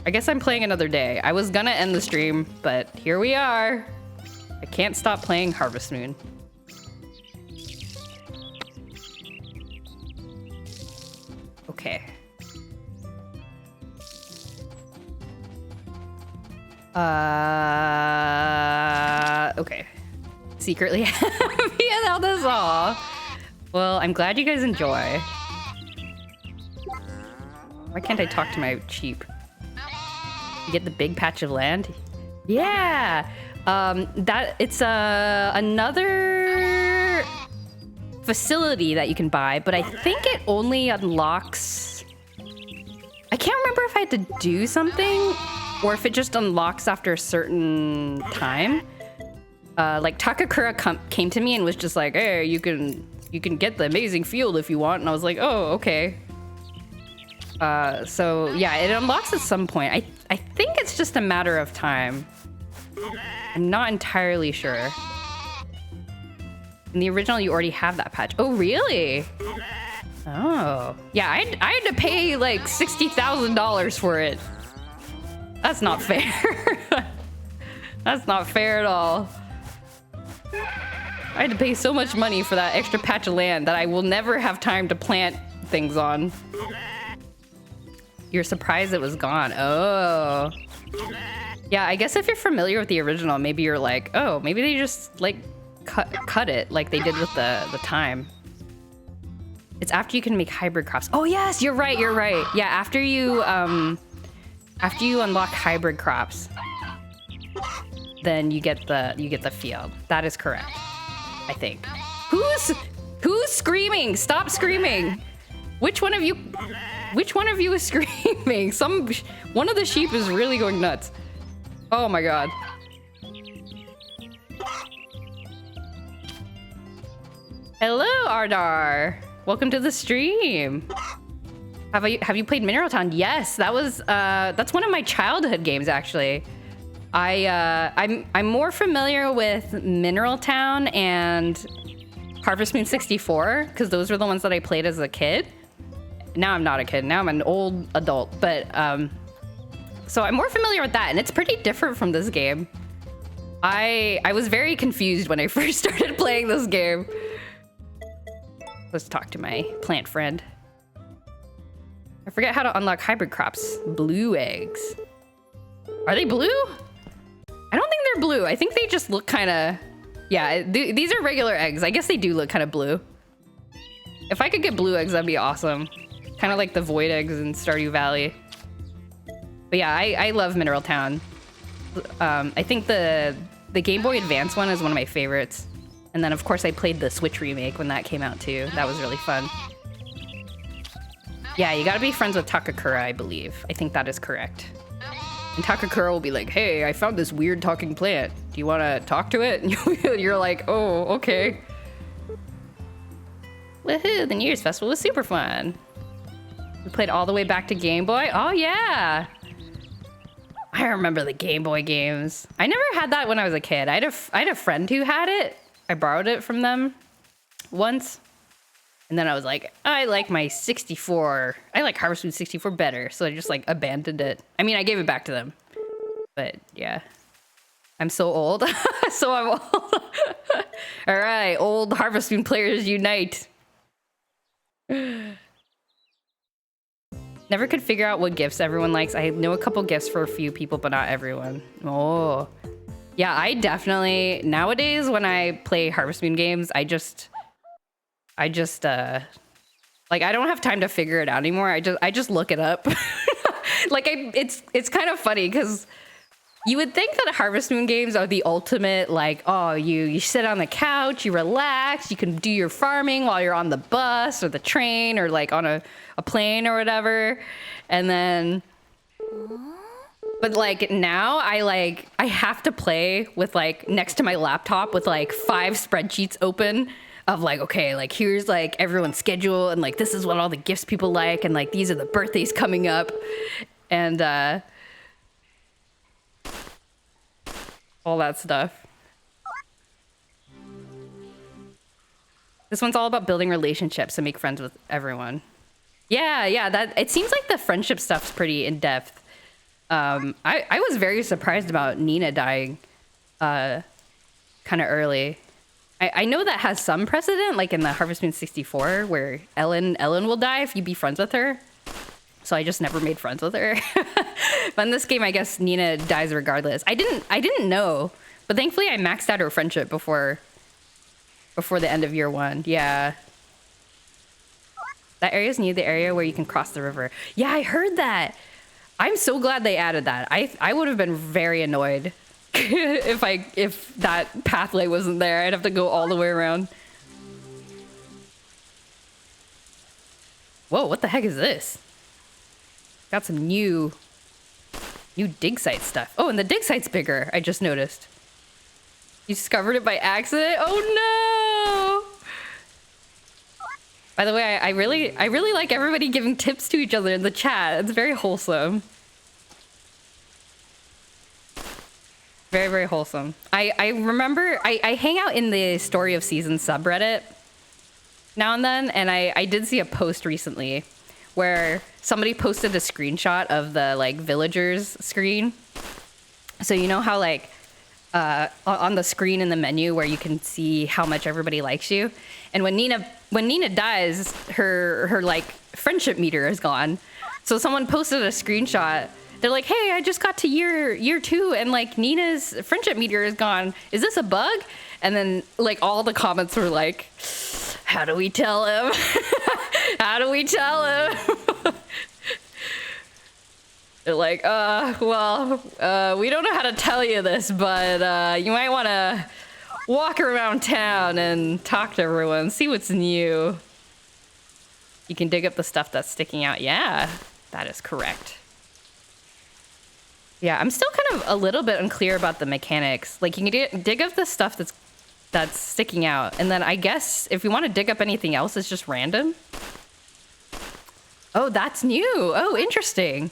I guess I'm playing another day. I was gonna end the stream, but here we are. I can't stop playing Harvest Moon. Okay. Okay. Secretly happy about this all. Well, I'm glad you guys enjoy. Why can't I talk to my sheep? You get the big patch of land? Yeah. It's another facility that you can buy, but I think it only unlocks. I can't remember if I had to do something or if it just unlocks after a certain time. Like Takakura came to me and was just like, "Hey, you can get the amazing field if you want," and I was like, "Oh, okay." So yeah, it unlocks at some point. I think it's just a matter of time. I'm not entirely sure. In the original, you already have that patch. Oh, really? Oh. Yeah, I had to pay like $60,000 for it. That's not fair. That's not fair at all. I had to pay so much money for that extra patch of land that I will never have time to plant things on. You're surprised it was gone. Oh. Yeah, I guess if you're familiar with the original, maybe you're like, oh, maybe they just like cut it like they did with the thyme. It's after you can make hybrid crops. Oh yes, you're right. Yeah, after you unlock hybrid crops, then you get the field. That is correct, I think. Who's screaming? Stop screaming. Which one of you is screaming? One of the sheep is really going nuts. Oh my god. Hello, Ardar. Welcome to the stream. Have you played Mineral Town? Yes, that's one of my childhood games actually. I'm more familiar with Mineral Town and Harvest Moon 64 because those were the ones that I played as a kid. Now I'm not a kid. Now I'm an old adult. But so I'm more familiar with that, and it's pretty different from this game. I was very confused when I first started playing this game. Let's talk to my plant friend. I forget how to unlock hybrid crops. Blue eggs. Are they blue? I don't think they're blue. I think they just look kind of... Yeah, these are regular eggs. I guess they do look kind of blue. If I could get blue eggs, that'd be awesome. Kind of like the void eggs in Stardew Valley. But yeah, I love Mineral Town. I think the Game Boy Advance one is one of my favorites. And then, of course, I played the Switch remake when that came out, too. That was really fun. Yeah, you gotta be friends with Takakura, I believe. I think that is correct. And Takakura will be like, hey, I found this weird talking plant. Do you want to talk to it? And you're like, oh, okay. Woohoo, the New Year's Festival was super fun. We played all the way back to Game Boy. Oh, yeah. I remember the Game Boy games. I never had that when I was a kid. I had a friend who had it. I borrowed it from them once. And then I was like, I like my 64. I like Harvest Moon 64 better. So I just like abandoned it. I mean, I gave it back to them. But yeah. I'm so old. So I'm old. All right, old Harvest Moon players unite. Never could figure out what gifts everyone likes. I know a couple gifts for a few people, but not everyone. Oh. Yeah, I definitely, nowadays when I play Harvest Moon games, I just like I don't have time to figure it out anymore. I just look it up. Like it's kind of funny because you would think that Harvest Moon games are the ultimate, like, oh, you sit on the couch, you relax, you can do your farming while you're on the bus or the train or like on a plane or whatever. And then, but like now I have to play with like next to my laptop with like 5 spreadsheets open of like, okay, like here's like everyone's schedule and like this is what all the gifts people like and like these are the birthdays coming up and all that stuff. This one's all about building relationships and make friends with everyone. Yeah, that it seems like the friendship stuff's pretty in depth. I was very surprised about Nina dying kind of early. I know that has some precedent, like in the Harvest Moon 64, where Ellen will die if you be friends with her. So I just never made friends with her. But in this game, I guess Nina dies regardless. I didn't know, but thankfully I maxed out her friendship before the end of year 1. Yeah. That area is near the area where you can cross the river. Yeah, I heard that. I'm so glad they added that. I would have been very annoyed if that pathway wasn't there. I'd have to go all the way around. Whoa, what the heck is this? Got some new dig site stuff. Oh, and the dig site's bigger, I just noticed. You discovered it by accident? Oh no! By the way, I really like everybody giving tips to each other in the chat. It's very wholesome. Very, very wholesome. I remember I hang out in the Story of Seasons subreddit now and then, and I did see a post recently where somebody posted a screenshot of the like villagers screen. So you know how like on the screen in the menu where you can see how much everybody likes you, and when Nina dies, her like friendship meter is gone. So someone posted a screenshot. They're like, hey, I just got to year 2 and like Nina's friendship meter is gone. Is this a bug? And then like all the comments were like, how do we tell him? How do we tell him? They're like, well, we don't know how to tell you this, but you might want to walk around town and talk to everyone, see what's new. You can dig up the stuff that's sticking out. Yeah, that is correct. Yeah, I'm still kind of a little bit unclear about the mechanics. Like, you can dig up the stuff that's sticking out, and then I guess if you want to dig up anything else, it's just random. Oh, that's new. Oh, interesting.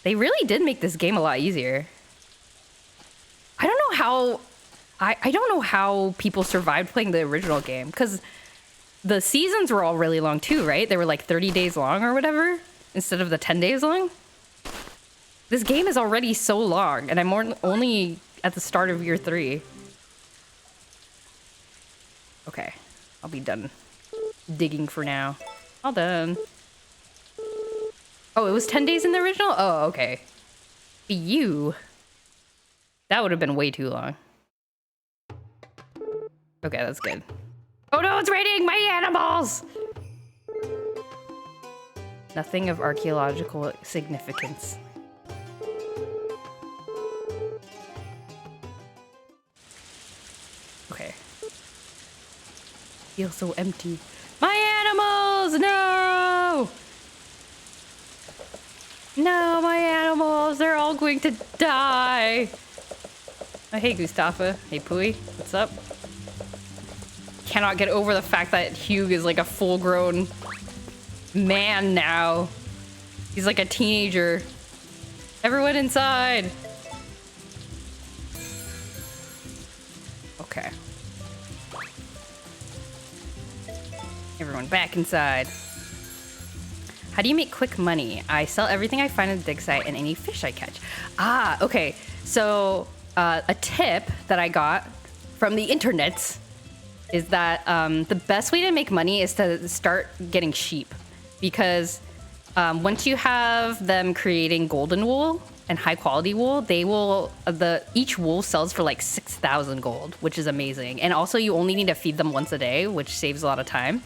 They really did make this game a lot easier. I don't know how... I don't know how people survived playing the original game, because the seasons were all really long too, right? They were like 30 days long or whatever, instead of the 10 days long. This game is already so long, and I'm only at the start of year 3. Okay, I'll be done digging for now. All done. Oh, it was 10 days in the original? Oh, okay. You. That would have been way too long. Okay, that's good. Oh no, it's raining my animals! Nothing of archaeological significance. Okay. Feel so empty. My animals! No! No, my animals! They're all going to die! Oh, hey, Gustafa. Hey, Pui. What's up? Cannot get over the fact that Hugh is like a full-grown man now. He's like a teenager. Everyone inside! Okay. Everyone back inside. How do you make quick money? I sell everything I find at the dig site and any fish I catch. Ah, okay. So a tip that I got from the internet is that the best way to make money is to start getting sheep, because once you have them creating golden wool and high quality wool, each wool sells for like 6,000 gold, which is amazing. And also you only need to feed them once a day, which saves a lot of time.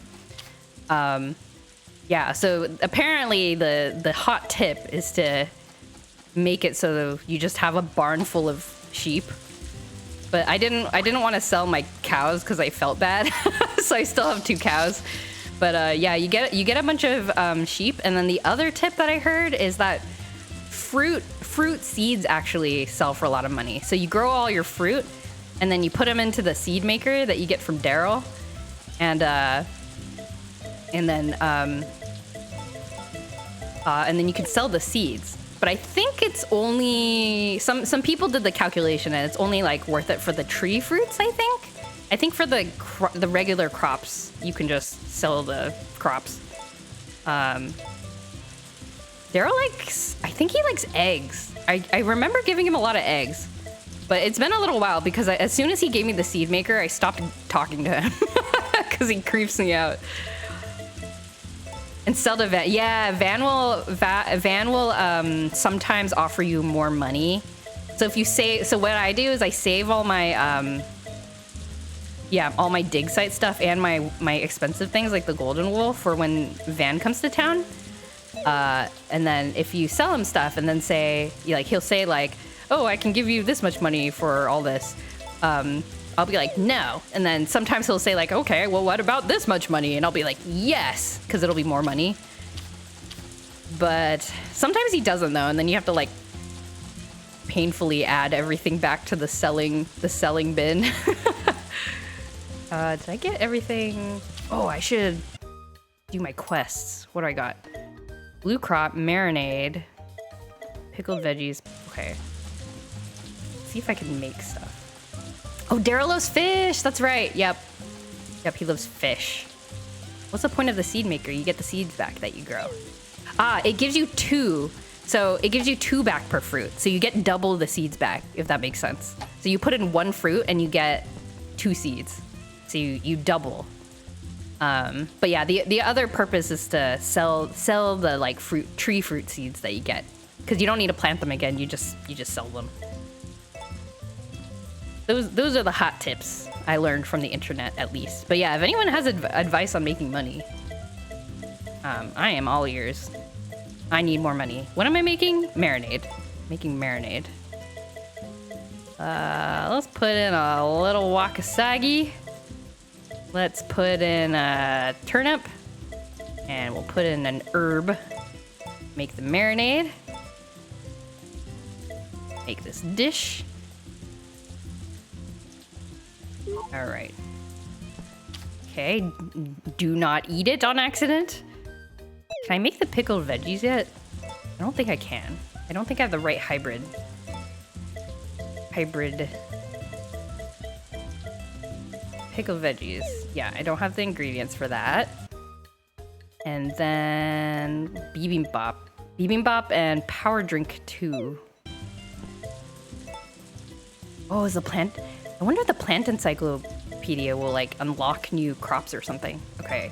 Yeah, so apparently the hot tip is to make it so you just have a barn full of sheep. But I didn't want to sell my cows because I felt bad, so I still have 2 cows. But yeah, you get a bunch of sheep, and then the other tip that I heard is that fruit seeds actually sell for a lot of money. So you grow all your fruit, and then you put them into the seed maker that you get from Daryl, and then you can sell the seeds. But I think it's only some people did the calculation, and it's only like worth it for the tree fruits. I think for the regular crops, you can just sell the crops. Daryl I think he likes eggs. I remember giving him a lot of eggs, but it's been a little while because as soon as he gave me the seed maker, I stopped talking to him because he creeps me out. And sell to Van. Yeah, Van will sometimes offer you more money. So if you so what I do is I save all my all my dig site stuff and my expensive things like the golden wool for when Van comes to town. And then if you sell him stuff and then he'll say like, oh, I can give you this much money for all this. I'll be like, no. And then sometimes he'll say like, okay, well, what about this much money? And I'll be like, yes, because it'll be more money. But sometimes he doesn't though. And then you have to like painfully add everything back to the selling bin. Did I get everything? Oh, I should do my quests. What do I got? Blue crop, marinade, pickled veggies. Okay. See if I can make stuff. Oh, Daryl loves fish. That's right. Yep, he loves fish. What's the point of the seed maker? You get the seeds back that you grow. It gives you 2. So it gives you 2 back per fruit. So you get double the seeds back, if that makes sense. So you put in 1 fruit and you get 2 seeds. So you double. But yeah, the other purpose is to sell the like tree fruit seeds that you get, because you don't need to plant them again. You just sell them. Those are the hot tips I learned from the internet, at least. But yeah, if anyone has advice on making money, I am all ears. I need more money. What am I making? Marinade. Making marinade. Let's put in a little wakasagi. Let's put in a turnip. And we'll put in an herb. Make the marinade. Make this dish. All right. Okay, do not eat it on accident. Can I make the pickled veggies yet? I don't think I can. I don't think I have the right hybrid. Pickled veggies. Yeah, I don't have the ingredients for that. And then bibimbap. Bibimbap and power drink 2. Oh, is the plant... I wonder if the plant encyclopedia will like unlock new crops or something. Okay.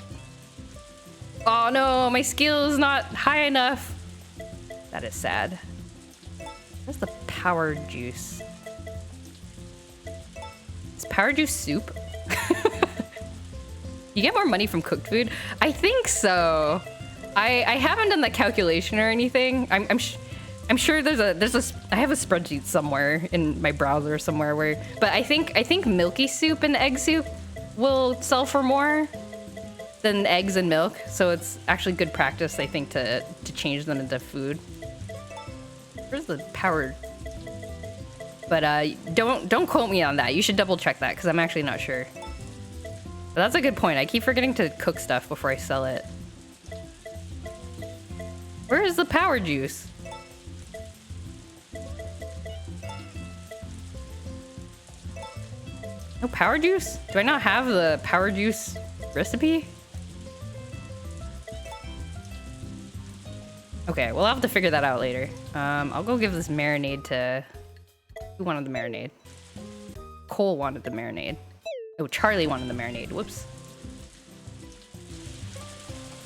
Oh no, my skill is not high enough. That is sad. Where's the power juice? Is power juice soup? You get more money from cooked food? I think so. I haven't done the calculation or anything. I'm sure I have a spreadsheet somewhere in my browser somewhere but I think milky soup and egg soup will sell for more than eggs and milk, so it's actually good practice, I think, to change them into food. Where's the power? But don't quote me on that. You should double check that because I'm actually not sure. But that's a good point. I keep forgetting to cook stuff before I sell it. Where is the power juice? No power juice? Do I not have the power juice recipe? Okay, we'll have to figure that out later. I'll go give this marinade to Who wanted the marinade? Cole wanted the marinade. Oh, Charlie wanted the marinade. Whoops.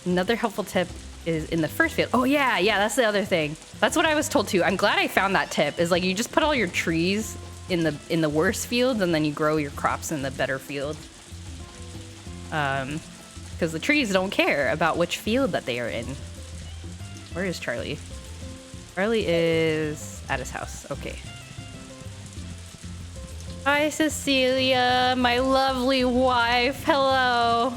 Another helpful tip is in the first field. Oh yeah, that's the other thing. That's what I was told too. I'm glad I found that tip. Is like you just put all your trees in the worse fields and then you grow your crops in the better field. Because the trees don't care about which field that they are in. Where is Charlie? Charlie is at his house. Okay. Hi, Cecilia, my lovely wife. Hello.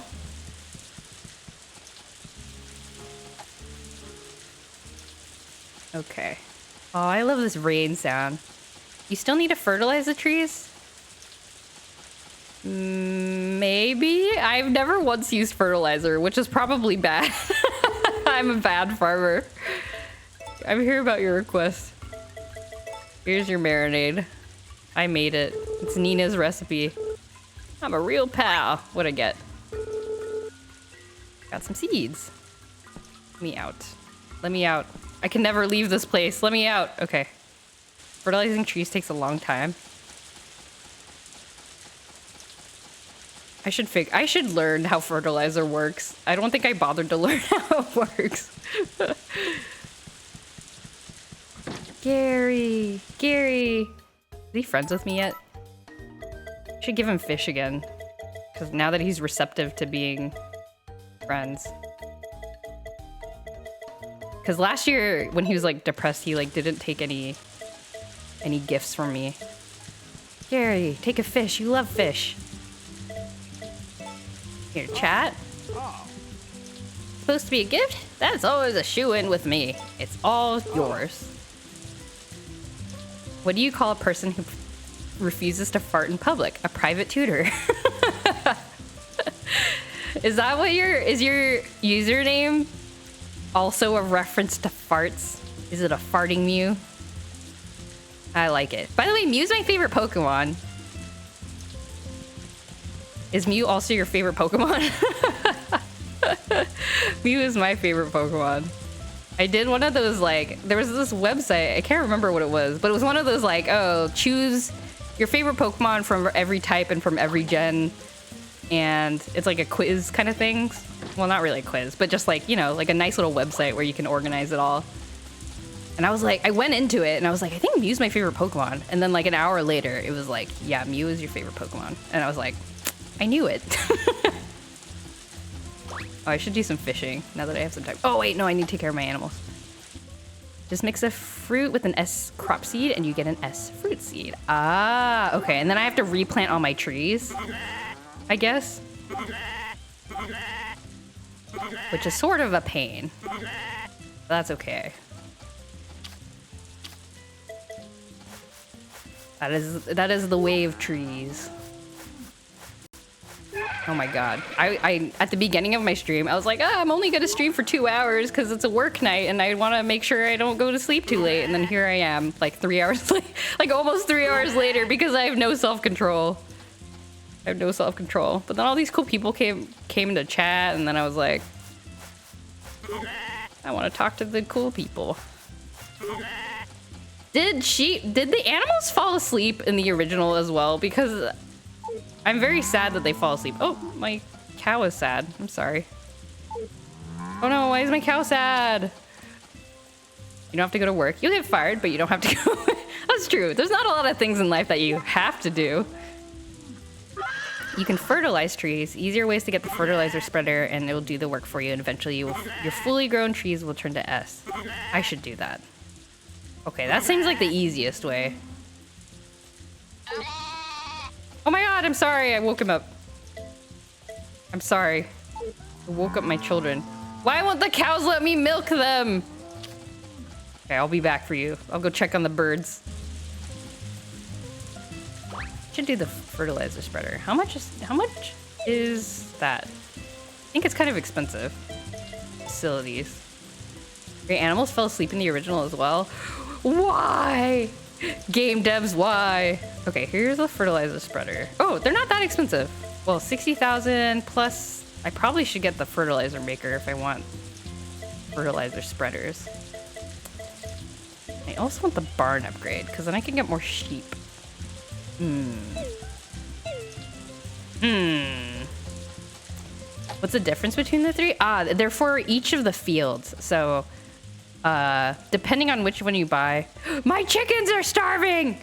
Okay. Oh, I love this rain sound. You still need to fertilize the trees? Maybe? I've never once used fertilizer, which is probably bad. I'm a bad farmer. I'm here about your request. Here's your marinade. I made it. It's Nina's recipe. I'm a real pal. What'd I get? Got some seeds. Let me out. Let me out. I can never leave this place. Let me out. Okay. Fertilizing trees takes a long time. I should learn how fertilizer works. I don't think I bothered to learn how it works. Gary. Is he friends with me yet? I should give him fish again. Because now that he's receptive to being friends. Because last year, when he was like depressed, he like didn't take any gifts from me. Gary, take a fish. You love fish. Here, chat. Supposed to be a gift? That's always a shoe-in with me. It's all yours. What do you call a person who refuses to fart in public? A private tutor. Is that what is your username? Also a reference to farts? Is it a farting Mew? I like it. By the way, Mew's my favorite Pokemon. Is Mew also your favorite Pokemon? Mew is my favorite Pokemon. I did one of those, like, there was this website, I can't remember what it was, but it was one of those, like, oh, choose your favorite Pokemon from every type and from every gen. And it's like a quiz kind of thing. Well, not really a quiz, but just like, you know, like a nice little website where you can organize it all. And I was like, I went into it and I was like, I think Mew's my favorite Pokemon. And then like an hour later, it was like, yeah, Mew is your favorite Pokemon. And I was like, I knew it. Oh, I should do some fishing now that I have some time. Oh, wait, no, I need to take care of my animals. Just mix a fruit with an S crop seed and you get an S fruit seed. Ah, okay. And then I have to replant all my trees, I guess. Which is sort of a pain. But that's okay. That is the way of trees. Oh my god. I at the beginning of my stream, I was like, I'm only gonna stream for 2 hours because it's a work night and I want to make sure I don't go to sleep too late. And then here I am, like 3 hours late, like almost 3 hours later because I have no self-control. I have no self-control. But then all these cool people came into chat and then I was like, I want to talk to the cool people. Did the animals fall asleep in the original as well? Because I'm very sad that they fall asleep. Oh, my cow is sad. I'm sorry. Oh no, why is my cow sad? You don't have to go to work. You'll get fired, but you don't have to go. That's true. There's not a lot of things in life that you have to do. You can fertilize trees. Easier ways to get the fertilizer spreader and it will do the work for you. And eventually your fully grown trees will turn to S. I should do that. Okay, that seems like the easiest way. Oh my god, I'm sorry. I woke him up. I'm sorry. I woke up my children. Why won't the cows let me milk them? Okay, I'll be back for you. I'll go check on the birds. Should do the fertilizer spreader. How much is that? I think it's kind of expensive. Facilities. Your animals fell asleep in the original as well. Why? Game devs, why? Okay, here's the fertilizer spreader. Oh, they're not that expensive. Well, 60,000 plus. I probably should get the fertilizer maker if I want fertilizer spreaders. I also want the barn upgrade because then I can get more sheep. What's the difference between the three? They're for each of the fields. So, depending on which one you buy, my chickens are starving.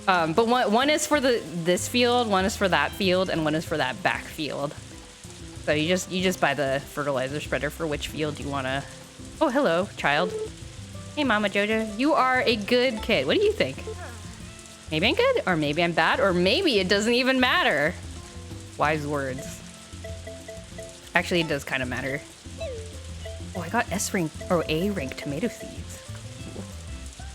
But one is for this field, one is for that field, and one is for that back field. So you just buy the fertilizer spreader for which field you wanna. Oh, hello, child. Hey, Mama Jojo, you are a good kid. What do you think? Maybe I'm good, or maybe I'm bad, or maybe it doesn't even matter. Wise words. Actually, it does kind of matter. Oh, I got S rank or A rank tomato seeds. Cool.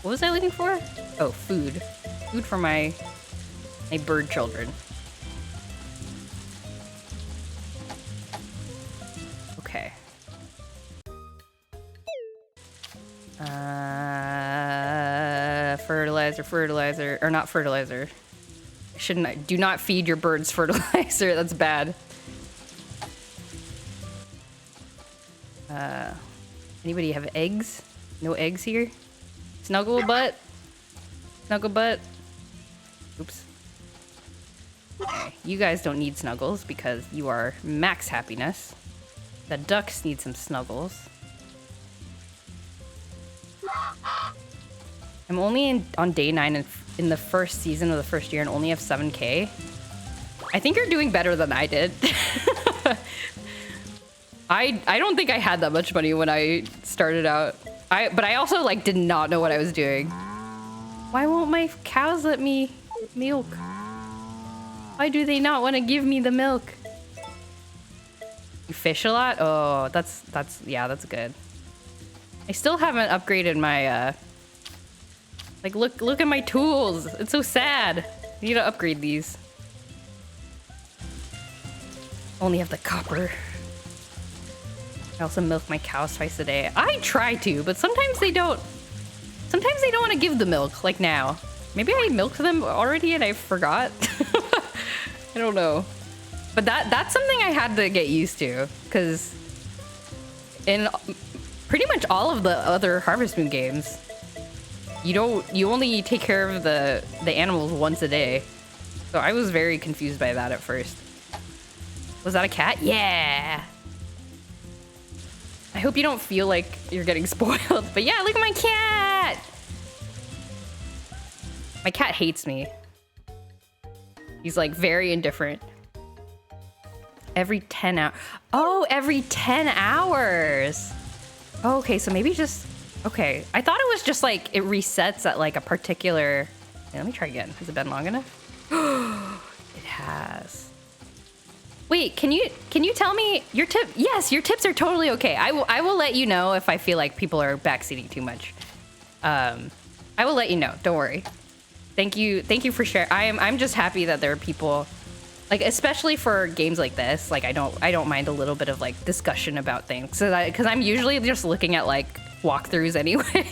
What was I looking for? Oh, food. Food for my bird children. Okay. Fertilizer, or not fertilizer. Do not feed your birds fertilizer. That's bad. Anybody have eggs? No eggs here? Snuggle butt? Snuggle butt? Oops. Okay, you guys don't need snuggles because you are max happiness. The ducks need some snuggles. I'm only on day 9 in the first season of the first year and only have 7K. I think you're doing better than I did. I don't think I had that much money when I started out. But I also like did not know what I was doing. Why won't my cows let me milk? Why do they not want to give me the milk? You fish a lot? Oh, that's good. I still haven't upgraded my like look at my tools. It's so sad. I need to upgrade these. Only have the copper. I also milk my cows twice a day. I try to, but sometimes they don't. Sometimes they don't want to give the milk, like now. Maybe I milked them already and I forgot. I don't know. But that's something I had to get used to, because in pretty much all of the other Harvest Moon games, you only take care of the animals once a day. So I was very confused by that at first. Was that a cat? Yeah. I hope you don't feel like you're getting spoiled, but yeah, look at my cat! My cat hates me. He's like very indifferent. Every 10 hours. Oh, every 10 hours! Okay, so maybe just... Okay, I thought it was just like it resets at like a particular... Yeah, let me try again. Has it been long enough? It has. Wait, can you tell me your tip? Yes, your tips are totally okay. I will let you know if I feel like people are backseating too much. I will let you know. Don't worry. Thank you for sharing. I'm just happy that there are people, like especially for games like this. Like I don't mind a little bit of like discussion about things, because I'm usually just looking at like walkthroughs anyway.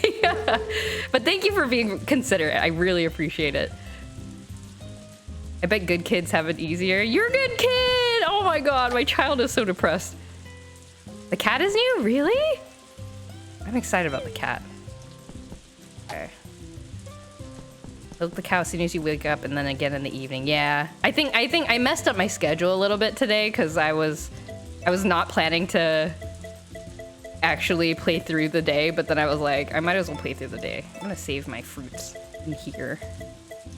But thank you for being considerate. I really appreciate it. I bet good kids have it easier. You're a good kid! Oh my god, my child is so depressed. The cat is new? Really? I'm excited about the cat. Okay. Milk the cow as soon as you wake up and then again in the evening. Yeah. I think I messed up my schedule a little bit today because I was not planning to actually play through the day, but then I was like, I might as well play through the day. I'm gonna save my fruits in here.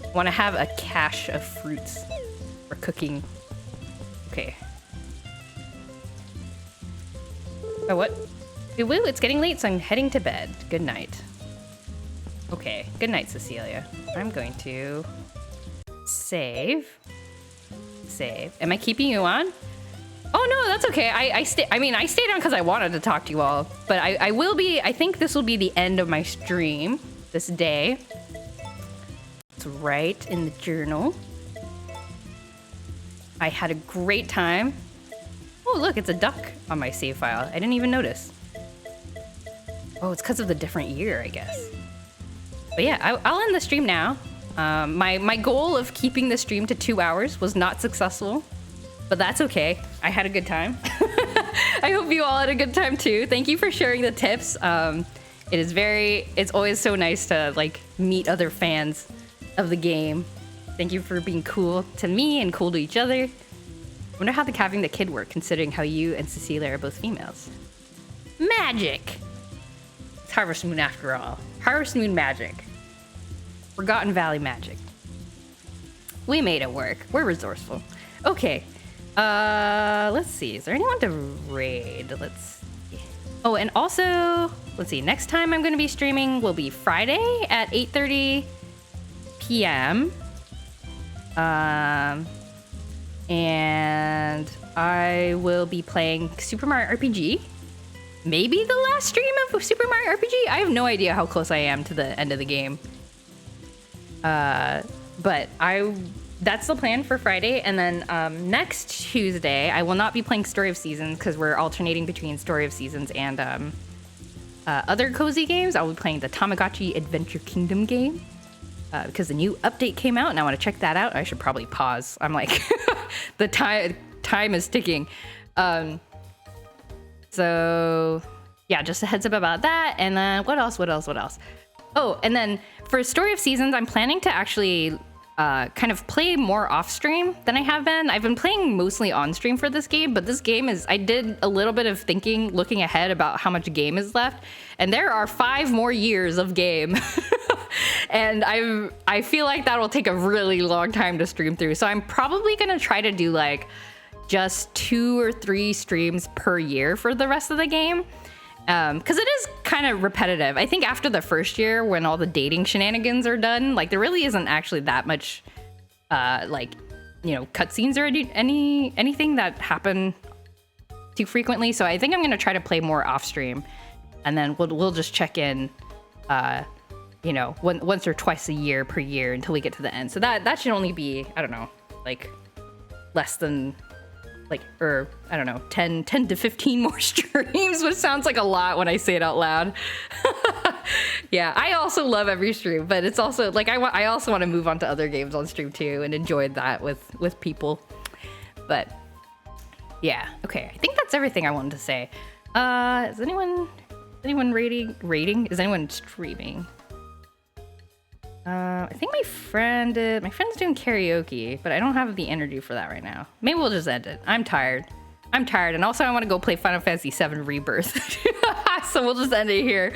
I want to have a cache of fruits for cooking. Okay. Oh, what? Woo, it's getting late, so I'm heading to bed. Good night. Okay, good night, Cecilia. I'm going to save. Save. Am I keeping you on? Oh no, that's okay. I stayed on because I wanted to talk to you all, but I will be. I think this will be the end of my stream this day. It's right in the journal. I had a great time. Oh, look, it's a duck on my save file. I didn't even notice. Oh, it's because of the different year, I guess. But yeah, I'll end the stream now. My goal of keeping the stream to 2 hours was not successful, but that's okay. I had a good time. I hope you all had a good time too. Thank you for sharing the tips. It's always so nice to like meet other fans of the game. Thank you for being cool to me and cool to each other. Wonder how having the kid work, considering how you and Cecilia are both females. Magic! It's Harvest Moon after all. Harvest Moon magic. Forgotten Valley magic. We made it work. We're resourceful. Okay. Let's see. Is there anyone to raid? Let's see. Oh, and also, let's see. Next time I'm going to be streaming will be Friday at 8:30 p.m. And I will be playing Super Mario RPG. Maybe the last stream of Super Mario RPG? I have no idea how close I am to the end of the game. But that's the plan for Friday. And then next Tuesday, I will not be playing Story of Seasons because we're alternating between Story of Seasons and other cozy games. I'll be playing the Tamagotchi Adventure Kingdom game because the new update came out and I want to check that out. I should probably pause. I'm like, the time is ticking. So yeah, just a heads up about that. And then what else? Oh, and then for Story of Seasons, I'm planning to actually kind of play more off stream than I have been. I've been playing mostly on stream for this game, but this game I did a little bit of thinking, looking ahead about how much game is left. And there are 5 more years of game. And I feel like that will take a really long time to stream through. So I'm probably going to try to do like just 2 or 3 streams per year for the rest of the game. Because it is kind of repetitive. I think after the first year, when all the dating shenanigans are done, like there really isn't actually that much, cutscenes or anything that happen too frequently. So I think I'm gonna try to play more off stream, and then we'll just check in, once or twice a year per year until we get to the end. So that should only be, I don't know, like less than. 10 to 15 more streams, which sounds like a lot when I say it out loud. Yeah, I also love every stream, but it's also like I also want to move on to other games on stream too and enjoy that with people. But yeah, okay, I think that's everything I wanted to say. Is anyone rating? Is anyone streaming? I think my friend's doing karaoke, but I don't have the energy for that right now. Maybe we'll just end it. I'm tired, and also I want to go play Final Fantasy VII Rebirth. So we'll just end it here.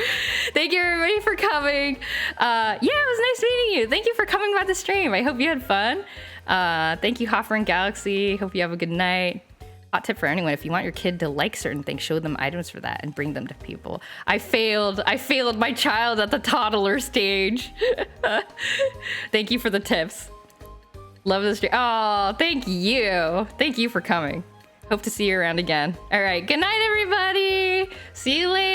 Thank you everybody for coming. Yeah, it was nice meeting you. Thank you for coming by the stream. I hope you had fun. Thank you, Hoffer and Galaxy. Hope you have a good night. Hot tip for anyone: if you want your kid to like certain things, show them items for that and bring them to people. I failed my child at the toddler stage. Thank you for the tips. Love the stream. Oh, thank you for coming. Hope to see you around again. All right, good night everybody. See you later.